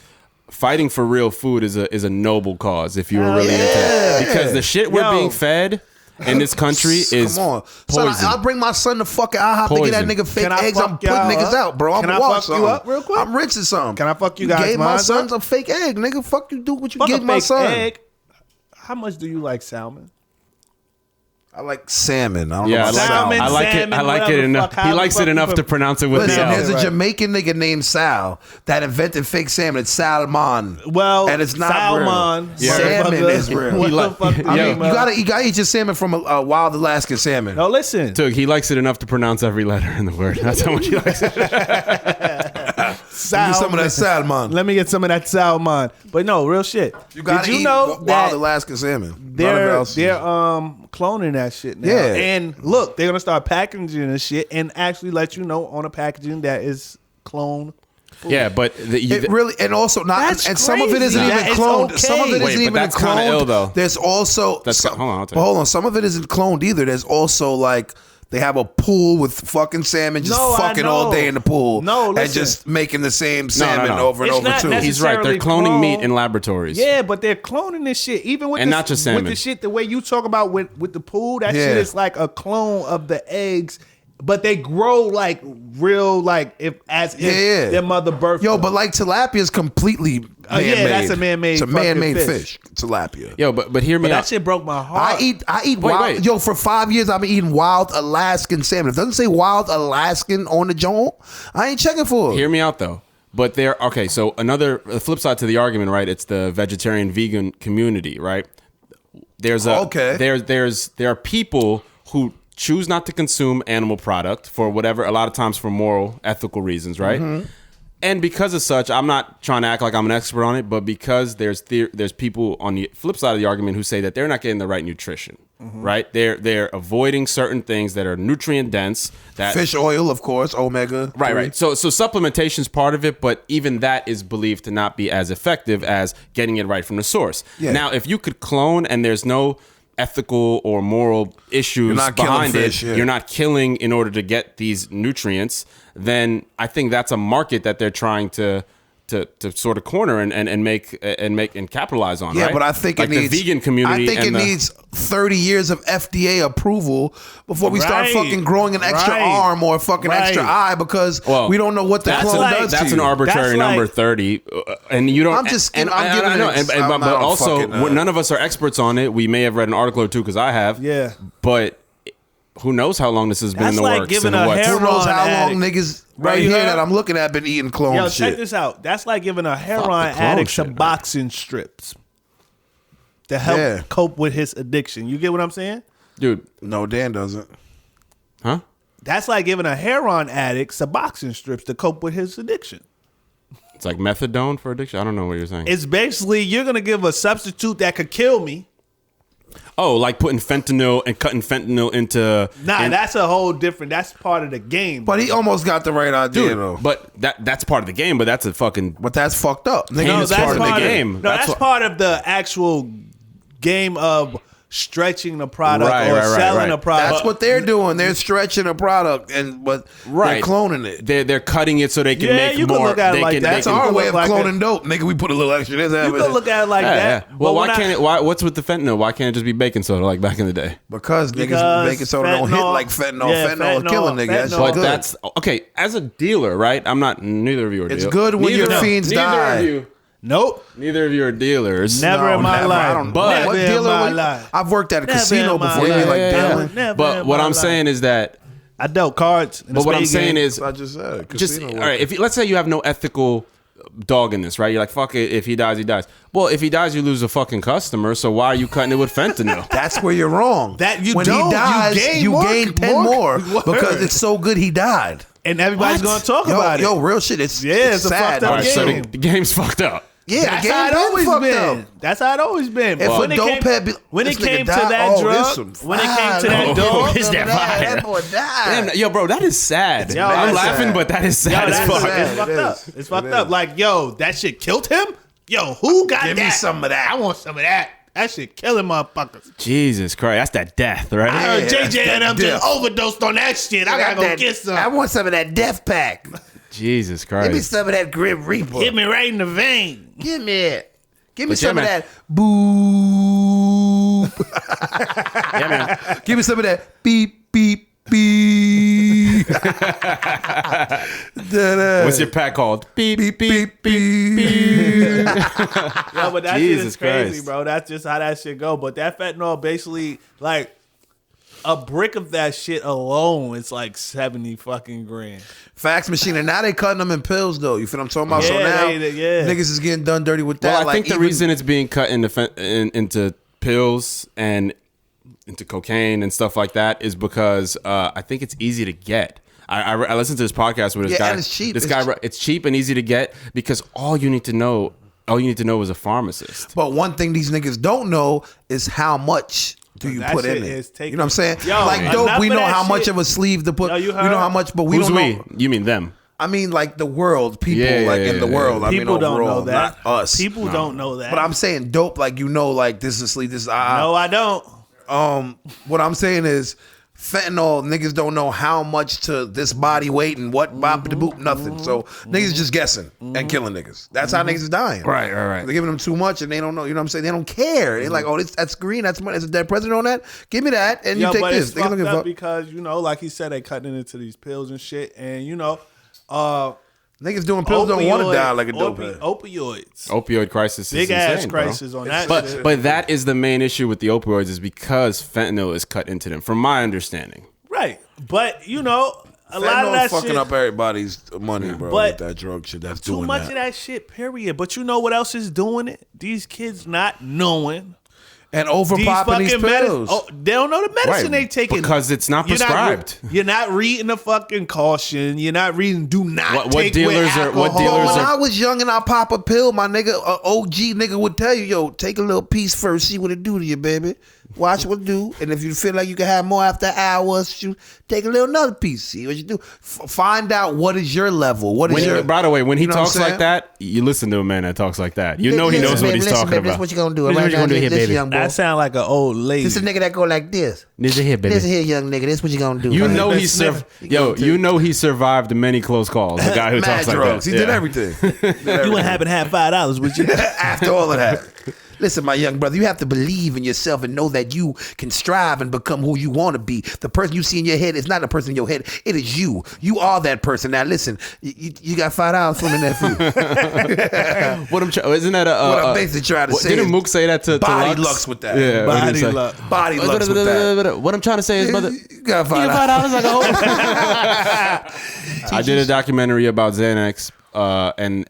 fighting for real food is a noble cause if you were really into it. Because the shit we're Yo. being fed, in this country is Come on. poison. Son, I'll bring my son to fucking IHOP to get that Poison. nigga fake Can I eggs. I'm fuck putting y'all niggas up? out, bro. I'm Can I gonna fuck you up real quick? I'm rich or something. Can I fuck you guys gave my mine sons up? a fake egg, nigga. Fuck you, do what you Fuck give a my fake son. egg. How much do you like salmon? I like salmon. I don't Yeah, know about Salmon, I like it. salmon, I like it whatever enough. fuck, He how likes the it fuck enough you to pronounce it with the Listen, L. there's a Right. Jamaican nigga named Sal that invented fake salmon. It's salmon. Well, and it's not salmon. real. Salmon motherfucker. is real. What He the like- fuck? Yo. do I you mean, mean, you gotta eat your salmon from a wild Alaskan salmon. No, listen. Tug, he likes it enough to pronounce every letter in the word. That's how much he likes it. Give me some of that salmon. Let me get some of that salmon. But no, real shit. You gotta Did you eat know wild that Alaskan salmon. None of it they're else. cloning that shit now? Yeah. And look, they're gonna start packaging this shit and actually let you know on a packaging that is clone. Yeah, but It really, and also not, That's and some of it isn't crazy. even It's cloned. okay. Some of it Wait, isn't but even that's cloned. kinda ill, though. There's also That's some, hold on, I'll tell but you. hold on. Some of it isn't cloned either. There's also like they have a pool with fucking salmon just No, I fucking all know. day in the pool. No, and listen. just making the same salmon no. over and It's over not too. necessary- he's right. They're necessarily cloning meat clone. in laboratories. Yeah, but they're cloning this shit. Even with And this, not just salmon. with the shit, the way you talk about with the pool, that shit Yeah. is like a clone of the eggs. But they grow like real, like as if Yeah. their mother birthed Yo, them. but like tilapia is completely Oh, yeah, man-made. that's a man-made It's a fucking man-made fish. fish. Tilapia. Yo, but hear me But that out. shit broke my heart. I eat Wait, wild. wait. Yo, for 5 years I've been eating wild Alaskan salmon. If it doesn't say wild Alaskan on the joint, I ain't checking for it. Hear me out though. But there, okay. So the flip side to the argument, right? It's the vegetarian vegan community, right? There's a Okay. there are people who choose not to consume animal product for whatever, a lot of times for moral, ethical reasons, right? And because of such, I'm not trying to act like I'm an expert on it, but because there's people on the flip side of the argument who say that they're not getting the right nutrition, right? They're avoiding certain things that are nutrient dense. That Fish oil, of course, omega. Right, 3. right. So supplementation is part of it, but even that is believed to not be as effective as getting it right from the source. Yeah. Now, if you could clone and there's no ethical or moral issues not killing behind fish, it, yeah. you're not killing in order to get these nutrients, then I think that's a market that they're trying to sort of corner and make and capitalize on. Yeah, right? but I think like it needs the vegan community. I think it and the- needs 30 years of FDA approval before we start Right. fucking growing an extra Right. arm or a fucking Right. extra eye because Well, we don't know what the that's clone like- does That's to an you. arbitrary That's number, like- 30, and you don't. I'm just and, giving- I'm giving I know, it- I'm but not also fucking, none of us are experts on it. We may have read an article or two because I have. Yeah. but who knows how long this has been That's in the like works giving and a what's. hair- Who knows how Heroin long addict. niggas Right, right you here heard? that I'm looking at been eating clone Yo, shit. check this out. That's like giving a the heroin clone addict shit, some man. boxing strips to help Yeah. cope with his addiction. You get what I'm saying? Dude, No, Dan doesn't. huh? That's like giving a heroin addict some boxing strips to cope with his addiction. It's like methadone for addiction. I don't know what you're saying. It's basically you're gonna give a substitute that could kill me. Oh, like putting fentanyl and cutting fentanyl into. Nah, that's a whole different. That's part of the game. But he almost got the right idea dude. though. But that's part of the game. But that's a fucking. But that's fucked up. Nigga, No, it's that's part of the part of- game. game. No, That's that's what- part of the actual game of stretching the product Right, or right, right, selling right. a product. That's what they're doing. They're stretching a product, but they're cloning it. They're cutting it so they can Yeah, make you can more. look at it they like can, that. they That's can- our can way look of like cloning dope. Nigga, we put a little extra this. You can look at it like Yeah, that. yeah. but Well, why when I- can't it? Why? What's with the fentanyl? Why can't it just be baking soda like back in the day? Because niggas Because baking soda don't hit fentanyl- like fentanyl. yeah, fentanyl will kill a nigga. That's fentanyl. But good. that's okay. As a dealer, right? I'm not. Neither of you are. It's deal- good when neither, your fiends neither die. Of you, Nope. neither of you are dealers. Never in my never. life. I don't. But- what Never in dealer? my would- life. I've worked at a Never casino in my before. You life. be like dealing. Never But in what my I'm life. saying is that. I dealt cards. In But a what I'm spade saying game. is, I just said just casino all right. If let's say you have no ethical dog in this, right? You're like, fuck it. If he dies, he dies. Well, if he dies, you lose a fucking customer. So why are you cutting it with fentanyl? That's where you're wrong. That you when don't. he You dies, gain you more- gain 10 more- more because it's so good he died. and everybody's What? gonna talk Yo, about it. yo, real shit. It's it's a sad. fucked up All right, so game. the game's fucked up. Yeah, That's the game how it been always fucked been. up. That's how it always been. If when a it dope came, head be- when it this nigga came to died, that oh, drug, this some when it came to fire. that dog, Is that fire? That boy died. Damn, yo, bro, that is sad. Yo, I'm that's laughing, sad. but that is yo, sad that's as fuck. sad. it's fucked It up. is. It's fucked It up. is. Like, yo, that shit killed him. Yo, who got Give that? me some of that. I want some of that. That shit killing motherfuckers. Jesus Christ, that's that death, right? I heard Yeah, JJ and them that's just overdosed on that shit. I gotta go get some. I want some of that death pack. Jesus Give me Christ. some of that Grim Reaper. Hit me right in the vein. Give me it. Give me But yeah, some of man. that boo. boop. Yeah, man. Give me some of that beep, beep, beep. What's your pack called? Beep, Beep, beep, beep, beep. Yeah, but that shit Jesus is crazy, Christ. bro. That's just how that shit go. But that fentanyl basically, like, a brick of that shit alone, it's like 70 fucking grand. Fax machine, and now they cutting them in pills though. You feel what I'm talking about? So now niggas is getting done dirty with that. Well, I think the reason it's being cut into pills and into cocaine and stuff like that is because I think it's easy to get. I listened to this podcast with this guy. And it's cheap. It's cheap and easy to get because all you need to know is a pharmacist. But one thing these niggas don't know is how much do you That put in shit it. is taken- You know what I'm saying? Yo, like enough dope, we of know that how much shit. of a sleeve to put. Yo, you we know heard? how much, but we Who's don't we? know. You mean them? I mean, like the world, people, in the world. I mean, People don't overall, know that. not us. People don't know that. But I'm saying dope, like you know, like this is sleep. This is no, I don't. What I'm saying is fentanyl. Niggas don't know how much to this body weight and what bop the boop nothing. So niggas just guessing and killing niggas. That's how niggas is dying. Right. They're giving them too much and they don't know. You know what I'm saying? They don't care. They're like, oh, that's green. That's money. There's a dead president on that. Give me that, and you take but this. it's They don't fucked give a up fuck. because, you know, like he said, they cutting into these pills and shit. And, you know, Niggas doing pills don't want to die like a dope head. Opioids. Opioid crisis is Big ass insane, bro. crisis on that shit. But that is the main issue with the opioids is because fentanyl is cut into them, from my understanding. Right. But, you know, a lot of Fentanyl that fucking shit. up everybody's money, bro. But with that drug shit, that's Too doing much that. of that shit, period. But you know what else is doing it? These kids not knowing. And overpopping these pills. They don't know the medicine they taking. Because it's not prescribed. You're not reading the fucking caution. You're not reading do not What take dealers with are- what alcohol. dealers When are- I was young and I pop a pill, my nigga, OG nigga would tell you, yo, take a little piece first, see what it do to you, baby. Watch what it do. And if you feel like you can have more after hours, you take a little another piece, see what you do. Find out what is your level. What is your... By the way, when he you know what I'm talks like saying? that, you listen to a man that talks like that. You know he knows what he's talking baby, about. This is what you gonna do. This is what you gonna do here, baby. Young boy. That sound like an old lady. This is a nigga that go like this. This is here, baby. This is here, young nigga. This is what you gonna do. You man. know he You gonna he survived many close calls. The guy who Mad talks like drugs. that. He did Yeah. everything. You wouldn't happen to have $5, would you? After all of that. Listen, my young brother, you have to believe in yourself and know that you can strive and become who you want to be. The person you see in your head is not the person in your head. It is you. You are that person. Now, listen, you got $5 from the nephew. Isn't that What I'm basically trying to say Didn't is Mook say that to body Lux? lux with that. Yeah, what did he say? Body lux with that. What I'm trying to say is, brother, You got $5. like a I did a documentary about Xanax, and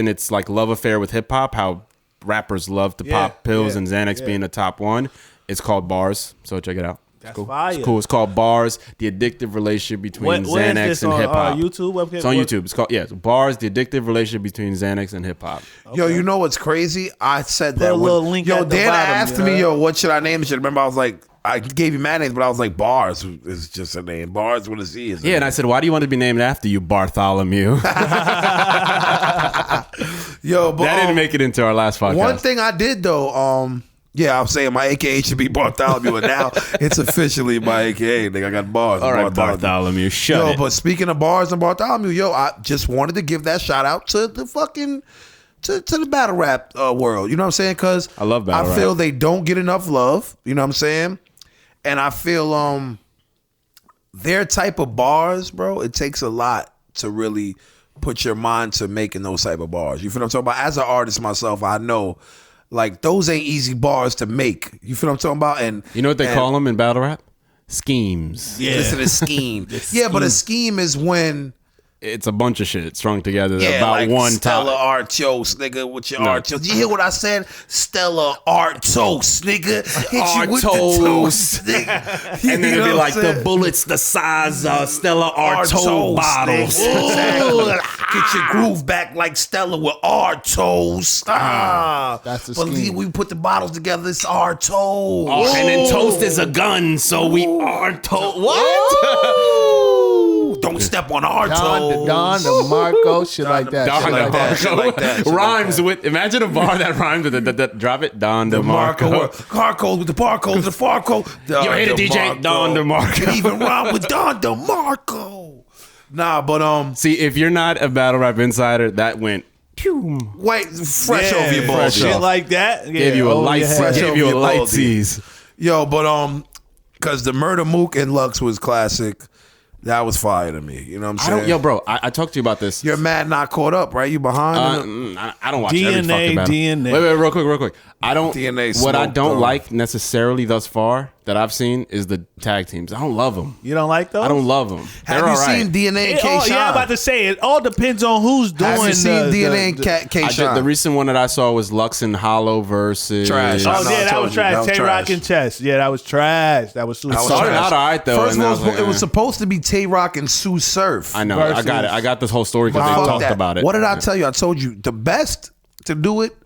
it's like love affair with hip hop. How rappers love to pop pills, and Xanax being the top one. It's called Bars, so check it out. That's cool. fire. It's cool. It's called Bars: The Addictive Relationship Between Where is Xanax this and on, Hip Hop. YouTube? It's on YouTube. It's called Bars: The Addictive Relationship Between Xanax and Hip Hop. Yo, you know what's crazy? I said that. a little link yo, at the Dan bottom, asked yeah. me, yo, what should I name it? Remember, I was like, I gave you mad names, but I was like, Bars is just a name. Bars with a Z is a Yeah, name. and I said, why do you want to be named after you, Bartholomew? Yo, but That didn't make it into our last podcast. one thing I did though, yeah, I'm saying my AKA should be Bartholomew, and now it's officially my AKA. Nigga, I got bars. All right, Bartholomew, shut Yo, it. but speaking of Bars and Bartholomew, yo, I just wanted to give that shout out to the fucking to the battle rap world. You know what I'm saying? Because I love battle I feel rap. they don't get enough love. You know what I'm saying? And I feel their type of bars, bro. It takes a lot to really put your mind to making those type of bars. You feel what I'm talking about? As an artist myself, I know. Like, those ain't easy bars to make. You feel what I'm talking about? And You know what they call them in battle rap? Schemes. Yeah. Listen, a scheme. Yeah, but a scheme is when... It's a bunch of shit strung together Yeah, about like one Stella top. Artois, nigga, with your No. Artois. You hear what I said? Stella Artois, nigga. Hit you with the Artois. toast, nigga. And then You it'd be know like what I'm the saying? bullets the size of Stella Artois bottles. nigga. Exactly. Get your groove back like Stella with Artois. That's the Believe scheme. we put the bottles together, it's Artois. Oh, and then toast is a gun, so we Artois. What? Don't step on Artois. Don, the Marco, shit like that. Don shit like that. shit like that, shit like rhymes with. Imagine a bar that rhymes with the drop it. Don DeMarco. Carcode with the barcode, the Farco. Yo, hit it, DJ. Don DeMarco. It even rhyme with Don DeMarco. Nah, but See, if you're not a battle rap insider, that went White, fresh over your balls. Shit like that. Yeah, Gave you a light. Fresh Gave over you a your light balls. tease. Yo, but because the Murder Mook and Lux was classic. That was fire to me. You know what I'm saying? Yo, bro, I talked to you about this. You're mad not caught up, right? You behind? I don't watch every fucking DNA, battle. DNA. Wait, real quick. I don't. DNA What I smoked, don't though. like necessarily thus far that I've seen is the tag teams. I don't love them. You don't like those? I don't love them. Have They're you all right. seen DNA and It all, K-Shine? yeah, I'm about to say it all depends on who's doing. Have you seen DNA and I K-Shine? the recent one that I saw was Lux and Hollow versus Trash. Oh I know, I yeah, that told was you, that trash. was Tay Rock trash. and Chess. Yeah, that was trash. That was super. That was Started trash. out all right though. First and of I all, was like, it was supposed to be Tay Rock and Sue Surf. I know. versus- I got it. I got this whole story because Fuck they talked that. about it. What did I tell you? I told you the best to do it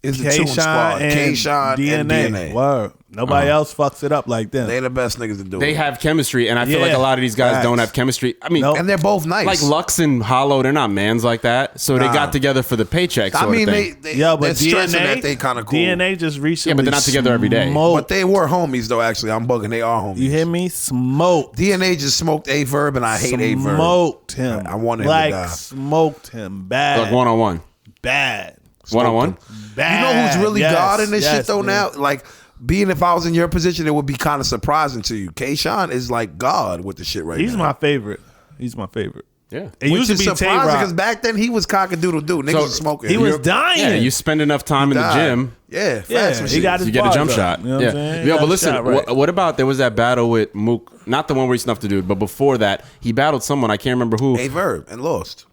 is the Tune Squad. K-Shine and DNA. Word. Nobody else fucks it up like them. They the best niggas to do They it. have chemistry, and I feel Yeah. like a lot of these guys Facts. don't have chemistry. I mean, Nope. And they're both nice. like Lux and Hollow, they're not mans like that. So they Nah. got together for the paycheck. I Sort mean, of thing. they Yo, but they're stressing DNA, that they kind of cool. DNA just recently. Yeah, but they're not together every day. smoked. But they were homies though. Actually, I'm bugging. They are homies. You hear me? Smoked. DNA just smoked A Verb, and I hate A Verb. Smoked him. I want him to like die. smoked him bad. like 1-on-1. Bad. 1-on-1. Bad. You know who's really Yes, God in this yes, shit though? man. Now, like being if I was in your position, it would be kind of surprising to you. K-Shine is like God with the shit right He's now. my favorite. He's my favorite. Yeah. It Which used to is be Tay surprising because Rock. back then he was cock-a-doodle doo. Niggas So, was smoking. He was dying. Yeah, you spend enough time in the died. gym, Yeah, Yeah, facts he machine. got his you get a bars jump up. shot. You know what I'm saying? He Yeah, got but his listen, shot right. what about there was that battle with Mook? Not the one where he snuffed the dude, but before that, he battled someone. I can't remember who. A Verb and lost.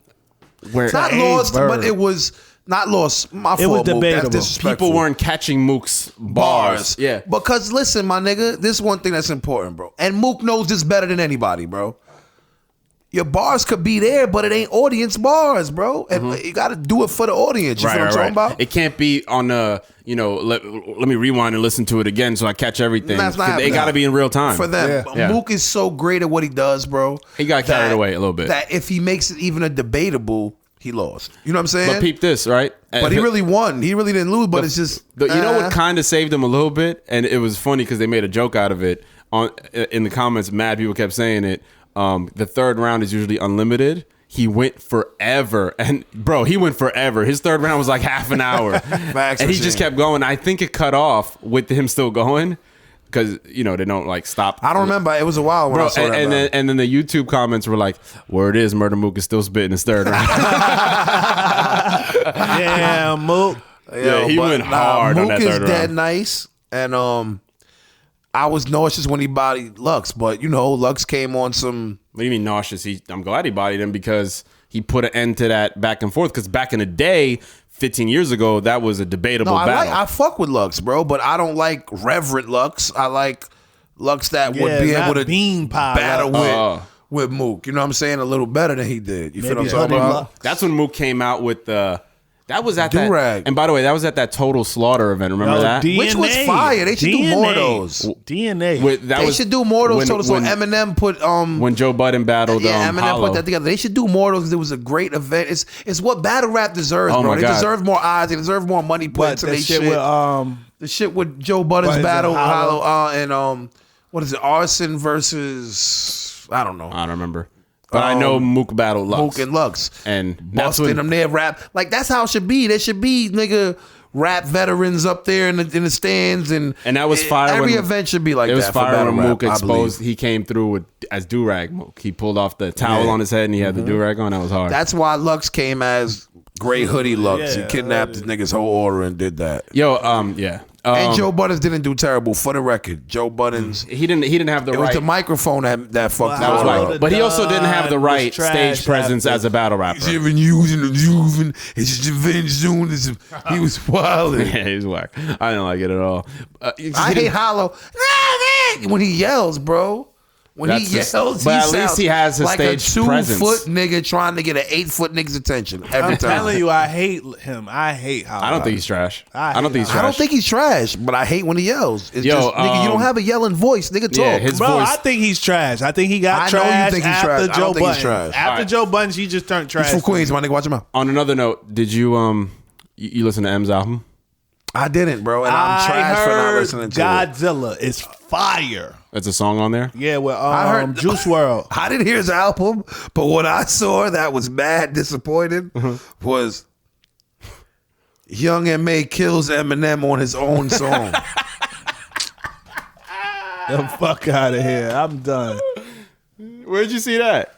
Where Not A lost, Verb. but it was not lost. My fault. It was Mook. That's debatable. disrespectful. people weren't catching Mook's bars. Yeah. Because listen, my nigga, this is one thing that's important, bro. And Mook knows this better than anybody, bro. Your bars could be there, but it ain't audience bars, bro. And you got to do it for the audience. You feel what I'm talking about? It can't be on let me rewind and listen to it again so I catch everything. That's not They got to be in real time. For them. Yeah. Mook is so great at what he does, bro. He got carried that- away a little bit. That if he makes it even a debatable, he lost. You know what I'm saying? But peep this, right? But he really won. He really didn't lose, but it's just... You know what kind of saved him a little bit, and it was funny because they made a joke out of it in the comments. Mad people kept saying it. The third round is usually unlimited. He went forever, and bro, he went forever. His third round was like half an hour, Facts and he machine. just kept going. I think it cut off with him still going because they don't like stop. I don't remember. It was a while when I Bro, saw that. and then the YouTube comments were like, "Word is, Murder Mook is still spitting his third round." Damn, Mook. Yeah, he but went hard on Mook that is third dead round. nice, and I was nauseous when he bodied Lux, but Lux came on some. What do you mean nauseous? I'm glad he bodied him because he put an end to that back and forth. Because back in the day, 15 years ago, that was a debatable No, battle. I fuck with Lux, bro, but I don't like Reverend Lux. I like Lux that would Yeah, be not able to bean pie battle Lux. with Mook. You know what I'm saying? A little better than he did. You feel what I'm Maybe talking Honey about? Lux. That's when Mook came out with the. That was at Do-rag. that. And by the way, that was at that Total Slaughter event. Remember Yo, that? Which was fire. They should do more of those. DNA. They should do more of those. So Eminem put when Joe Budden battled. Eminem Hollow. put that together. They should do more of those. It was a great event. It's what battle rap deserves, Oh bro. my They God. deserve more eyes. They deserve more money put But into that their shit shit. with The shit with Joe Budden's Budden's battle, and Hollow. Hollow, and what is it? Arson versus I don't know. I don't remember. But I know Mook battled Lux. Mook and Lux. And that's busting when them there rap. Like that's how it should be. There should be nigga rap veterans up there in the stands and that was fire. Every when, event should be like that. It was for fire battle when rap, Mook I exposed. believe. He came through with as do-rag Mook. He pulled off the towel Yeah. on his head and he had Mm-hmm. the do-rag on. That was hard. That's why Lux came as Gray Hoodie Lux. He kidnapped the nigga's whole order and did that. Yo, yeah. And Joe Buttons didn't do terrible. For the record, Joe Buttons. He didn't have the It right. was the microphone that fucked That was him right. up. But he also didn't have the right trash stage presence after. as a battle rapper. He's even using and using. It's just revenge soon. He was wild. Yeah, he's whack. I don't like it at all. I hate Hollow. When he yells, bro. When That's he just- yells, but he at least sounds he has his like stage a 2 presence. foot nigga trying to get an 8 foot nigga's attention every I'm time. telling you, I hate him. I hate how. I don't think he's trash. I don't think he's I trash. don't think he's trash, but I hate when he yells. It's Yo, just, nigga, you don't have a yelling voice. Nigga, talk. Yeah, his Bro, voice. I think he's trash. I think he got I know you trash think he's after trash. I Joe don't think he's Budden. trash. After Alright. Joe Budden, he just turned trash. He's from Queens, my nigga. Watch him out. On another note, did you you listen to M's album? I didn't, bro, and I'm trash for not listening to it. Godzilla is fire. That's a song on there. Yeah, with I heard- Juice WRLD. I didn't hear his album, but what I saw that was mad disappointed was Young M.A. kills Eminem on his own song. The fuck out of here. I'm done. Where'd you see that?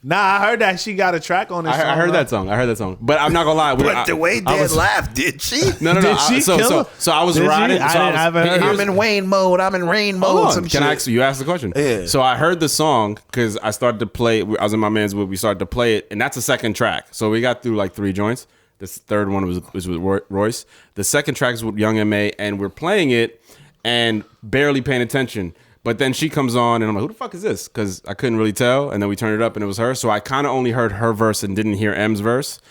Nah, I heard that she got a track on this song. I heard that song. I heard that song. But I'm not gonna lie. But the way Dad laughed, did she? No. Did she kill him? So I was Did she? riding. I So didn't- I haven't heard I'm in Wayne mode. I'm in rain mode. Hold on. Some Can shit. I ask you? Asked the question. Yeah. So I heard the song because I started to play it. I was in my man's wood. We started to play it, and that's the second track. So we got through like 3 joints. This third one was with Royce. The second track is with Young M.A. and we're playing it and barely paying attention. But then she comes on, and I'm like, who the fuck is this? Because I couldn't really tell. And then we turned it up, and it was her. So I kind of only heard her verse and didn't hear M's verse.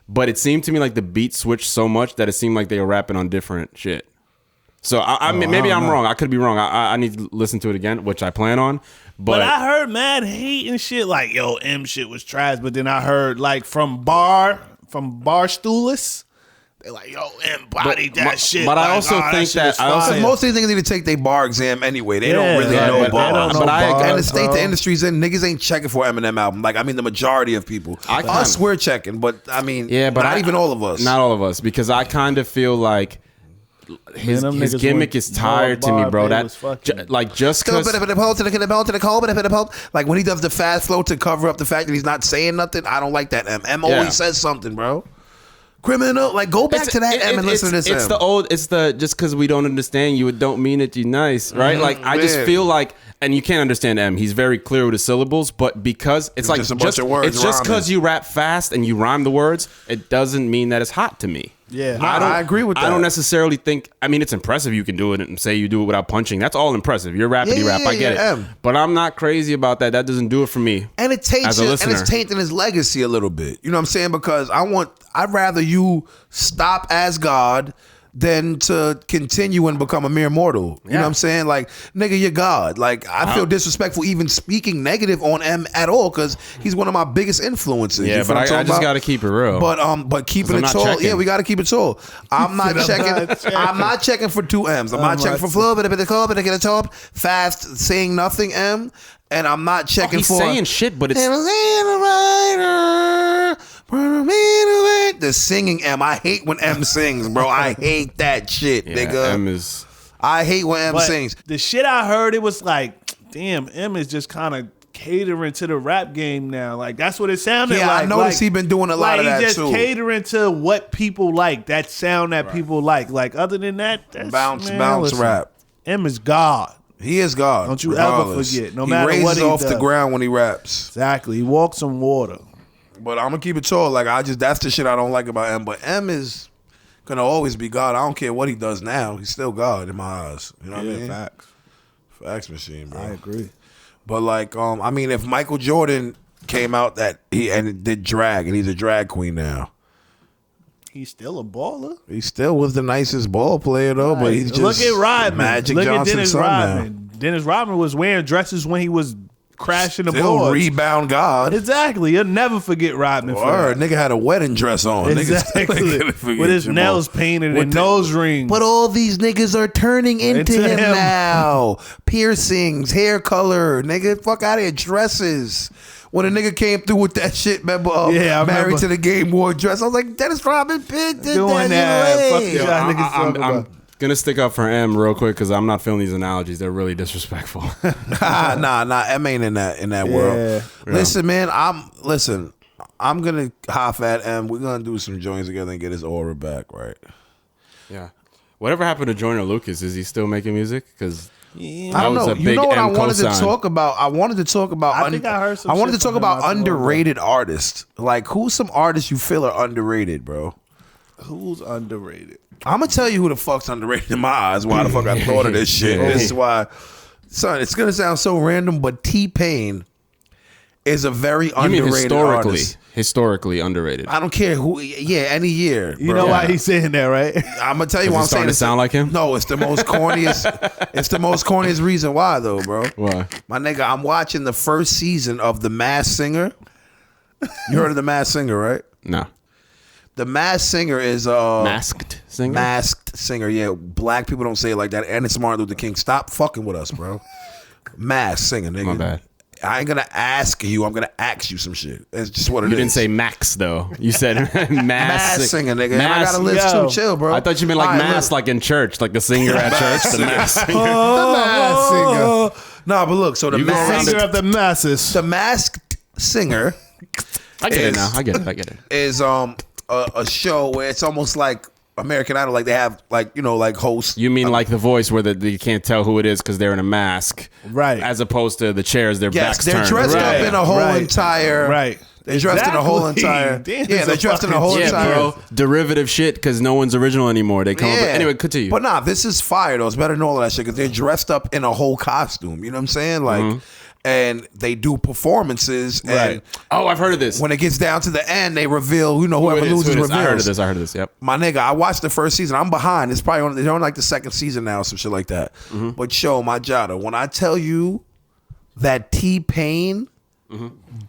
But it seemed to me like the beat switched so much that it seemed like they were rapping on different shit. So I mean, maybe I'm wrong. I could be wrong. I need to listen to it again, which I plan on. But I heard mad hate and shit like, yo, M shit was trash. But then I heard like from Barstoolis, they're like, yo, M bodied that shit. But I like, also think shit that is I also fire. Most of these niggas need to take their bar exam anyway. They Yeah, don't really yeah, know but they bars. don't know But I- bars, And the state bro. the industry's in, niggas ain't checking for Eminem album. Like, I mean, the majority of people. Us, we're checking, but I mean, Yeah, but not even all of us. Not all of us, because I kind of feel like his them his niggas gimmick went is tired to me, bro. bar, That it was fucking- like just because Like when he does the fast flow to cover up the fact that he's not saying nothing, I don't like that. M Yeah. always says something, bro. Criminal, like go back to that M and listen to this. It's M. the old. It's the just because we don't understand you, it don't mean that you're nice, right? Like I just man. feel like, and you can't understand M. He's very clear with the syllables, but because it's like just a bunch of words it's just rhyming. because you rap fast and you rhyme the words, it doesn't mean that it's hot to me. Yeah. Nah, I agree with that. I don't necessarily think. I mean, it's impressive you can do it and say you do it without punching. That's all impressive. You're rappity rap. I get yeah, it. M. But I'm not crazy about that. That doesn't do it for me. And it taints as a and listener. it's tainting his legacy a little bit. You know what I'm saying? Because I'd rather you stop as God than to continue and become a mere mortal. You know what I'm saying? Like, nigga, you're God. Like, I feel disrespectful even speaking negative on M at all because he's one of my biggest influences. Yeah, You feel but what I'm I talking just about? got to keep it real. But keeping I'm it not tall, checking. yeah, we got to keep it tall. I'm not checking. I'm not checking for 2 M's. I'm not checking for flow, but a call, but a get a top, fast, saying nothing M, and I'm not checking he's for saying shit, but it's the singing M. I hate when M sings, bro. I hate that shit, nigga. M is. I hate when M But sings. the shit I heard, it was like, damn, M is just kind of catering to the rap game now. Like that's what it sounded Yeah, like. I noticed he been doing a lot of he's that just too. catering to what people like, that sound that people like. Like other than that, that's, Bounce listen, rap. M is God. He is God. Don't you regardless. ever forget, no he matter raises what he off does. the ground when he raps. Exactly. He walks on water. But I'm gonna keep it tall. Like that's the shit I don't like about M. But M is gonna always be God. I don't care what he does now. He's still God in my eyes. You know what I mean? Facts machine, bro. I agree. But like, I mean, if Michael Jordan came out that he and did drag and he's a drag queen now, He's still a baller. he still was the nicest ball player though. But he's just Look at Rodman. Magic Look at Johnson's Dennis son Rodman. Dennis Rodman was wearing dresses when he was crashing the Still boards. rebound God. Exactly. You'll never forget Rodman. for Word, that. nigga had a wedding dress on. Niggas Exactly. still ain't gonna forget With his Jim nails O. painted With and the- nose rings. But all these niggas are turning into him now. Piercings, hair color, nigga, fuck out of here. Dresses. When a nigga came through with that shit, remember? Yeah, I Married remember. to the Game War dress. I was like, Dennis Rodman, bitch, did Doing that. Fuck that. y'all niggas talking I'm about. gonna stick up for M real quick because I'm not feeling these analogies. They're really disrespectful. Nah, M ain't in that world. Listen, man, I'm gonna half at M. We're gonna do some joints together and get his aura back, right? Yeah. Whatever happened to Joyner Lucas? Is he still making music? Because I don't know. You know what I wanted to talk about? I wanted to talk about. I think I heard some I wanted to shit talk from him about not too long ago. underrated artists. Like, who's some artists you feel are underrated, bro? Who's underrated? I'm gonna tell you who the fuck's underrated in my eyes. Why the fuck I thought of this shit? This is why, son. It's gonna sound so random, but T.Pain is a very You mean underrated historically? artist. Historically underrated. I don't care who. Yeah, any year. You bro. know why he's saying that, right? I'm gonna tell you why I'm saying starting to it's sound like him? No, it's the most corniest. It's the most corniest reason why, though, bro. Why? My nigga, I'm watching the first season of The Masked Singer. You heard of The Masked Singer, right? No. The Masked Singer is Masked singer. Masked Singer. Yeah, black people don't say it like that. And it's Martin Luther King. Stop fucking with us, bro. Masked Singer, nigga. My bad. I ain't gonna ask you. I'm gonna ask you some shit. That's just what it is. You didn't say Max though. You said mass Mass singer, nigga. And I Mass- got a list too. Chill, bro. I thought you meant like All right, mass, look. like in church, like the singer at church. The mass singer. The mass singer. No, but look. So the Singer of the masses. the masked singer I get it now. I get it. is a show where it's almost like American Idol. Like they have like like hosts. You mean like The Voice, where you can't tell who it is because they're in a mask, Right. As opposed to the chairs, their Yes, backs they're turned. dressed Right. up in a whole Right. entire. Right. They're dressed in a whole Exactly. entire. Damn, Yeah, it's they're a dressed in a whole Yeah, entire. bro. Derivative shit because no one's original anymore. They come up. Anyway, continue. But nah, this is fire though. It's better than all of that shit because they're dressed up in a whole costume. You know what I'm saying? Like, and they do performances. And Right. Oh, I've heard of this. when it gets down to the end, they reveal. Whoever Who it is, loses who it is. reveals. I heard of this. I heard of this. Yep. My nigga, I watched the first season. I'm behind. It's probably they're on like the second season now, some shit like that. But show my Jada, when I tell you that T.Pain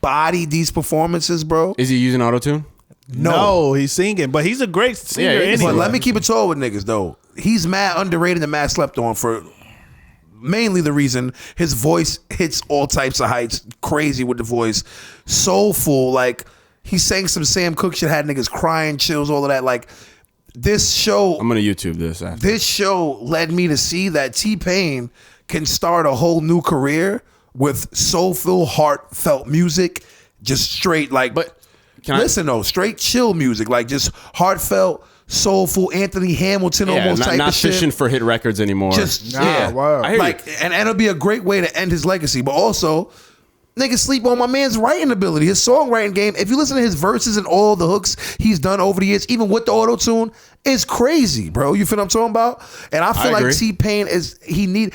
bodied these performances, bro. Is he using autotune? No, he's singing, but he's a great singer Yeah, anyway. he's- But let me keep it tall with niggas though. He's mad underrated and mad slept on for mainly the reason his voice hits all types of heights. Crazy with the voice, soulful. Like he sang some Sam Cooke shit, had niggas crying, chills, all of that. Like this show. I'm gonna YouTube this. After. This show led me to see that T.Pain can start a whole new career with soulful, heartfelt music, just straight like. But listen though, straight chill music, like just heartfelt, soulful. Anthony Hamilton almost type not of shit. fishing for hit records anymore. Just Nah, yeah, wow. I hear like and it'll be a great way to end his legacy, but also. Niggas sleep on my man's writing ability, his songwriting game. If you listen to his verses and all the hooks he's done over the years, even with the auto tune, it's crazy, bro. You feel what I'm talking about? And I feel I like agree. T.Pain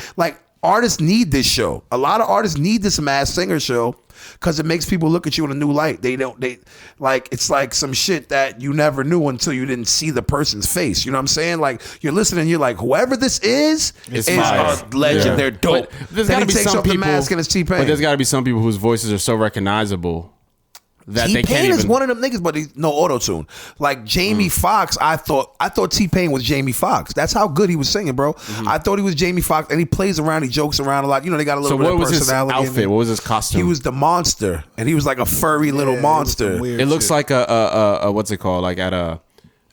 artists need this show. A lot of artists need this Masked Singer show because it makes people look at you in a new light. It's like some shit that you never knew until you didn't see the person's face. You know what I'm saying? Like you're listening, you're like, whoever this is fire. a legend. Yeah. They're dope. But there's Then got to he be takes some off the people. mask and it's T-Pain. But there's got to be some people whose voices are so recognizable that they can't T-Pain even. is one of them niggas, but he's no auto-tune. Like Jamie Foxx, I thought T-Pain was Jamie Foxx. That's how good he was singing, bro. I thought he was Jamie Foxx, and he plays around, he jokes around a lot. You know, they got a little So bit what of was his personality. in outfit? him. What was his costume? He was the monster, and he was like a furry little monster. It looks like a what's it called? Like at a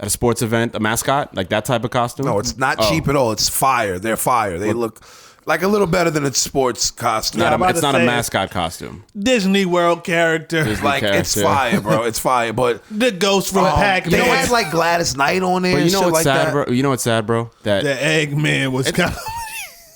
sports event, a mascot, like that type of costume. No, it's not cheap at all. It's fire. They're fire. They look like a little better than a sports costume. I'm about It's to not a say- mascot costume. Disney World character. Like it's character. fire, bro. It's fire, but. The ghost from Pac-Man. They had like Gladys Knight on there. But and you know shit what's like sad, that. bro? You know what's sad, bro? That the Eggman was kind of...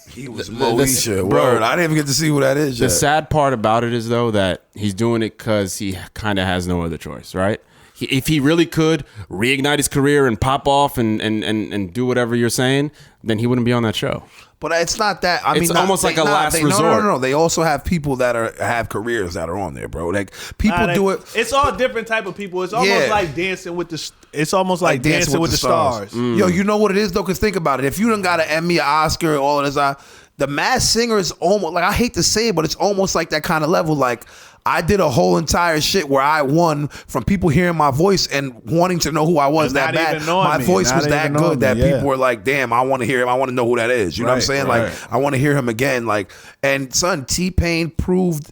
He was this- Moesha. bro, Word. I didn't even get to see who that is the yet. sad part about it is though that he's doing it because he kind of has no other choice, right? If he really could reignite his career and pop off and do whatever you're saying, then he wouldn't be on that show. But it's not that. It's almost like a last resort. No. They also have people that have careers that are on there, bro. Like people do it. It's all different type of people. It's almost Yeah. like dancing with the... It's almost like dancing with the stars. Yo, you know what it is though? Because think about it. If you done got an Emmy, an Oscar, all of this, the Masked Singer is almost like, I hate to say it, but it's almost like that kind of level. Like I did a whole entire shit where I won from people hearing my voice and wanting to know who I was And that not bad. even knowing My me, voice not was that even knowing good that me, yeah. people were like, damn, I want to hear him. I want to know who that is. You know what I'm Right, saying? right. Like, I want to hear him again. Like, and son, T.Pain proved,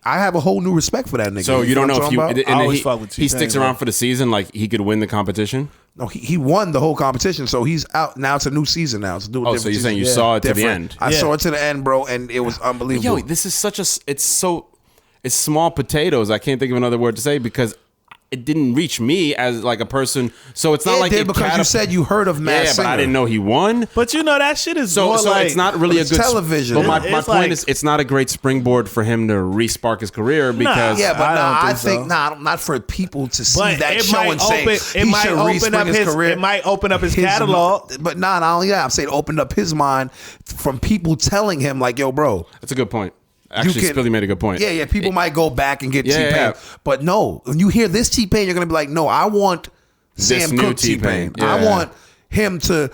I have a whole new respect for that nigga. So you don't what know I'm if you. talking about? And I always he, fuck with he T-Pain, sticks bro. around for the season, like he could win the competition. No, he won the whole competition, so he's out now. It's a new season now. It's a new. Oh, different so you're saying you season. saw it to the Different. end? I Yeah. saw it to the end, bro, and it was unbelievable. Yo, this is such a. It's small potatoes. I can't think of another word to say because it didn't reach me as like a person. So it's not it like did because you said you heard of Yeah, Masked but I Singer. didn't know he won. But you know, that shit is So, more so like... it's not really but a it's good television. But my It's point like- is, it's not a great springboard for him to re-spark his career because Yeah, but I don't I think think so. not for people to see But that it show might and say open- it he might should open respring up his his- career. it might open up his catalog. But not only that, I'm saying opened up his mind from people telling him like, "Yo, bro." that's a good point. Actually, Spilly made a good point. Yeah. People might go back and get Yeah, T-Pain, yeah. but no. When you hear this T-Pain, you're gonna be like, "No, I want Sam new Cooke T-Pain. T-Pain. I Yeah. want him to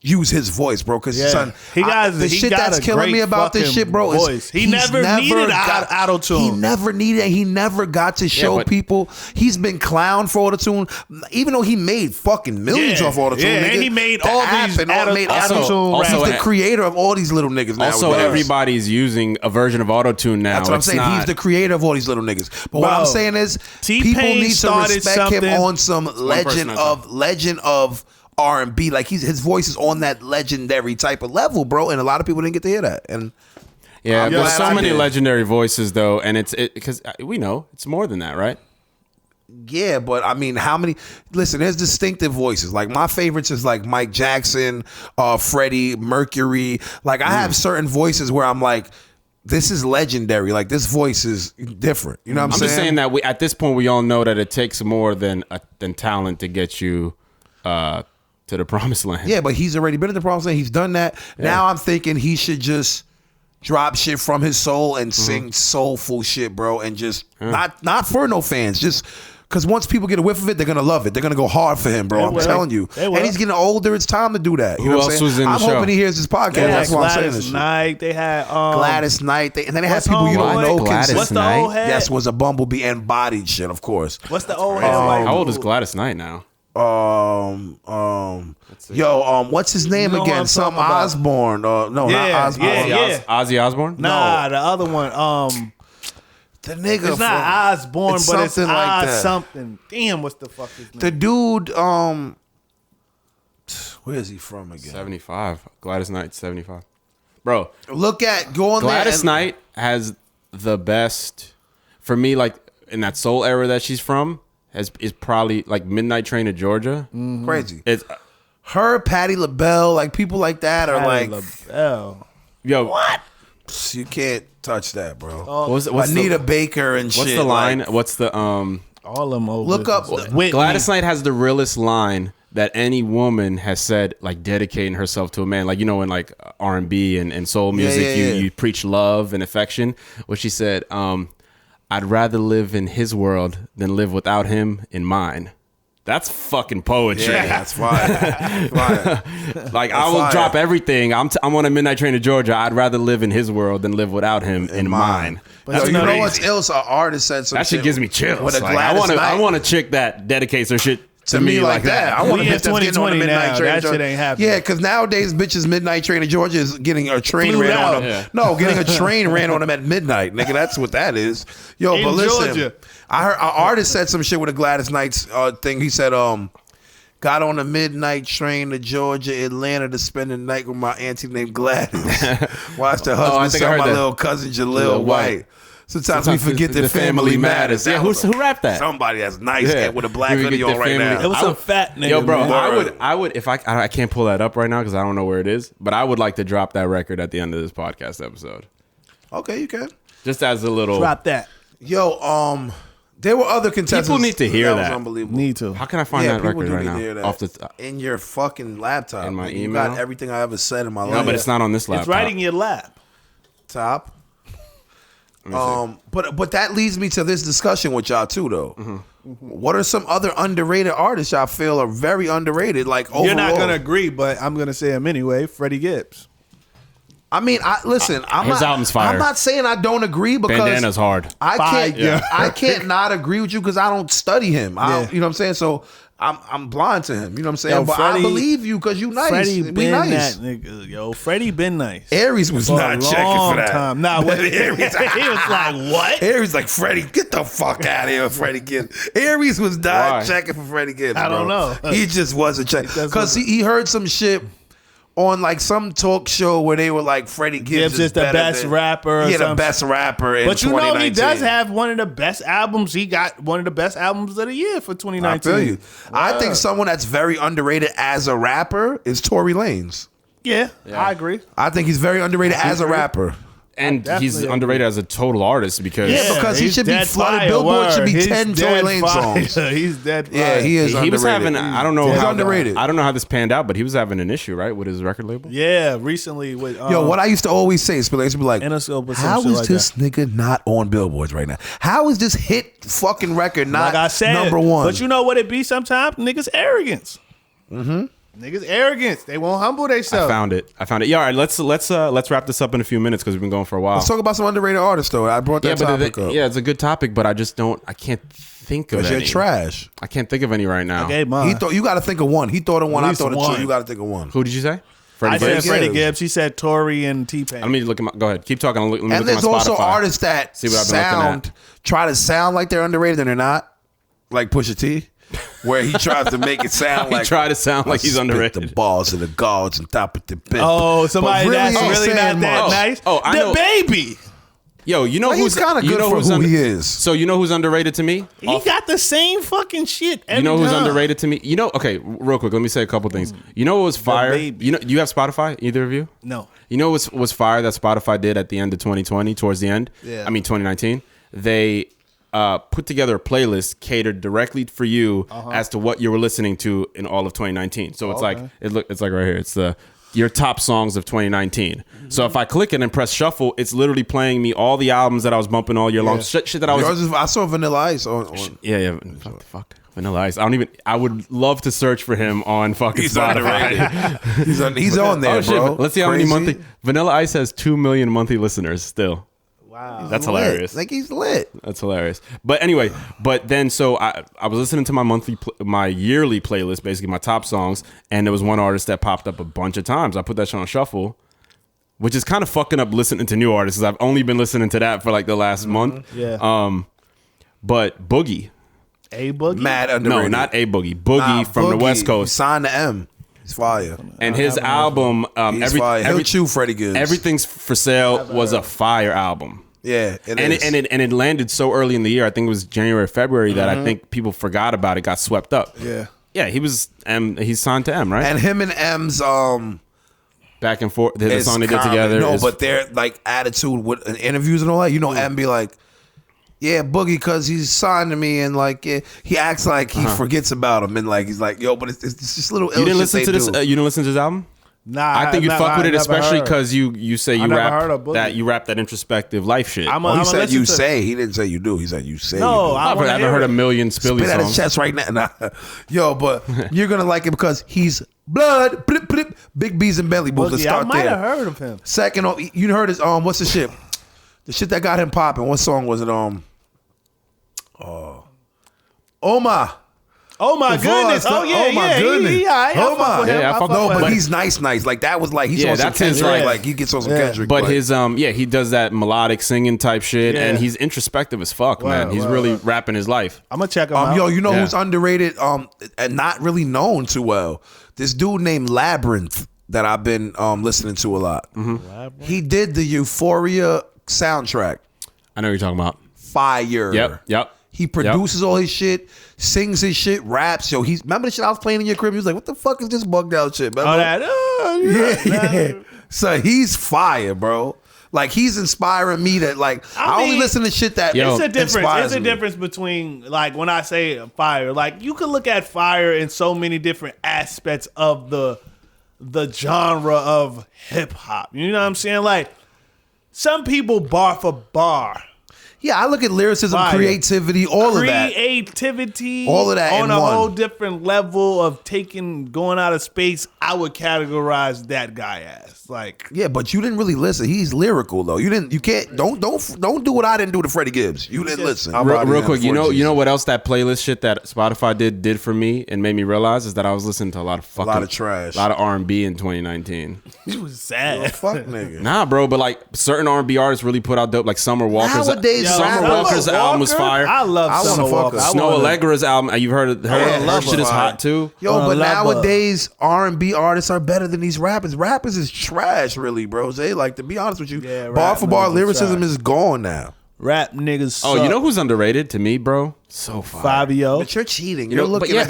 use his voice, bro. Because son, he got that's a killing me great about this fucking shit, bro. voice. He never needed auto-tune. He never needed. He never got to show people. He's been clowned for auto-tune, even though he made fucking millions off auto-tune. Yeah, nigga. and he made the all app these and all made auto-tune. He's the creator of all these little niggas now. Also, everybody's using a version of auto-tune now. That's what I'm saying. He's the creator of all these little niggas. But what I'm saying is, T-Pain people need to respect him something. on some legend of R&B. Like his voice is on that legendary type of level, bro. And a lot of people didn't get to hear that. And yeah, there's glad so I many did. legendary voices though, and it's because we know it's more than that, right? yeah, but I mean, how many? Listen, there's distinctive voices. Like my favorites is like Mike Jackson, Freddie Mercury. Like I have certain voices where I'm like, this is legendary. Like this voice is different. You know what I'm saying? I'm just saying that at this point we all know that it takes more than talent to get you to the promised land. Yeah, but he's already been in the promised land. He's done that. Yeah. Now I'm thinking he should just drop shit from his soul and sing soulful shit, bro, and just not for no fans, just because once people get a whiff of it, they're gonna love it. They're gonna go hard for him, bro. I'm telling you. And he's getting older. It's time to do that. You know what I'm saying? Was in the I'm show? hoping he hears this podcast. That's why I'm saying this shit. Knight. They had Gladys Knight. And then they had people you don't know. Gladys What's the Knight? old head? Yes, was a Bumblebee and bodied shit, of course. What's the old head? How old is Gladys Knight now? What's his name You know again? what I'm Some talking about. Osborne. No, not Osborne. Ozzy Osbourne? Nah, the other one. The nigga. It's not Osborne, it's but it's something like Oz that. something. Damn, what's the fuck his name? The dude. Where is he from again? 75. Gladys Knight, 75. Bro, Go on there. Gladys Knight has the best, for me, like in that soul era that she's from, is probably like Midnight Train to Georgia. Crazy. It's Her, Patti LaBelle, like people like that are like, yo, what? You can't touch that, bro. what's Anita Baker and shit. What's the line? like- What's the all them old. Look up Whitney. Gladys Knight has the realest line that any woman has said, like dedicating herself to a man. Like, you know, in like R&B and soul music, you preach love and affection. What she said, I'd rather live in his world than live without him in mine. That's fucking poetry. Yeah, that's fire. Like, I will drop everything. I'm on a Midnight Train to Georgia. I'd rather live in his world than live without him in mine. But you know what's else? An artist said some That shit gives me chills. With a Like, Gladys Knight. I want a chick that dedicates her shit to me like that. I want to We in get that's getting on the 2020 Midnight now. Train. That to Georgia. shit ain't happening. Yeah, because nowadays bitches Midnight Train to Georgia is getting a train Flew ran out. on them. Yeah. No, getting a train ran on them at midnight, nigga. That's what that is. Yo, In but listen, Georgia. I heard an artist said some shit with a Gladys Knight's thing. He said, got on a midnight train to Georgia, Atlanta to spend the night with my auntie named Gladys. Watched her I husband think I sell heard my that. little cousin Jalil Lil White. White. Sometimes we forget that family matters. Yeah, That who rapped that? Somebody that's nice with a black We hoodie forget on the right family- now. It was some fat nigga. Yo, bro, man. I would if I can't pull that up right now because I don't know where it is, but I would like to drop that record at the end of this podcast episode, Okay, you can. just as a little. Drop that. Yo, there were other contestants. People need to hear was that. unbelievable. Need to. How can I find Yeah, that people record do right need to hear now? that. Off the in your fucking laptop. In my You email? got everything I ever said in my life. no, but it's not on this laptop. It's right in your lap. Top. But that leads me to this discussion with y'all too, though. What are some other underrated artists y'all feel are very underrated? Like overall, You're not gonna agree, but I'm gonna say him anyway. Freddie Gibbs. I mean, listen. I'm his not, album's fire. I'm not saying I don't agree because Bandana's hard. I can't. Fire. I can't not agree with you because I don't study him. You know what I'm saying? So I'm blind to him. You know what I'm saying? Yo, but Freddie- I believe you because you nice. Freddie Be been nice. that nigga. Yo, Freddie been nice. Aries was For not a checking long for that. time. Nah, what, Aries, he was like, what? Aries like, Freddie, get the fuck out of here, Freddie Gibbs. Aries was not Why? checking for Freddie Gibbs. I don't bro. know. He just wasn't checking just because he heard some shit on like some talk show where they were like Freddie Gibbs is the better best than- rapper or Yeah, the some best rapper in But you know, he 2019. does have one of the best albums. He got one of the best albums of the year for 2019. I feel you. I think someone that's very underrated as a rapper is Tory Lanez. Yeah, I agree. I think he's very underrated as a rapper. And he's definitely underrated as a total artist because Yeah, because he he's should be dead flooded. fire, Billboard should be word. 10 He's Tory dead Lanez fire. songs. He's dead fire. Yeah, he is he was underrated. having. I don't know He's how underrated. I don't know how this panned out, but he was having an issue, right, with his record label. Yeah, recently with Yo, what I used to always say is, I used to be like, Interscope or some how shit is like this nigga not on billboards right now? How is this hit fucking record not like I said, number one? But you know what it be sometimes? Niggas arrogance. Niggas arrogance. They won't humble themselves. I found it. Yeah, all right. Let's wrap this up in a few minutes because we've been going for a while. Let's talk about some underrated artists though. I brought that topic up. Yeah, it's a good topic, but I can't think of any. Because you're trash. I can't think of any right now. Okay, mine. He thought you got to think of one. He thought of one. I thought of two. You got to think of one. Who did you say? I said Gibbs? Freddie Gibbs. He said Tory and T-Pain. Let me look at my. Go ahead. Keep talking. Let me And look there's at my also Spotify. artists that See what I've been looking try to sound like they're underrated and they're not. Like Pusha T, where he tries to make it sound He like tried to sound like he's spit underrated. the balls and the guards on top of the bed. Oh, somebody that's ain't really not saying that much. nice. Oh, I the know. baby. Yo, you know Well, who's he's kind of good you know for who's who he is. So you know who's underrated to me? He got the same fucking shit every You know who's time. underrated to me? You know, okay, real quick, let me say a couple things. You know what was fire? baby. You know, you have Spotify, either of you? No. You know what was fire that Spotify did at the end of 2020, towards the end? Yeah. I mean 2019. They put together a playlist catered directly for you as to what you were listening to in all of 2019. So it's like it's like right here. It's your top songs of 2019. So if I click it and press shuffle, it's literally playing me all the albums that I was bumping all year long. Shit that I was. Yours is, I saw Vanilla Ice on Yeah. Fuck. Vanilla Ice. I would love to search for him on fucking Spotify. he's on there, bro. Let's see how many Crazy. monthly. Vanilla Ice has 2 million monthly listeners still. Wow. That's Lit. hilarious. Like he's lit. That's hilarious. But anyway, then so I was listening to my yearly playlist, basically my top songs, and there was one artist that popped up a bunch of times. I put that shit on shuffle, which is kind of fucking up listening to new artists because I've only been listening to that for like the last month. Yeah. But Boogie. A Boogie? Mad underrated. No, not A Boogie. Boogie from the West He Coast. signed to M. He's fire. And his album, He's fire. He'll chew Freddie Gibbs. Everything's for Sale was a fire album. Yeah, And it landed so early in the year. I think it was January, February that I think people forgot about it, got swept up. Yeah. Yeah, he's signed to M, right? And him and M's Back and forth. The is song they did common. together. No, is- but their like attitude with interviews and all that. You know, M be like, yeah, Boogie, because he's signed to me, and like, yeah, he acts like he forgets about him, and like he's like, yo, but it's just little. you didn't listen to this. You didn't listen to this album? Nah, I think you'd fuck with it, especially because you say you never heard of rap Boogie. that introspective life shit. He said you say. He didn't say you do. He said you say. No, you do. I I've wanna hear heard it. a million Spilly Spit at his songs. chest right now. Nah. Yo, but you're gonna like it because he's blood, blip, blip, big B's and belly moves. Let's Boogie, I start might there. have heard of him. Second, you heard his what's the shit? The shit that got him popping. What song was it? Oma. Oh my goodness! Oh yeah, Oh my yeah. goodness. I Oh fuck my. with him. Yeah, I I fuck fuck No, with but him. he's nice. Like that was like he's Yeah, on some that's his, Kendrick. right. Like he gets on some Kendrick. But like, his he does that melodic singing type shit, and he's introspective as fuck, man. He's really rapping his life. I'm gonna check him out. yo, you know Yeah. who's underrated and not really known too well? This dude named Labyrinth that I've been listening to a lot. He did the Euphoria soundtrack. I know what you're talking about. Fire. Yep. He produces all his shit, sings his shit, raps. Yo, remember the shit I was playing in your crib? He was like, what the fuck is this bugged out shit, man? Oh, that. Yeah. So he's fire, bro. Like he's inspiring me to like. I only mean, listen to shit that Yo. It's a difference. inspires It's a me. difference between like when I say fire. Like you can look at fire in so many different aspects of the genre of hip hop. You know what I'm saying? Like some people bar for bar. Yeah, I look at lyricism, Fire. creativity, all of that. Creativity, All of that on in a one. whole different level of going out of space. I would categorize that guy as like. Yeah, but you didn't really listen. He's lyrical though. You can't don't do what I didn't do to Freddie Gibbs. You didn't listen. Real quick, you know what else that playlist shit that Spotify did for me and made me realize is that I was listening to a lot of trash. a lot of R&B in 2019. He was sad. Fuck nigga. Nah, bro, but like certain R&B artists really put out dope. Like Summer Walker's Nowadays, Summer Walker's album was fire. I love I wanna Summer fuck Walker. her. I Snow wanna- Allegra's album, you've heard of her? Her love shit is her. hot too. Yo, but love nowadays R&B artists are better than these rappers. Rappers is trash, really, bro. They like to be honest with you. Yeah, bar rap for bar niggas is lyricism trash. is gone now. Rap niggas. Oh, you suck. know who's underrated to me, bro? So fire. Fabio. But you're cheating. You You're know, but looking yeah, at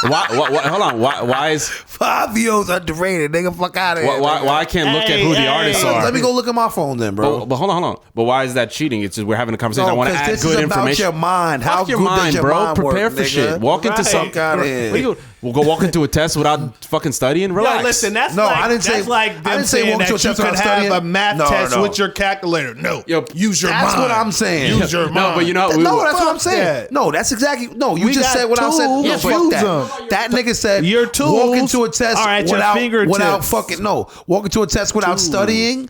but why? Hold on. Why is Fabio's underrated. Nigga, fuck out of here. why I can't look at who the artists are? Let me go look at my phone then, bro. But hold on. But why is that cheating? It's just we're having a conversation. I want to 'cause add this good is about information. your mind. How Fuck your good does mind, your bro. mind Prepare work, for nigga? shit. Walk into Right. some. Fuck outta here. We'll go walk into a test without fucking studying. Relax. Yo, listen, that's No, like, I didn't say- that's like I them didn't say saying walk to a that you test could without have studying. a math No, test no. with your calculator. No, Yo, use your That's mind. what I'm saying. Use your mind. No, but you know, No, that's what I'm saying. that. No, No, that's exactly no. You We just got said what I said. tools. No, Yeah, fuck use that. them. That nigga said Your tools walk into a test are at your without fingertips. fucking no. Walk into a test without studying.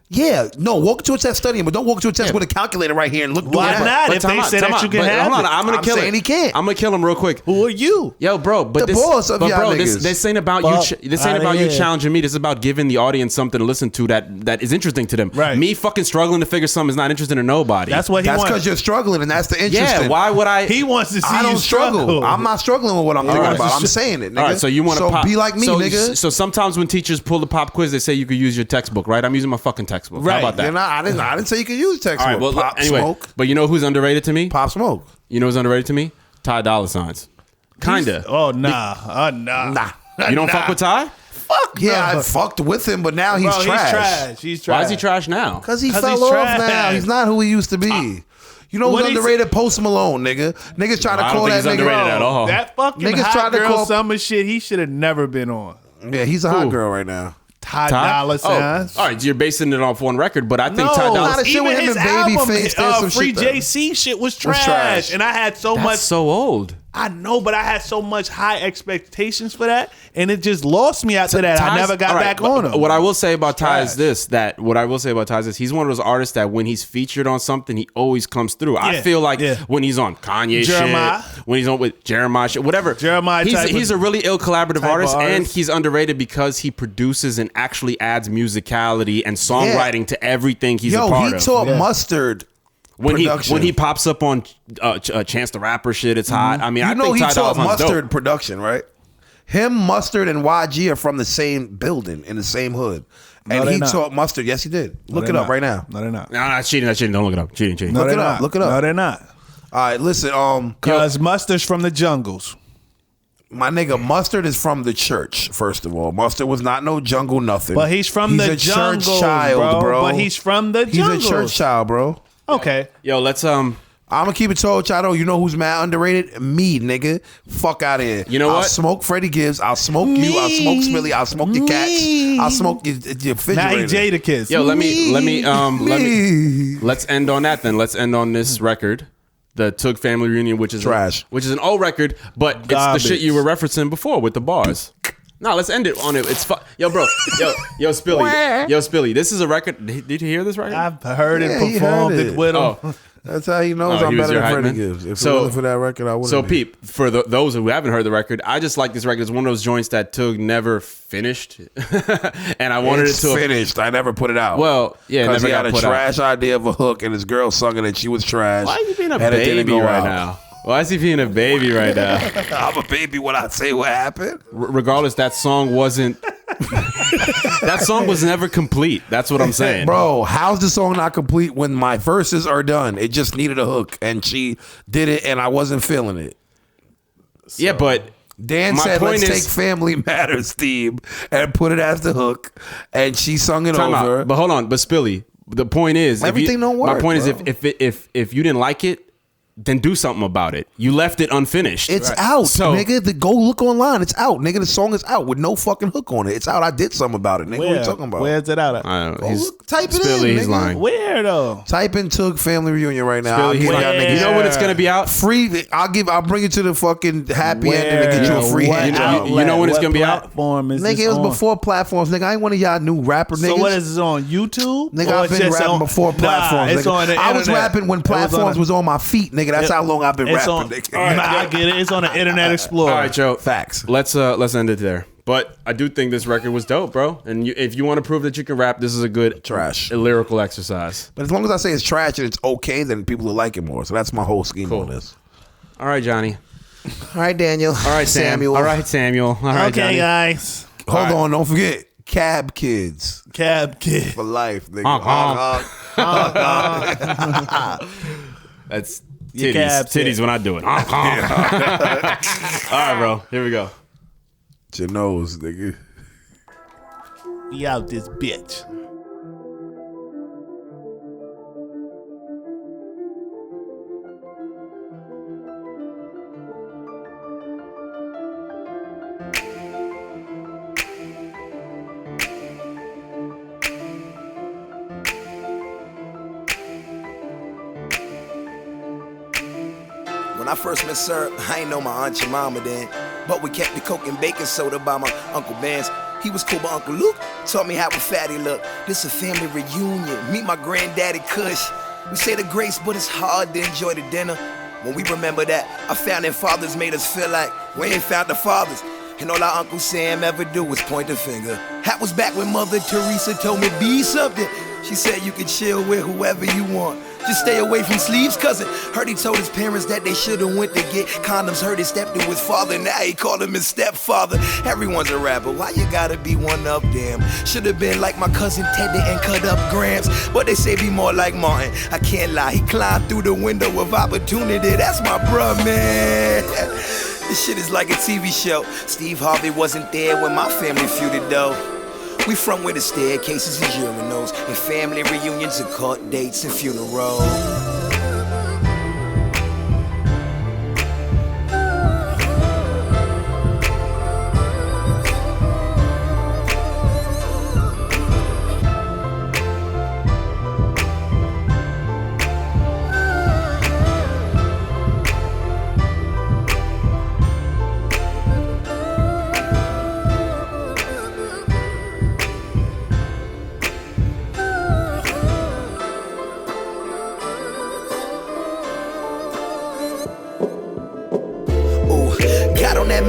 Yeah, no. Walk into a test studying, but don't walk into a test with a calculator right here and look. Why doing not? that. If they say that you can have hold on, it. I'm gonna I'm kill saying it. he can't. I'm gonna kill him real quick. Who are you? Yo, bro, but The this, boss of but y'all bro, niggas. this ain't about Fuck you. This ain't outta about you here. challenging me. This is about giving the audience something to listen to that is interesting to them. Right. Me fucking struggling to figure something is not interesting to nobody. That's what he That's wants. because you're struggling, and that's the interesting. yeah. Why would I? He wants to see I you don't struggle. I'm not struggling with what I'm thinking right. about. I'm saying it, nigga. All right, so you want to be like me, so, nigga. So sometimes when teachers pull the pop quiz, they say you could use your textbook, right? I'm using my fucking textbook. Right. How about that? You're not, I didn't say you could use textbook. All right. Well, Pop anyway, Smoke. but you know who's underrated to me? Pop Smoke. You know who's underrated to me? Ty Dolla Signs. Kinda. Oh nah, nah. Nah. You don't fuck with Ty? Yeah, no. I fucked with him, but now he's Bro, trash. He's trash. Why is he trash now? Because he 'Cause fell he's off trash. now. He's not who he used to be. You know What who's he underrated? Post Malone, nigga. Niggas trying to I don't call think that he's nigga. underrated at all. That fucking Niggas hot tried to girl call- summer shit. He should have never been on. Yeah, he's a hot Who? girl right now. Ty Ty? Dolla Signs. Oh, all right. You're basing it off one record, but I think No, Ty Dolla Not a shit even with him his and album, Babyface, there's some Free shit that- JC shit was trash. trash. And I had so That's much. so old. I know, but I had so much high expectations for that, and it just lost me after that. I Ty's- never got all right, back but on him. What I will say about Ty is trash. this: that what I will say about Ty is this, he's one of those artists that when he's featured on something, he always comes through. I Yeah, feel like yeah. when he's on Kanye Jeremiah. shit, when he's on with Jeremiah shit, whatever. Jeremiah type he's of- a really ill collaborative type of artist, and artist. he's underrated because he produces and actually adds musicality and songwriting to everything he's a Yo, part he of. taught Mustard when production. he pops up on Chance the Rapper shit, it's hot. I mean, You I know think he Ty Dolla taught Sign's Mustard dope. production, right? Him, Mustard, and YG are from the same building in the same hood. No, And they he not. taught Mustard. Yes, he did. Look they're it up not. right now. No, they're not. No, that's cheating. That's cheating. Don't look it up. Cheating. No, Look they're it up. not. Look it up. No, they're not. All right, listen. Cause Mustard's from the jungles. My nigga, Mustard is from the church. First of all, Mustard was not no jungle nothing. But he's from the a jungles, church child, bro. But he's from the He's jungles. a church child, bro. Okay. Yo, let's I'm gonna keep it told, Chado. You know who's mad underrated? Me, nigga. Fuck out of here. You know I'll what? smoke Freddie Gibbs. I'll smoke you. I'll smoke Spilly. I'll smoke your cats. I'll smoke your Now he refrigerator. Jada Kiss. Yo, let's end on that then. Let's end on this record, the Tuge Family Reunion, which is Trash. which is an old record, but it's the Garbage. shit you were referencing before with the bars. No, let's end it on it. It's yo, bro, yo, Spilly. This is a record. Did you hear this record? I've heard it, Yeah, he performed heard it it. with him. Oh. That's how he knows Oh, I'm he was better your than hype Freddie man? Gibbs. If So- it wasn't for that record, I wouldn't. So, be. Peep, for those who haven't heard the record, I just like this record. It's one of those joints that Tuge never finished, and I wanted It's it to. finished. I never put it out. Well, yeah, it because never he got had a put out. trash idea of a hook, and his girl sung it, and she was trash. Why is he being a and it didn't baby go right out. now? Why is he being a baby right now? I'm a baby when I say what happened. Regardless, that song wasn't. That song was never complete. That's what I'm saying, Bro, how's the song not complete when my verses are done? It just needed a hook, and she did it, and I wasn't feeling it. Yeah, but Dan my said, point let's is- take Family Matters theme and put it as the hook, and she sung it time over. out. But hold on, but Spilly, the point is, Everything don't work, My point bro. is, if you didn't like it, then do something about it. You left it unfinished. It's out, So- nigga. Go look online. It's out, nigga. The song is out with no fucking hook on it. It's out. I did something about it, nigga. What are you talking about? Where's it out at? I don't know. Go He's, look, type it Spilly, in, he's nigga. lying. Where though? Type in Tuge Family Reunion right now. I'll Spilly, he's give y'all lying. niggas You know when it's gonna be out? free. I'll bring you to the fucking happy ending to get you a free What handout. You know when it's what gonna be out? platform is Nigga, this it was on? before platforms, nigga. I ain't one of y'all new rapper niggas. So what is this on YouTube? Nigga, Or I've it's been just rapping on- before platforms. Nah, it's nigga. on the I was internet. rapping when It was on platforms the- was on my feet, nigga. That's how long I've been It's rapping, on. nigga. Nah, I get it. It's on the Internet Explorer. All right, Joe. Facts. Let's end it there. But I do think this record was dope, bro. And if you want to prove that you can rap, this is a good Trash. lyrical exercise. But as long as I say it's trash and it's okay, then people will like it more. So that's my whole scheme on this. All right, Johnny. All right, Daniel. All right, Samuel. All right, Samuel. All right, Okay, Johnny. guys. Hold on, don't forget Cab Kids Cab Kid. for life, nigga. Honk, That's Your titties. cab Titties tip. when I do it. All right, bro. Here we go. Your nose, nigga. We out this bitch. When When I first met Sir, I ain't know my aunt your mama then. But we kept the coke and baking soda by my Uncle Ben's. He was cool, but Uncle Luke taught me how a fatty look. This a family reunion, meet my granddaddy Kush. We say the grace, but it's hard to enjoy the dinner. When we remember that, our founding fathers made us feel like we ain't found the fathers. And all our Uncle Sam ever do was point a finger. That was back when Mother Teresa told me be something. She said you can chill with whoever you want. Just stay away from Sleeve's cousin. Heard he told his parents that they should've went to get condoms. Heard his step to his father, now he called him his stepfather. Everyone's a rapper, why you gotta be one of them? Should've been like my cousin Teddy and cut up grams. But they say be more like Martin. I can't lie, he climbed through the window of opportunity. That's my bruh, man. This shit is like a TV show. Steve Harvey wasn't there when my family feuded though. We from where the staircases and urinals, and family reunions and court dates and funerals.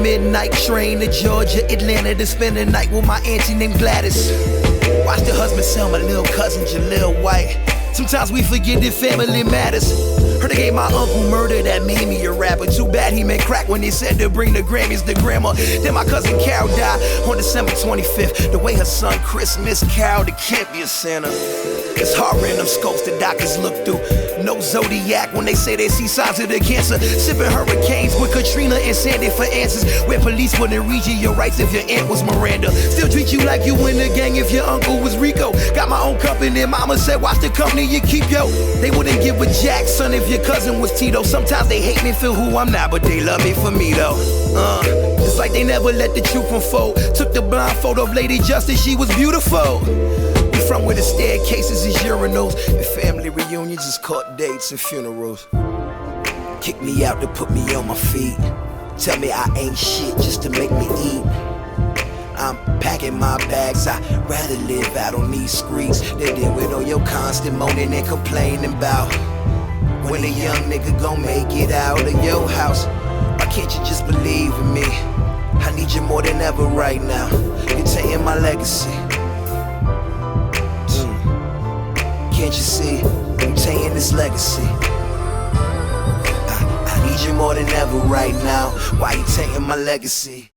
Midnight train to Georgia, Atlanta to spend the night with my auntie named Gladys. Watch the husband sell my little cousin Jaleel White. Sometimes we forget that family matters. Heard they gave my uncle murder that made me a rapper. Too bad he meant crack when he said to bring the Grammys to grandma. Then my cousin Carol died on December 25th. The way her son Chris missed Carol, there can't be a Santa. It's hard in them scopes the doctors look through. No Zodiac when they say they see signs of the cancer. Sipping hurricanes with Katrina and Sandy for answers. Where police wouldn't read you your rights if your aunt was Miranda. Still treat you like you in the gang if your uncle was Rico. Got my own company, mama said watch the company you keep, yo. They wouldn't give a jack, son, if your cousin was Tito. Sometimes they hate me for who I'm not, but they love me for me though. It's like they never let the truth unfold. Took the blindfold of Lady Justice, she was beautiful. From where the staircases is urinals, and family reunions is court dates and funerals. Kick me out to put me on my feet. Tell me I ain't shit just to make me eat. I'm packing my bags, I'd rather live out on these streets than deal with all your constant moaning and complaining about when a young nigga gon' make it out of your house. Why can't you just believe in me? I need you more than ever right now. You're taking my legacy. Can't you see, I'm taking this legacy. I need you more than ever right now. Why you taking my legacy?